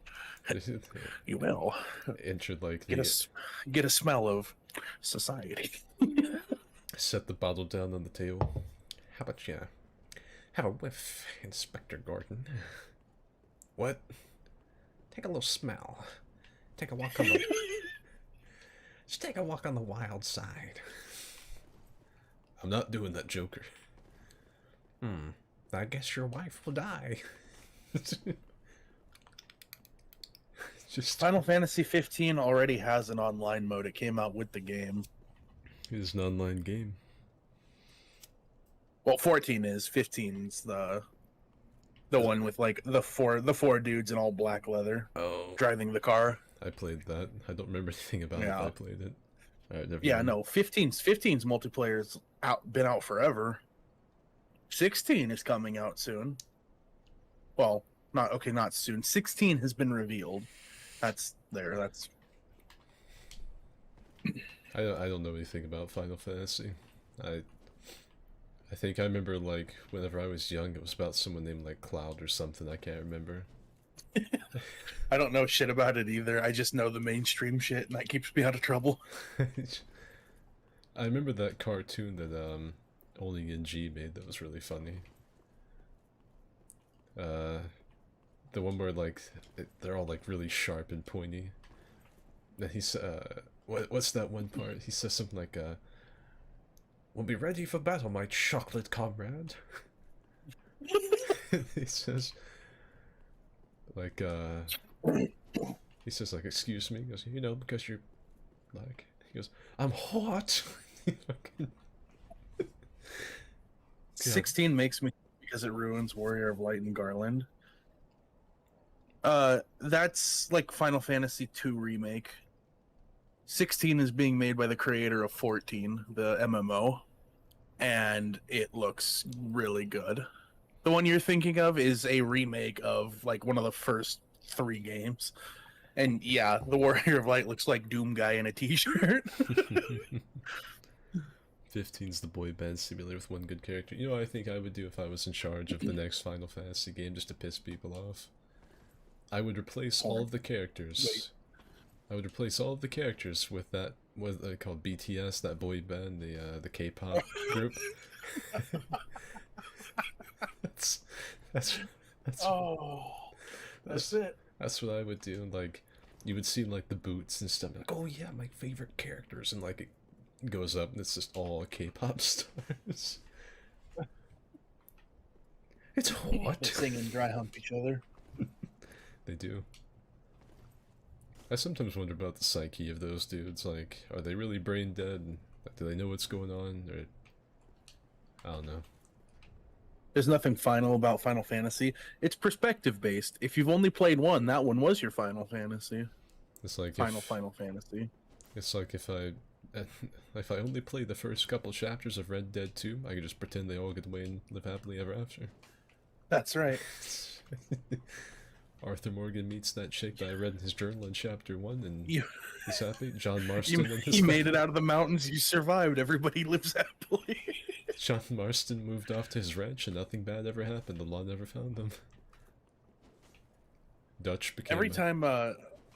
You will. Entered, like, Get a smell of society. set the bottle down on the table. How about you have a whiff, Inspector Gordon? What? Take a little smell. Take a walk on the... Just take a walk on the wild side. I'm not doing that, Joker. I guess your wife will die. Just... Final Fantasy 15 already has an online mode. It came out with the game. It is an online game. Well, 14 is. 15's the one with, like, the four dudes in all black leather Oh. driving the car. I played that. I don't remember anything about it. Yeah. I played it. Alright, never Yeah, mind. no, 15's multiplayer's been out forever. 16 is coming out soon. Well, not soon. 16 has been revealed. That's there. That's I don't know anything about Final Fantasy. I think I remember, like, whenever I was young, it was about someone named, like, Cloud or something. I can't remember. I don't know shit about it either. I just know the mainstream shit, and that keeps me out of trouble. I remember that cartoon that Only NG made that was really funny. The one where, like, they're all, like, really sharp and pointy. And he's what's that one part? He says something like "We'll be ready for battle, my chocolate comrade." He says like he says, like, "Excuse me." He goes, "You know, because you're black." He goes, "I'm hot." He fucking... 16 makes me because it ruins Warrior of Light and Garland. That's like Final Fantasy 2 remake. 16 is being made by the creator of 14, the MMO, and it looks really good. The one you're thinking of is a remake of, like, one of the first 3 games. And yeah, the Warrior of Light looks like Doom Guy in a t-shirt. 15's the boy band simulator with one good character. You know what I think I would do if I was in charge of the next Final Fantasy game, just to piss people off? I would replace all of the characters. Wait. I would replace all of the characters with that, what they call BTS, that boy band, the K-pop group. that's Oh, that's it. That's what I would do. Like, you would see, like, the boots and stuff. Like, oh yeah, my favorite characters, and, like, it goes up and it's just all K-pop stars. It's hot. They sing and dry hump each other. They do. I sometimes wonder about the psyche of those dudes. Like, are they really brain dead? Like, do they know what's going on? Or I don't know. There's nothing final about Final Fantasy. It's perspective based. If you've only played one, that one was your Final Fantasy. It's like Final if Final Fantasy. it's like if I only played the first couple chapters of Red Dead 2, I could just pretend they all get away and live happily ever after. That's right. Arthur Morgan meets that chick that I read in his journal in chapter 1, and You he's happy. John Marston and his you made it out of the mountains. You survived. Everybody lives happily. John Marston moved off to his ranch, and nothing bad ever happened. The law never found them. Dutch became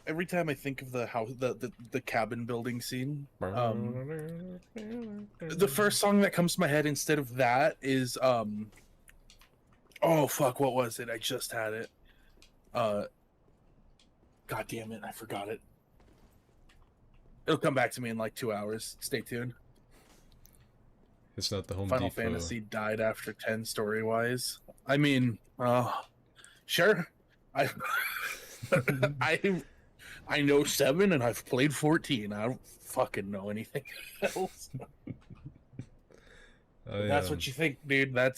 Every time I think of the house, the cabin building scene, the first song that comes to my head instead of that is oh fuck, what was it? I just had it. God damn it, I forgot it. It'll come back to me in like 2 hours. Stay tuned. It's not the Home Final Depot. Fantasy died after 10 story wise. I mean, sure. I I know 7 and I've played 14. I don't fucking know anything else. That's what you think, dude. I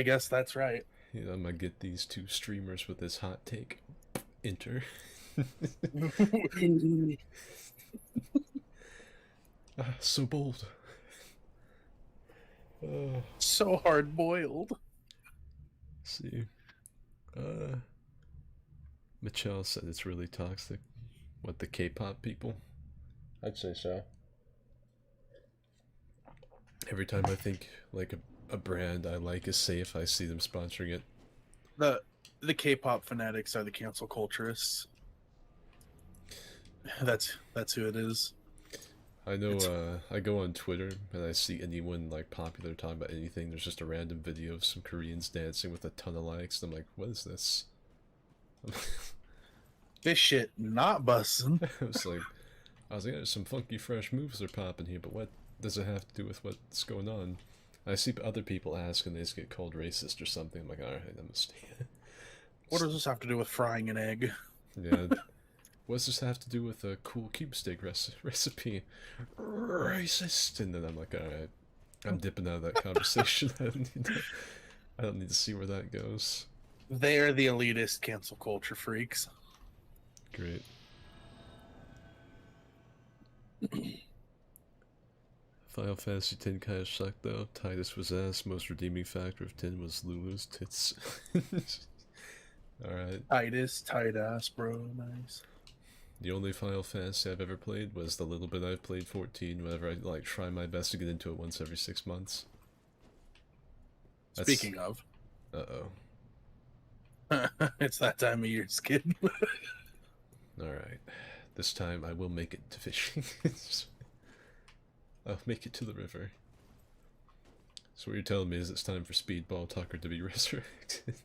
guess that's right. Yeah, I'm gonna get these two streamers with this hot take. Enter. So bold. So hard boiled. See. Michelle said it's really toxic. What, the K-pop people? I'd say so. Every time I think like a brand I like is safe, I see them sponsoring it. The K-pop fanatics are the cancel culturists. That's who it is. I know. I go on Twitter and I see anyone like popular talking about anything. There's just a random video of some Koreans dancing with a ton of likes. And I'm like, what is this? This shit not bussin'. I was like, there's some funky fresh moves they're popping here, but what does it have to do with what's going on? I see other people ask and they just get called racist or something. I'm like, alright, I'm gonna stay. What does this have to do with frying an egg? Yeah. What does this have to do with a cool cube steak recipe? Racist. And then I'm like, alright, I'm dipping out of that conversation. I don't need to see where that goes. They are the elitist cancel culture freaks. Great. Final Fantasy 10 kind of sucked though. Titus was ass. Most redeeming factor of 10 was Lulu's tits. Alright. Tight ass, bro. Nice. The only Final Fantasy I've ever played was the little bit I've played 14, whenever I like try my best to get into it once every 6 months. Speaking of. Uh-oh. It's that time of year, Skid. Alright. This time I will make it to fishing. I'll make it to the river. So what you're telling me is it's time for Speedball Tucker to be resurrected.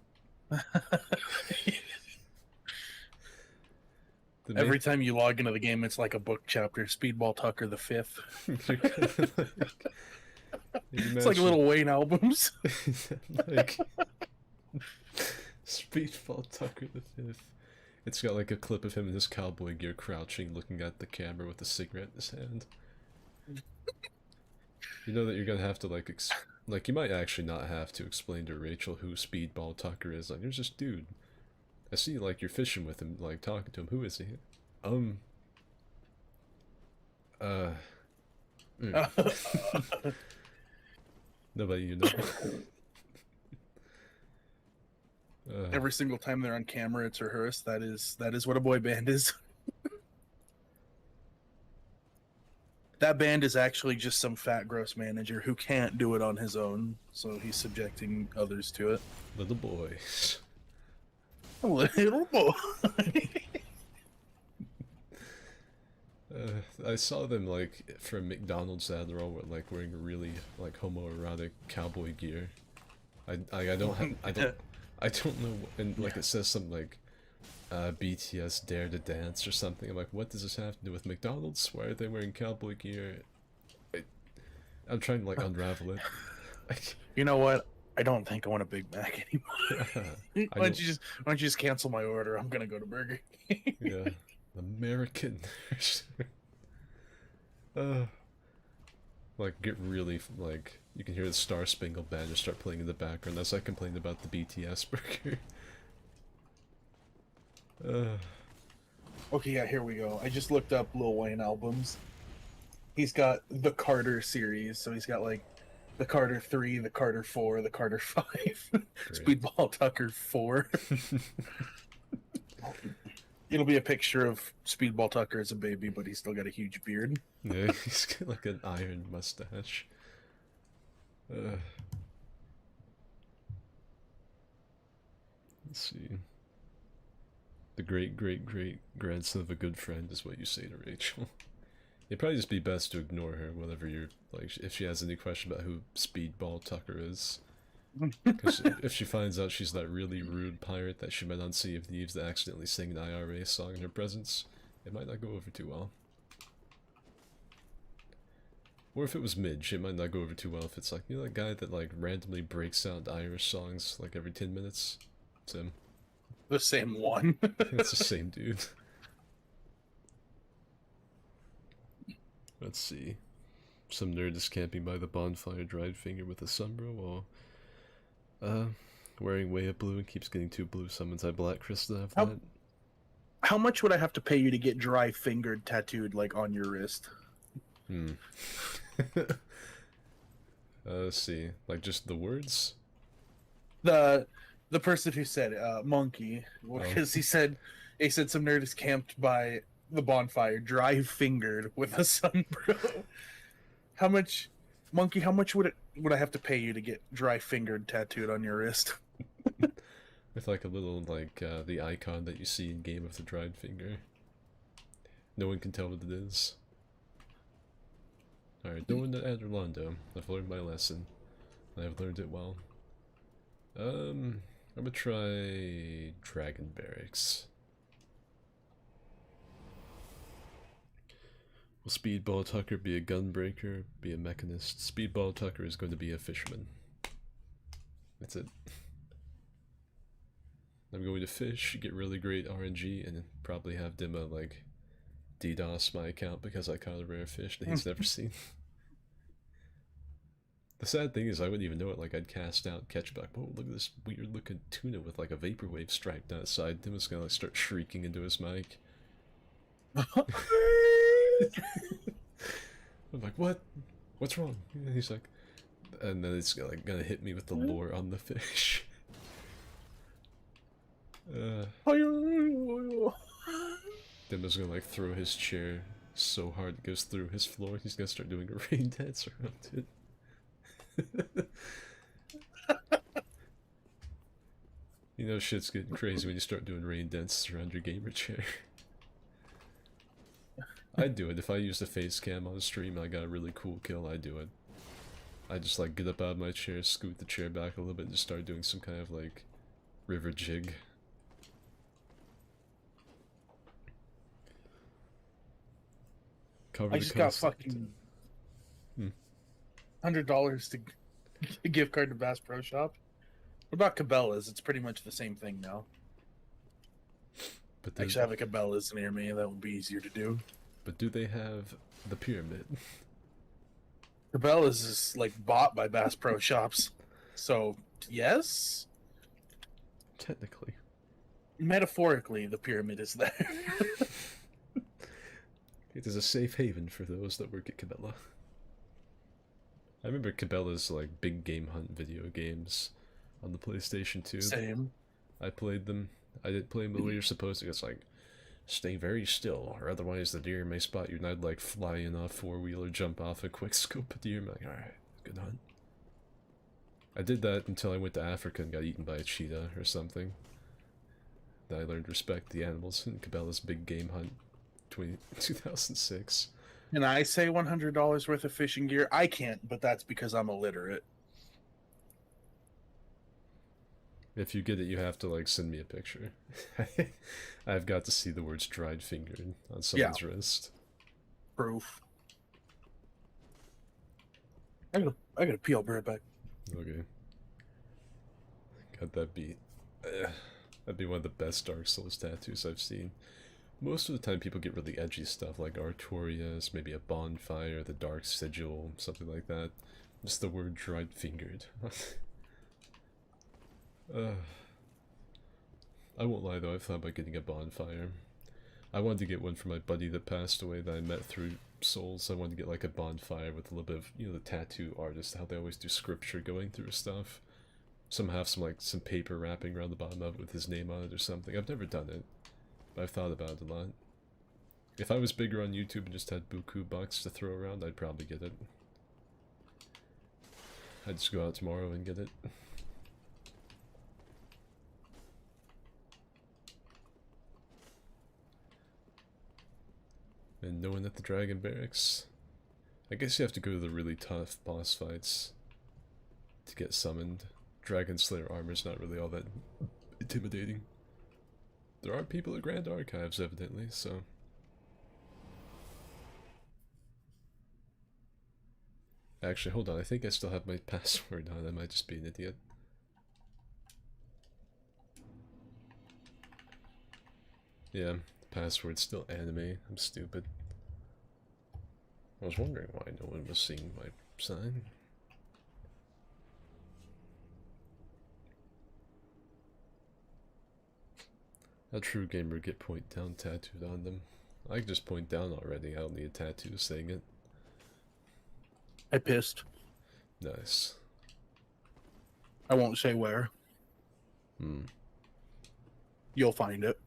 Every time you log into the game, it's like a book chapter. Speedball Tucker the 5th. It's like little Wayne albums. Like Speedball Tucker the 5th. It's got like a clip of him in his cowboy gear crouching, looking at the camera with a cigarette in his hand. You know that you're gonna have to like you might actually not have to explain to Rachel who Speedball Tucker is. Like, there's this dude. I see like you're fishing with him, like talking to him. Who is he? Nobody you know. Every single time they're on camera, it's rehearsed. That is what a boy band is. That band is actually just some fat, gross manager who can't do it on his own, so he's subjecting others to it. Little boys. A little boy. I saw them like from McDonald's ad. They're all like wearing really like homoerotic cowboy gear. I don't know, and like it says something like BTS Dare to Dance or something. I'm like, what does this have to do with McDonald's? Why are they wearing cowboy gear? I'm trying to like unravel it. You know what? I don't think I want a Big Mac anymore. Why don't you just cancel my order? I'm gonna go to Burger King. Yeah, American. What Like, get really, like, you can hear the Star Spangled Banner start playing in the background as I complained about the BTS burger. Okay, yeah, here we go. I just looked up Lil Wayne albums. He's got the Carter series, so he's got like the Carter 3, the Carter 4, the Carter 5, Speedball Tucker 4. It'll be a picture of Speedball Tucker as a baby, but he's still got a huge beard. Yeah, he's got like an iron mustache. Let's see. The great grandson of a good friend is what you say to Rachel. It'd probably just be best to ignore her, whatever you're like. If she has any question about who Speedball Tucker is, because if she finds out she's that really rude pirate that she met on Sea of Thieves that accidentally sang an IRA song in her presence, it might not go over too well. Or if it was Midge, it might not go over too well if it's like, you know that guy that like randomly breaks out Irish songs like every 10 minutes? It's him. The same one. It's the same dude. Let's see. Some nerd is camping by the bonfire, dried finger with a sunbro while wearing way of blue and keeps getting too blue. Summons I black crystal have that. How much would I have to pay you to get dry fingered tattooed like on your wrist? Let's see. Like just the words? The person who said monkey, because he said some nerd is camped by the bonfire, dry fingered with a sunbro. How much, monkey? How much would I have to pay you to get dry fingered tattooed on your wrist? With like a little like the icon that you see in Game of the Dried Finger. No one can tell what it is. Alright, no one at Orlando. I've learned my lesson. I've learned it well. I'm gonna try Dragon Barracks. Will Speedball Tucker be a gunbreaker, be a mechanist? Speedball Tucker is going to be a fisherman. That's it. I'm going to fish, get really great RNG, and probably have Dima, like, DDoS my account because I caught a rare fish that he's never seen. The sad thing is I wouldn't even know it, like, I'd cast out, catch back, whoa, look at this weird looking tuna with, like, a vaporwave striped outside. Dima's gonna, like, start shrieking into his mic. I'm like, what? What's wrong? And he's like, and then it's like gonna hit me with the lure on the fish. Dima's gonna like throw his chair so hard it goes through his floor. He's gonna start doing a rain dance around it. You know shit's getting crazy when you start doing rain dances around your gamer chair. I'd do it if I used a face cam on the stream and I got a really cool kill. I'd do it. I just like get up out of my chair, scoot the chair back a little bit, and just start doing some kind of like river jig. Cover I just got fucking $100 to gift card to Bass Pro Shop. What about Cabela's? It's pretty much the same thing now. But I actually have a Cabela's near me. That would be easier to do. But do they have the pyramid? Cabela's is like bought by Bass Pro Shops, so yes. Technically. Metaphorically, the pyramid is there. It is a safe haven for those that work at Cabela. I remember Cabela's like big game hunt video games on the PlayStation 2. Same. I played them. I didn't play them the way you're supposed to. It's like, stay very still, or otherwise the deer may spot you. And I'd like fly in a four-wheeler, jump off a quick scope of deer. I'm like, alright, good hunt. I did that until I went to Africa and got eaten by a cheetah or something. Then I learned to respect the animals in Cabela's big game hunt 2006. And I say $100 worth of fishing gear. I can't, but that's because I'm illiterate. If you get it, you have to like send me a picture. I've got to see the words dried fingered on someone's wrist. Proof. I gotta pee. I'll be right back. Okay. God, that'd be one of the best Dark Souls tattoos I've seen. Most of the time people get really edgy stuff like Artorias, maybe a bonfire, the dark sigil, something like that. Just the word dried fingered. I won't lie though, I thought about getting a bonfire. I wanted to get one for my buddy that passed away that I met through Souls. I wanted to get like a bonfire with a little bit of, you know, the tattoo artist, how they always do scripture going through stuff. Some have some paper wrapping around the bottom of it with his name on it or something. I've never done it, but I've thought about it a lot. If I was bigger on YouTube and just had buku bucks to throw around, I'd probably get it. I'd just go out tomorrow and get it. And no one at the Dragon Barracks. I guess you have to go to the really tough boss fights to get summoned. Dragon Slayer armor's not really all that intimidating. There are people at Grand Archives, evidently, so... Actually, hold on, I think I still have my password on, I might just be an idiot. Yeah, the password's still anime, I'm stupid. I was wondering why no one was seeing my sign. A true gamer would get point down tattooed on them. I can just point down already, I don't need a tattoo saying it. I pissed. Nice. I won't say where. Hmm. You'll find it.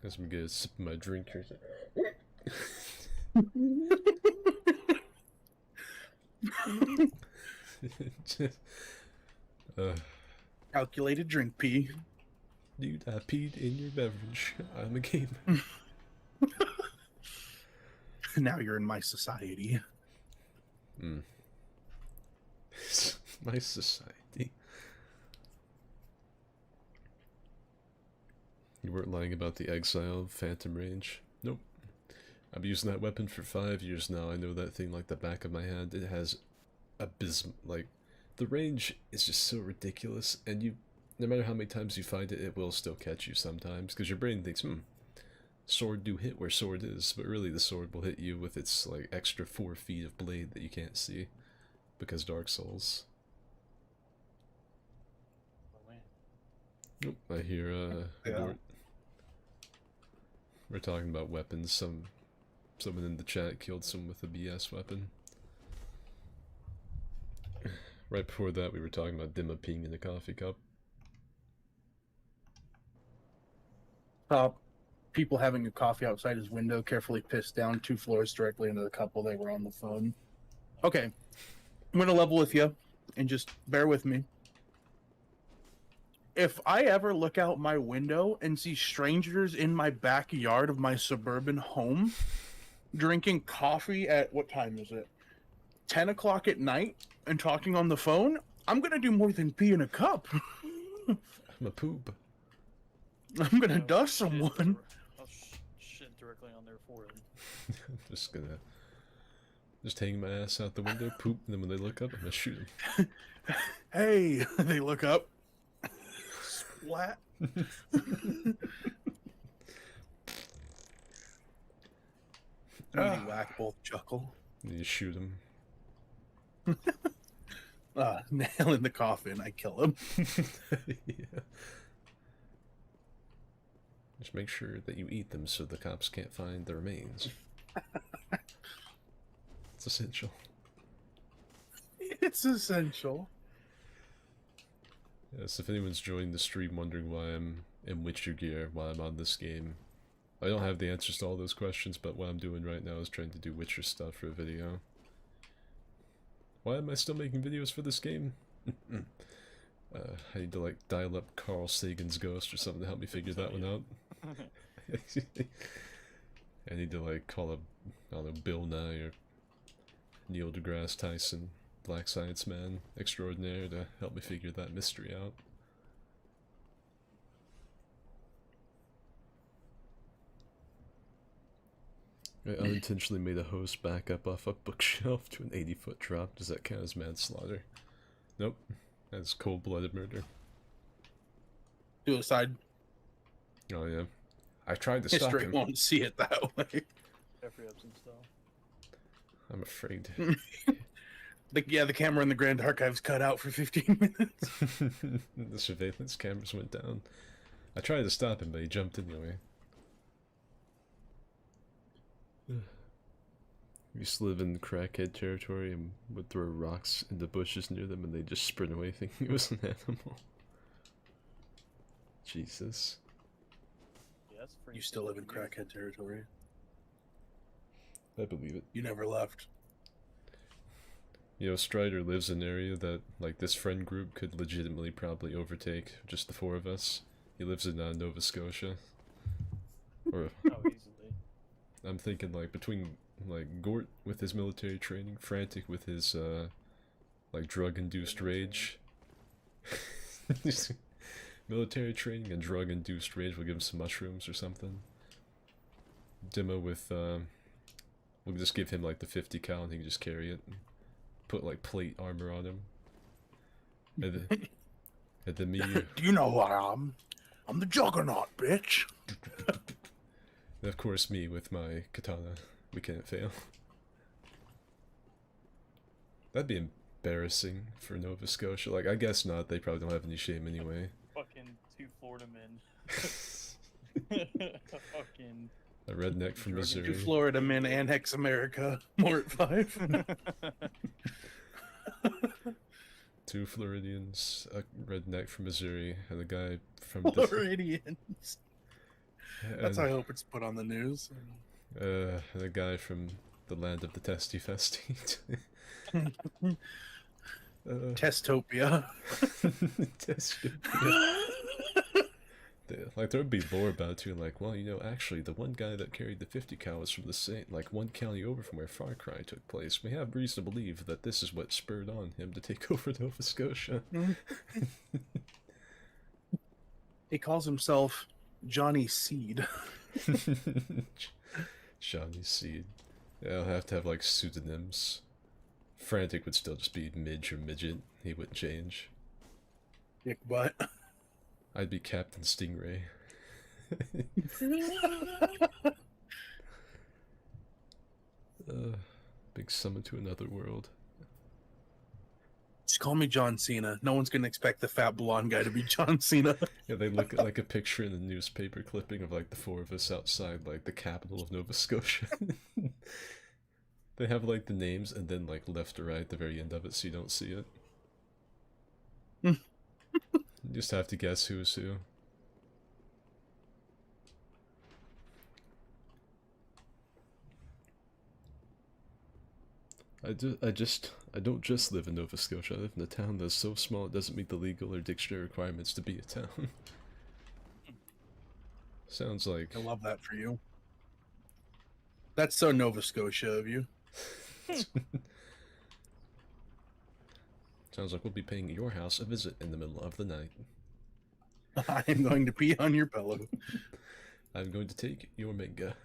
Guess I'm gonna get a sip of my drink here. Just, Calculated drink pee. dude, I peed in your beverage. I'm a gamer. Now you're in my society. Hmm. My society. You weren't lying about the exile of Phantom Range? Nope. I've been using that weapon for 5 years now. I know that thing like the back of my hand. It has like, the range is just so ridiculous, and you, no matter how many times you find it, it will still catch you sometimes, because your brain thinks, sword do hit where sword is, but really the sword will hit you with its, like, extra 4 feet of blade that you can't see, because Dark Souls. Nope, I hear, abort. We're talking about weapons. Someone in the chat killed someone with a BS weapon. Right before that, we were talking about Dimma peeing in a coffee cup. People having a coffee outside his window, carefully pissed down 2 floors directly into the couple. They were on the phone. Okay, I'm gonna level with you, and just bear with me. If I ever look out my window and see strangers in my backyard of my suburban home drinking coffee at, what time is it? 10 o'clock at night and talking on the phone, I'm gonna do more than pee in a cup. I'm a poop. I'm gonna dust someone. I'll shit directly on their forehead. I'm just hang my ass out the window, poop, and then when they look up, I'm gonna shoot them. Hey, they look up. Splat. Whack, both chuckle. And you shoot them. Nail in the coffin, I kill him. Yeah. Just make sure that you eat them so the cops can't find the remains. It's essential. It's essential. Yes, if anyone's joining the stream wondering why I'm in Witcher gear while I'm on this game, I don't have the answers to all those questions, but what I'm doing right now is trying to do Witcher stuff for a video. Why am I still making videos for this game? I need to like dial up Carl Sagan's ghost or something to help me figure that one out. I need to like call up, I don't know, Bill Nye or Neil deGrasse Tyson, Black Science Man extraordinaire, to help me figure that mystery out. I unintentionally made a host back up off a bookshelf to an 80-foot drop. Does that count as manslaughter? Nope. That's cold-blooded murder. Suicide. Oh yeah. I tried to stop History him. won't see it that way. Jeffrey Epstein style. I'm afraid. The camera in the Grand Archives cut out for 15 minutes. The surveillance cameras went down. I tried to stop him, but he jumped anyway. We used to live in crackhead territory and would throw rocks in the bushes near them and they just sprint away thinking it was an animal. Jesus. Yeah, that's pretty. You still live in crackhead territory. I believe it. You never left. You know, Strider lives in an area that, like, this friend group could legitimately probably overtake, just the four of us. He lives in Nova Scotia. Or, Oh, easily. I'm thinking, like, between, like, Gort with his military training, Frantic with his, like, drug-induced rage. Military training and drug-induced rage will give him some mushrooms or something. Demo with, we'll just give him, like, the 50 cal and he can just carry it. Put like plate armor on him. And then me. Do you know who I am? I'm the Juggernaut, bitch. And of course me with my katana. We can't fail. That'd be embarrassing for Nova Scotia. Like, I guess not. They probably don't have any shame anyway. Fucking 2 Florida men. Fucking. A redneck from Missouri. To Florida men annex America. Mort 5. 2 Floridians, a redneck from Missouri, and a guy from Floridians. That's how I and, hope it's put on the news. and a guy from the land of the Testy Festy. Testopia. Testopia. Like, there'd be lore about it too, like, well, you know, actually, the one guy that carried the 50 cal was from the same, like, one county over from where Far Cry took place. We have reason to believe that this is what spurred on him to take over Nova Scotia. He calls himself Johnny Seed. Johnny Seed. Yeah, I'll have to have, like, pseudonyms. Frantic would still just be Midge or Midget. He wouldn't change. Dick butt. I'd be Captain Stingray. Big summon to another world. Just call me John Cena. No one's gonna expect the fat blonde guy to be John Cena. Yeah, they look at like a picture in the newspaper clipping of like the four of us outside like the capital of Nova Scotia. They have like the names and then like left or right at the very end of it so you don't see it. You just have to guess who's who. I don't just live in Nova Scotia. I live in a town that's so small it doesn't meet the legal or dictionary requirements to be a town. Sounds like... I love that for you. That's so Nova Scotia of you. Sounds like we'll be paying your house a visit in the middle of the night. I am going to pee on your pillow. I'm going to take your manga.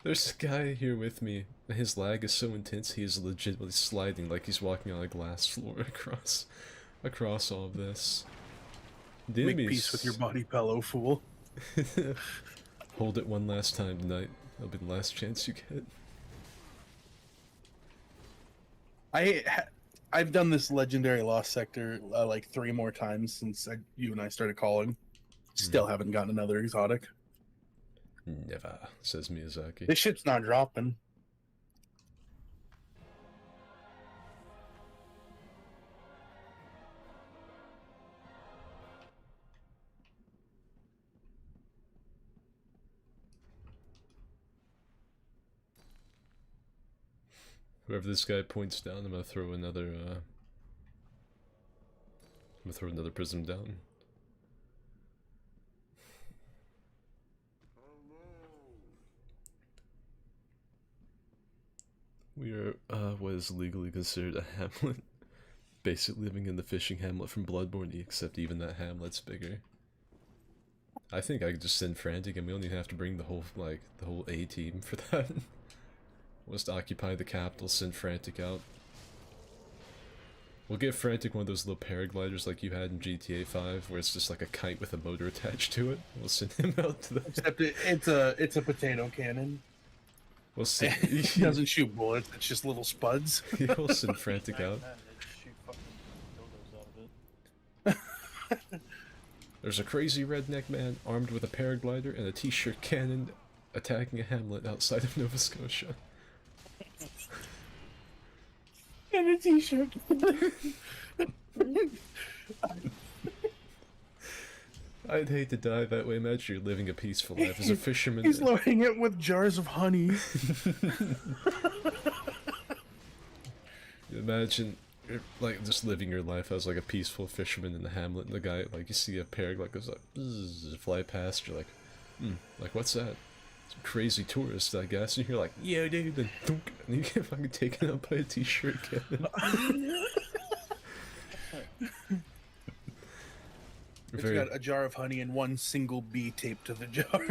There's a guy here with me. His lag is so intense he is legitimately sliding like he's walking on a glass floor across all of this. The Make enemies... peace with your body pillow, fool. Hold it one last time tonight. That'll be the last chance you get. I've done this legendary lost sector like 3 more times since you and I started calling. Still haven't gotten another exotic. Never, says Miyazaki. This shit's not dropping. Whoever this guy points down, I'm gonna throw another prism down. We are what is legally considered a hamlet. Basically living in the fishing hamlet from Bloodborne, except even that hamlet's bigger. I think I could just send Frantic and we only have to bring the whole A team for that. We'll just occupy the capital, send Frantic out. We'll get Frantic one of those little paragliders like you had in GTA 5, where it's just like a kite with a motor attached to it. We'll send him out to the... Except it's a potato cannon. We'll send... It doesn't shoot bullets, it's just little spuds. We'll send Frantic out. Man, they shoot fucking dildos out of it. There's a crazy redneck man armed with a paraglider and a t-shirt cannon attacking a hamlet outside of Nova Scotia. And a t-shirt. I'd hate to die that way. Imagine you're living a peaceful life as a fisherman. He's loading it with jars of honey. Imagine you're, like, just living your life as like a peaceful fisherman in the hamlet, and the guy, like, you see a paraglide goes like bzzz, fly past. You're like, like, what's that? Some crazy tourist, I guess. And you're like, yo, dude, and thunk, and you get fucking taken out by a t-shirt cannon. It's got a jar of honey and one single bee taped to the jar.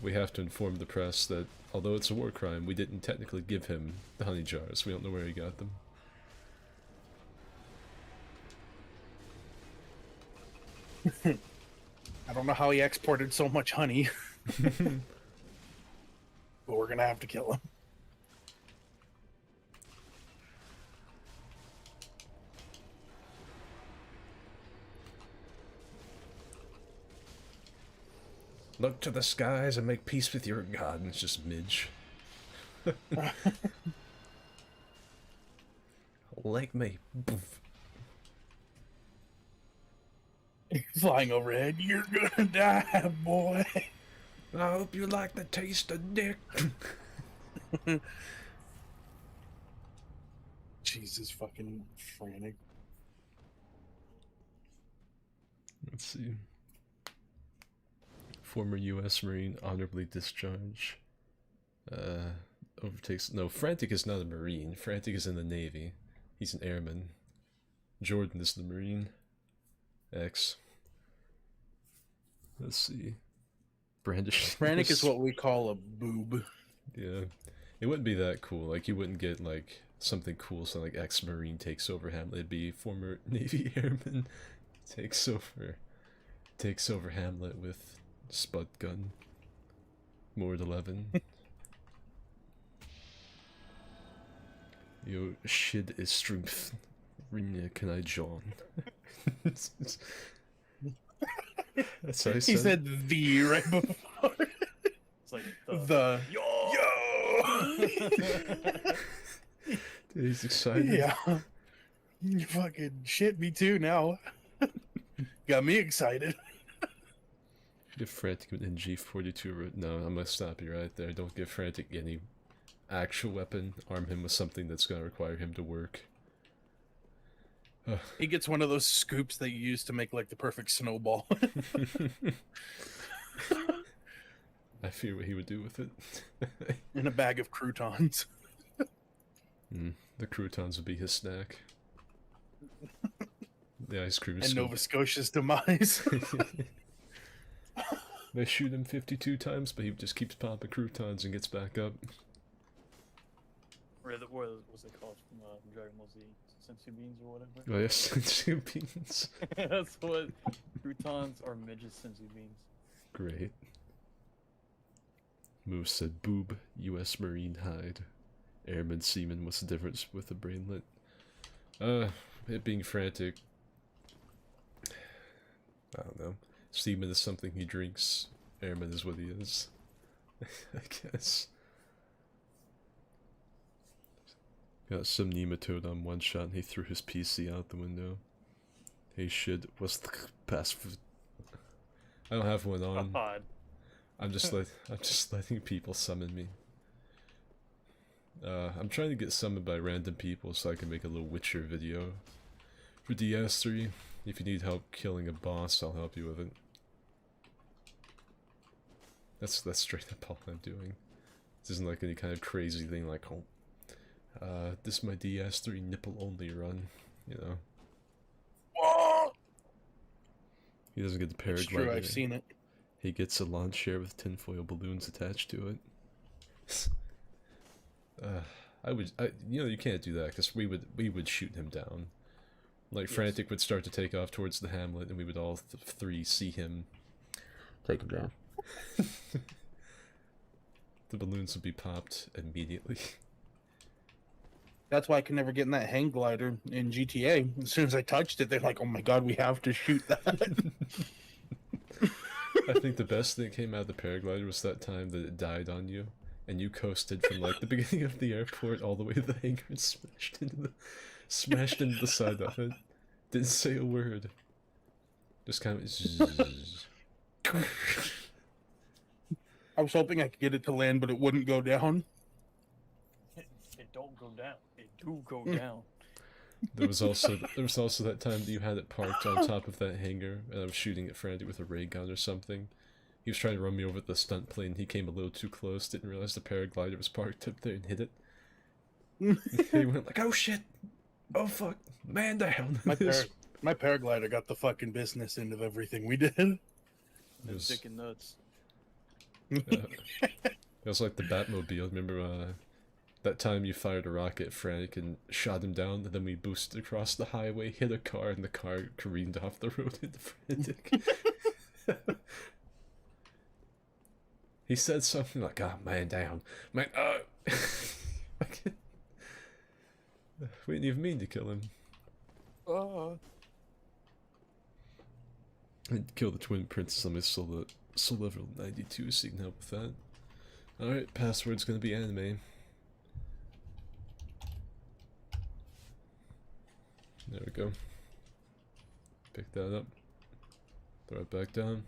We have to inform the press that, although it's a war crime, we didn't technically give him the honey jars. We don't know where he got them. I don't know how he exported so much honey. But we're gonna have to kill him. Look to the skies and make peace with your god. And it's just Midge. Like me. Boof. Flying overhead, you're gonna die, boy. I hope you like the taste of dick. Jesus fucking frantic. Let's see. Former U.S. Marine honorably discharged. Overtakes... No, Frantic is not a Marine. Frantic is in the Navy. He's an airman. Jordan is the Marine. X. Let's see. Brandish... Frantic is what we call a boob. Yeah. It wouldn't be that cool. Like, you wouldn't get, like, something cool, so, like, ex-Marine takes over Hamlet. It'd be former Navy airman takes over Hamlet with spud gun. Mord 11. Yo, shit is strength. Rinne can I John? That's how He said the right before. It's like The Dude, he's excited. Yeah. You fucking shit me too now. Got me excited. Give Frantic an NG42. No, I'm gonna stop you right there. Don't give Frantic any actual weapon. Arm him with something that's gonna require him to work. He gets one of those scoops that you use to make like the perfect snowball. I fear what he would do with it. In a bag of croutons. The croutons would be his snack. The ice cream is And Nova Scotia's demise. They shoot him 52 times, but he just keeps popping croutons and gets back up. what was it called from Dragon Ball Z? Sensu beans or whatever? Oh yes, sensu beans. That's what croutons are midget sensu beans. Great. Moose said boob, U.S. Marine hide. Airman seaman, what's the difference with the brainlet? It being frantic. I don't know. Seaman is something he drinks. Airman is what he is. I guess. Got some nematode on one shot and he threw his PC out the window. Hey shit, what's the password? I don't have one on. God. I'm just letting people summon me. I'm trying to get summoned by random people so I can make a little Witcher video. For DS3, if you need help killing a boss, I'll help you with it. That's straight up all I'm doing. This isn't like any kind of crazy thing like, oh, this is my DS3 nipple only run, you know. Whoa! He doesn't get the paraglider. It's true, I've seen it. He gets a launch chair with tinfoil balloons attached to it. You can't do that because we would shoot him down. Like Yes. Frantic would start to take off towards the hamlet, and we would all three see him. Take him down. The balloons would be popped immediately. That's why I can never get in that hang glider in GTA. As soon as I touched it, they're like, "Oh my god, we have to shoot that." I think the best thing that came out of the paraglider was that time that it died on you, and you coasted from like the beginning of the airport all the way to the hangar and smashed into the side of it. Didn't say a word. Just kind of. I was hoping I could get it to land, but it wouldn't go down. It don't go down. It do go down. There was also that time that you had it parked on top of that hangar, and I was shooting at Frantic with a ray gun or something. He was trying to run me over with the stunt plane. He came a little too close, didn't realize the paraglider was parked up there, and hit it. He went like, "Oh shit! Oh fuck! Man down!" My paraglider got the fucking business end of everything we did. It was, Dick and nuts. it was like the Batmobile. Remember that time you fired a rocket at Frantic and shot him down, and then we boosted across the highway, hit a car, and the car careened off the road into Frantic. He said something like, "Oh, man down. Man, we didn't even mean to kill him. And kill the twin princess on my soul level 92, so you can help with that." Alright, password's gonna be anime. There we go. Pick that up. Throw it back down.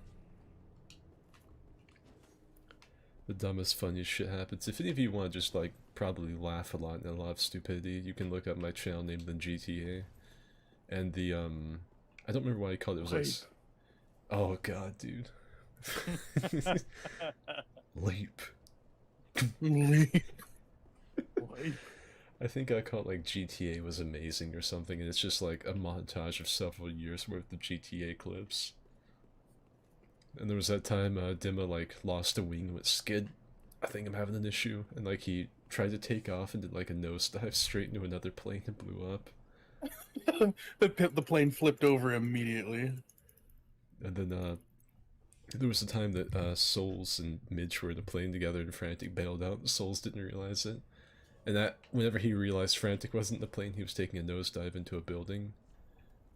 The dumbest, funniest shit happens. If any of you want to just, like, probably laugh a lot and a lot of stupidity, you can look up my channel named Then GTA. And the, I don't remember why he called it. It was like... Oh, God, dude. Leap. Leap. I think I called like GTA was amazing or something, and it's just like a montage of several years worth of GTA clips. And there was that time Dimma like lost a wing with Skid. I think I'm having an issue, and like he tried to take off and did like a nosedive straight into another plane and blew up. The plane flipped over immediately. And then there was a time that Souls and Midge were in a plane together and Frantic bailed out, and Souls didn't realize it. And that whenever he realized Frantic wasn't in the plane, he was taking a nosedive into a building.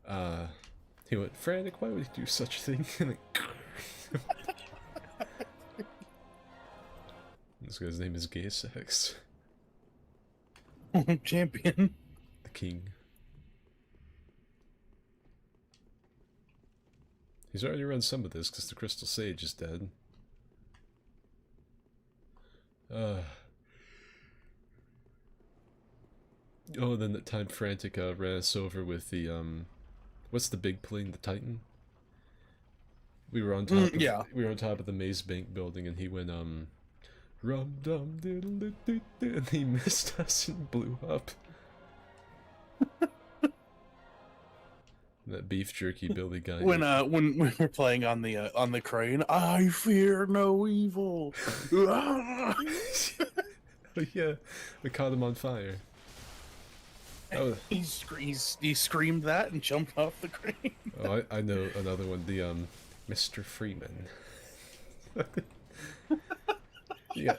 He went, "Frantic, why would he do such a thing?" And like, this guy's name is Gay Sex. Champion. The king. He's already run some of this because the Crystal Sage is dead. Oh, then that time Frantic ran us over with the, what's the big plane, the Titan? We were on top of, yeah. We were on top of the Maze Bank building, and he went, rum dum diddle did, and he missed us and blew up. That beef jerky Billy guy. When we were playing on the crane, I fear no evil. Oh yeah, we caught him on fire. Oh, He screamed that and jumped off the crane. oh, I know another one. The Mr. Freeman. Yeah,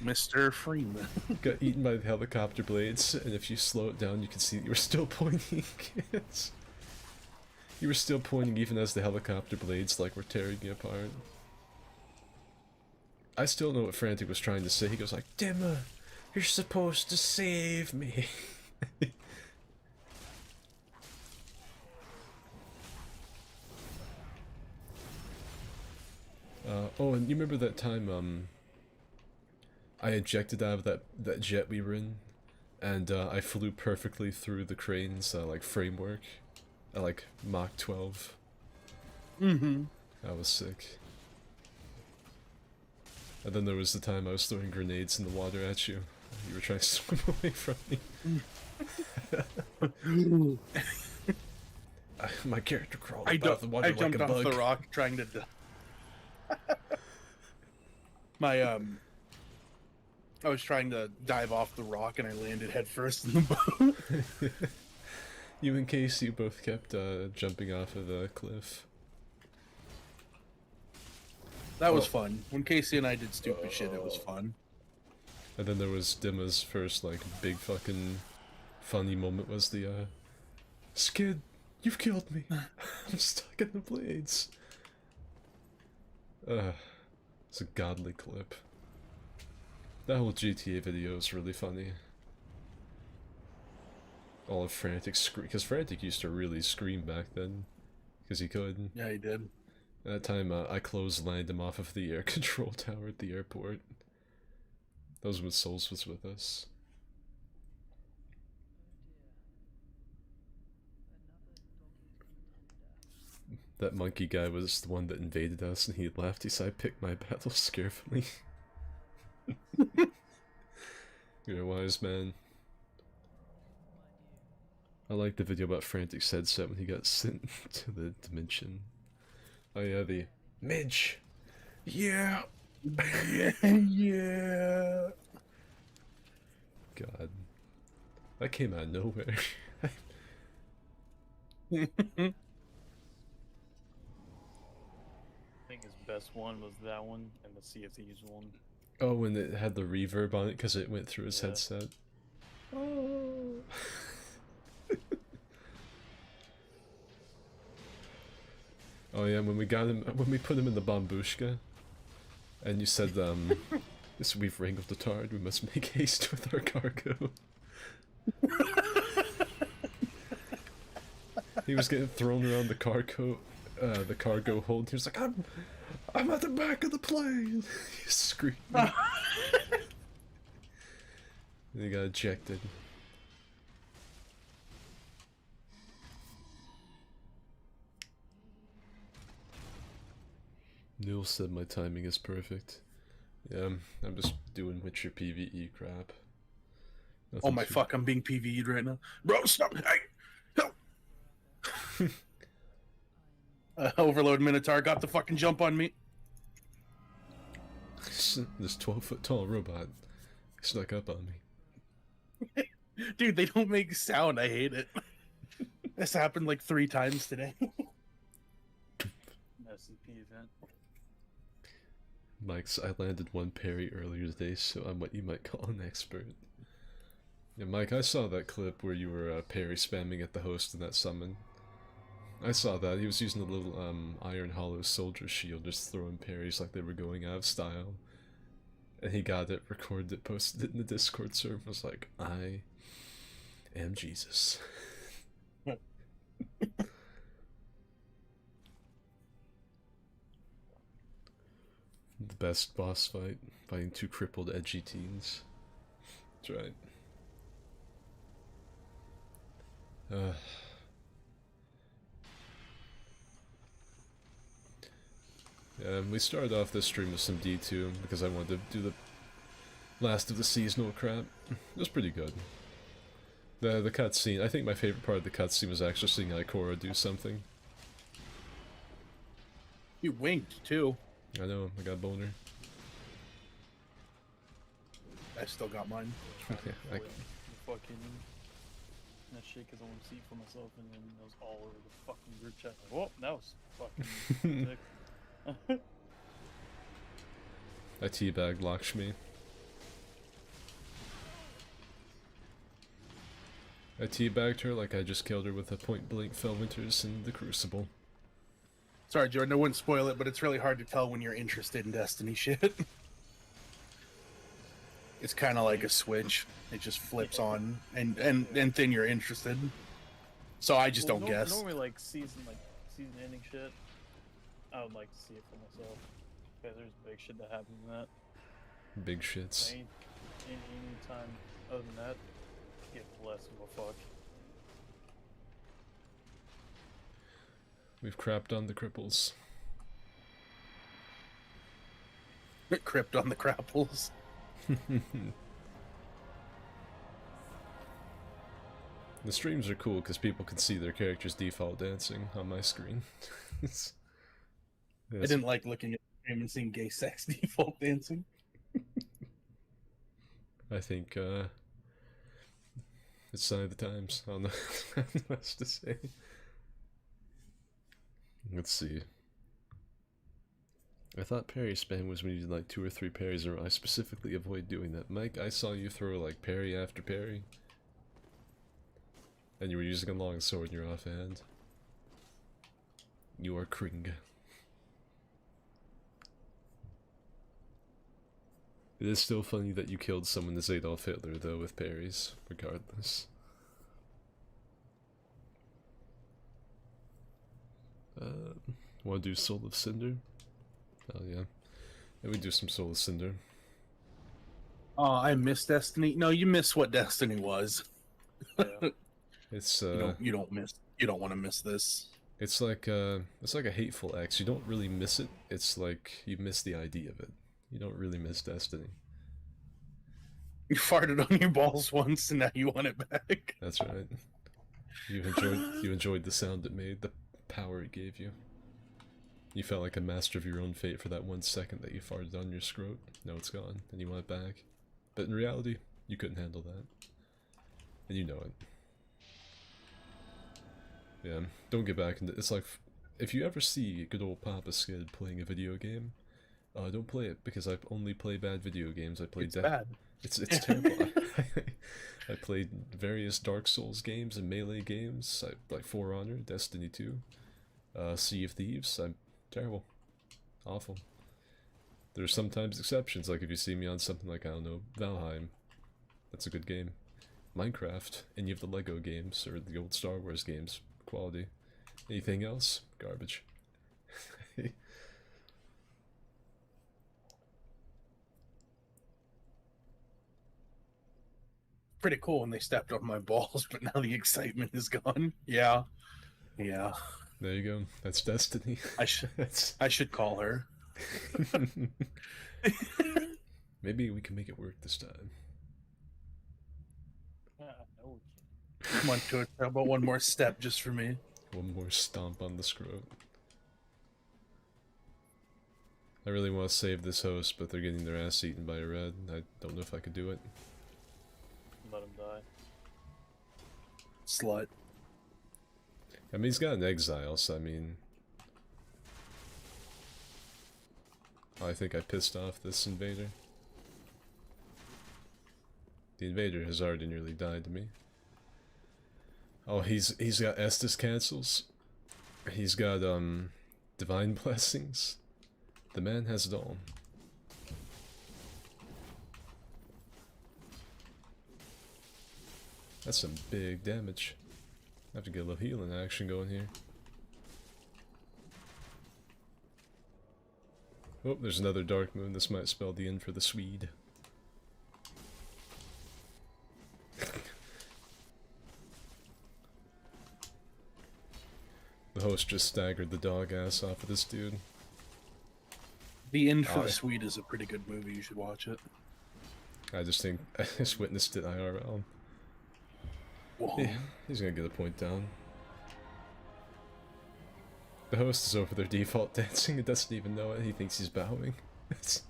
Mr. Freeman. got eaten by the helicopter blades, and if you slow it down, you can see that you were still pointing. You were still pointing even as the helicopter blades like were tearing you apart. I still know what Frantic was trying to say. He goes like, "Dimma, you're supposed to save me." Oh, and you remember that time I ejected out of that jet we were in, and I flew perfectly through the crane's like framework at like Mach 12. Mm-hmm. That was sick. And then there was the time I was throwing grenades in the water at you. You were trying to swim away from me. My character crawled above the water I like jumped a off bug. the rock trying to. My I was trying to dive off the rock and I landed headfirst in the boat. You and Casey both kept jumping off of the cliff. That was fun. When Casey and I did stupid shit, it was fun. And then there was Dimma's first, like, big fucking funny moment was the, Skid, you've killed me. I'm stuck in the blades. It's a godly clip. That whole GTA video is really funny. All of Frantic scream, because Frantic used to really scream back then, because he could. Yeah, he did. That time I clotheslined him off of the air control tower at the airport. That was when Souls was with us. That monkey guy was the one that invaded us and he left. He said, I picked my battles carefully. You're a wise man. I like the video about Frantic's headset when he got sent to the dimension. Oh yeah, the Midge! Yeah! Yeah. God. That came out of nowhere. I think his best one was that one and the Sea of Thieves one. Oh, when it had the reverb on it because it went through his Yeah. headset. Oh. Oh yeah, when we got him, when we put him in the bambushka, and you said, this we've wrangled the tard, we must make haste with our cargo. He was getting thrown around the cargo hold. He was like, I'm at the back of the plane. He screamed. And he got ejected. Neil said my timing is perfect. Yeah, I'm just doing Witcher PvE crap. Oh Nothing my too- fuck, I'm being PvE'd right now. Bro, stop! Hey! Help! Overload Minotaur got the fucking jump on me. This 12-foot tall robot snuck up on me. Dude, they don't make sound. I hate it. This happened like 3 times today. SCP event. Mike's, I landed one parry earlier today, so I'm what you might call an expert. Yeah, Mike, I saw that clip where you were parry spamming at the host in that summon. I saw that. He was using a little Iron Hollow soldier shield, just throwing parries like they were going out of style. And he got it, recorded it, posted it in the Discord server, was like, I am Jesus. The best boss fight, fighting 2 crippled edgy teens. That's right. We started off this stream with some D2 because I wanted to do the last of the seasonal crap. It was pretty good. The cutscene, I think my favorite part of the cutscene was actually seeing Ikora do something. You winked too. I know, I got a boner. I still got mine. Yeah, The fucking that shit because I want to see it for myself, and then it was all over the fucking group chat. Like, whoa, that was fucking sick. I teabagged Lakshmi. I teabagged her like I just killed her with a point blank Felwinters in the Crucible. Sorry, Jordan, I wouldn't spoil it, but it's really hard to tell when you're interested in Destiny shit. It's kind of like a switch. It just flips on, and then you're interested. So I just don't guess. Normally, like season ending shit, I would like to see it for myself. Because there's big shit that happens in that. Big shits. Any time other than that, give less of a fuck. We've crapped on the cripples. Crypt on the crapples. The streams are cool because people can see their characters default dancing on my screen. I didn't like looking at him and seeing gay sex default dancing. I think it's sign of the times. I don't know what else to say. Let's see. I thought parry spam was when you did like 2 or 3 parries in a row. I specifically avoid doing that. Mike, I saw you throw like parry after parry. And you were using a long sword in your offhand. You are Kring. It is still funny that you killed someone as Adolf Hitler, though, with parries, regardless. Want to do Soul of Cinder? Oh, yeah. Yeah, we do some Soul of Cinder. Oh, I miss Destiny. No, you miss what Destiny was. Yeah. It's, You don't want to miss this. it's like a hateful X. You don't really miss it. It's like you miss the idea of it. You don't really miss Destiny. You farted on your balls once, and now you want it back. That's right. You enjoyed the sound it made, the power it gave you. You felt like a master of your own fate for that 1 second that you farted on your scrot. Now it's gone, and you want it back. But in reality, you couldn't handle that. And you know it. Yeah, don't get back into it's like, if you ever see good old Papa Skid playing a video game, don't play it, because I only play bad video games. I play It's bad. It's terrible. I played various Dark Souls games and Melee games, like For Honor, Destiny 2, Sea of Thieves. I'm terrible. Awful. There's sometimes exceptions, like if you see me on something like, I don't know, Valheim. That's a good game. Minecraft, any of the Lego games, or the old Star Wars games, quality. Anything else? Garbage. Pretty cool when they stepped on my balls, but now the excitement is gone. Yeah. Yeah. There you go. That's Destiny. I should call her. Maybe we can make it work this time. No, we can't. Come on, George. How about one more step just for me? One more stomp on the scrot. I really want to save this host, but they're getting their ass eaten by a red. I don't know if I could do it. Let him die. Slut. I mean, he's got an exile, so I mean... I think I pissed off this invader. The invader has already nearly died to me. Oh, he's got Estus cancels. He's got, Divine Blessings. The man has it all. That's some big damage. I have to get a little healing action going here. Oh, there's another Dark Moon. This might spell the end for the Swede. The host just staggered the dog ass off of this dude. The End for the Swede is a pretty good movie. You should watch it. I just think I just witnessed it IRL. Whoa. Yeah, he's gonna get a point down. The host is over their default dancing and doesn't even know it. He thinks he's bowing. It's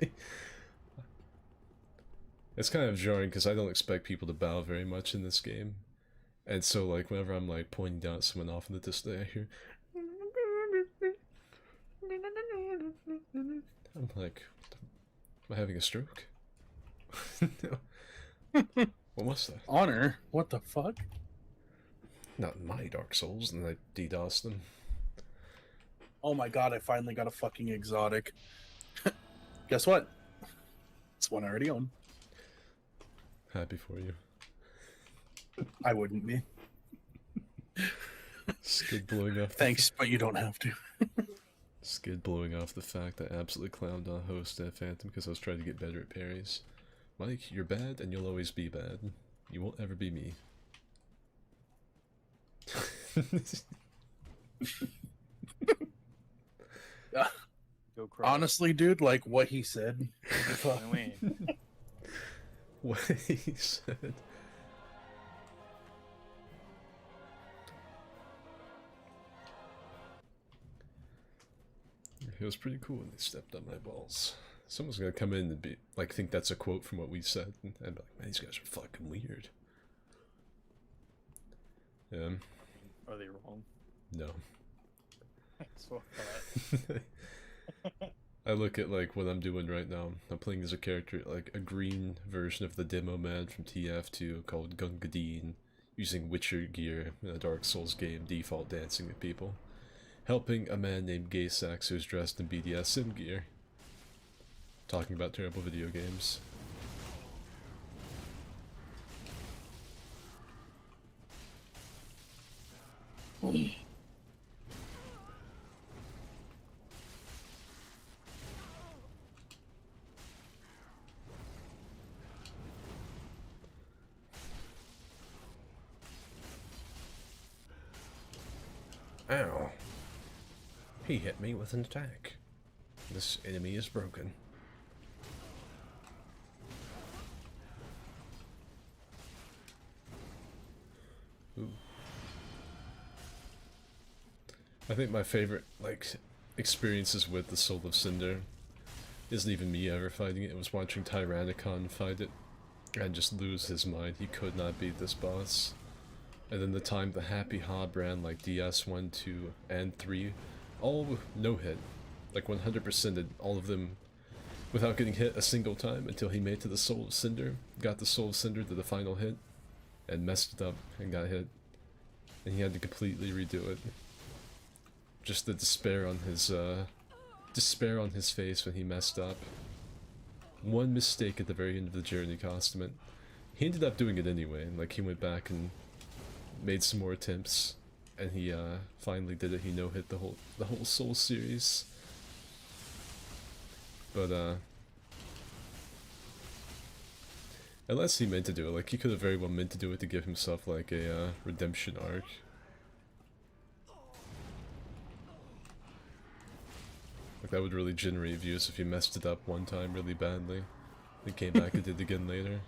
kind of jarring because I don't expect people to bow very much in this game. And so, like, whenever I'm, like, pointing down at someone off in the distance, I hear... I'm like, am I having a stroke? No. What was that? Honor? What the fuck? Not my Dark Souls, and I DDoSed them. Oh my god, I finally got a fucking exotic. Guess what? It's one I already own. Happy for you. I wouldn't be. Skid blowing off. Thanks, but you don't have to. Skid blowing off the fact that I absolutely clowned on host at Phantom because I was trying to get better at parries. Mike, you're bad and you'll always be bad. You won't ever be me. Go cry. Honestly, dude, like what he said. I mean, What he said. It was pretty cool when they stepped on my balls. someone's gonna come in and be like, think that's a quote from what we said, and be like, man, these guys are fucking weird. Yeah. Are they wrong? No. That's what I thought. I look at like what I'm doing right now. I'm playing as a character, like a green version of the demo man from TF2 called Gungadine, using Witcher gear in a Dark Souls game, default dancing with people, helping a man named Gaysax who's dressed in BDSM gear, talking about terrible video games. Ow. He hit me with an attack. This enemy is broken. Ooh. I think my favorite, like, experiences with the Soul of Cinder isn't even me ever fighting it. It was watching Tyrannicon fight it and just lose his mind. He could not beat this boss. And then the time the Happy Hob ran like DS1, 2, and 3, all no hit. Like 100%ed all of them without getting hit a single time until he made to the Soul of Cinder, got the Soul of Cinder to the final hit, and messed it up and got hit. And he had to completely redo it. Just the despair on his face when he messed up. One mistake at the very end of the journey cost him it. He ended up doing it anyway, like he went back and made some more attempts, and he finally did it. He no-hit the whole Soul series. But unless he meant to do it, like he could have very well meant to do it to give himself like a redemption arc. Like that would really generate views if you messed it up one time really badly, then came back and did it again later.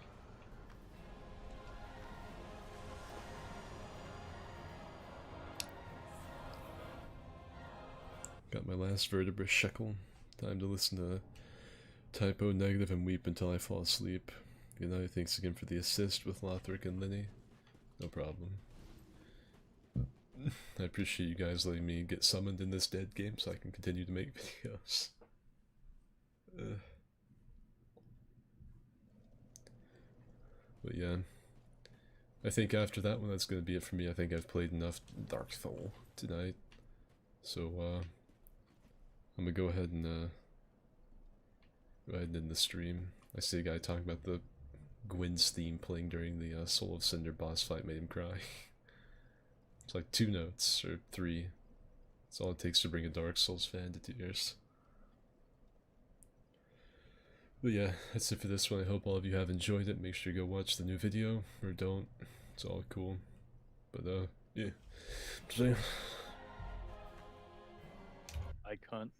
Got my last vertebra shekel. Time to listen to Typo Negative and weep until I fall asleep. Good night, thanks again for the assist with Lothric and Linny. No problem. I appreciate you guys letting me get summoned in this dead game so I can continue to make videos. But yeah, I think after that one that's going to be it for me. I think I've played enough Dark Soul tonight. So I'm going to go ahead and end the stream. I see a guy talking about the Gwyn's theme playing during the Soul of Cinder boss fight made him cry. It's like 2 notes, or 3. That's all it takes to bring a Dark Souls fan to tears. But yeah, that's it for this one. I hope all of you have enjoyed it. Make sure you go watch the new video, or don't. It's all cool. But yeah. I cunt.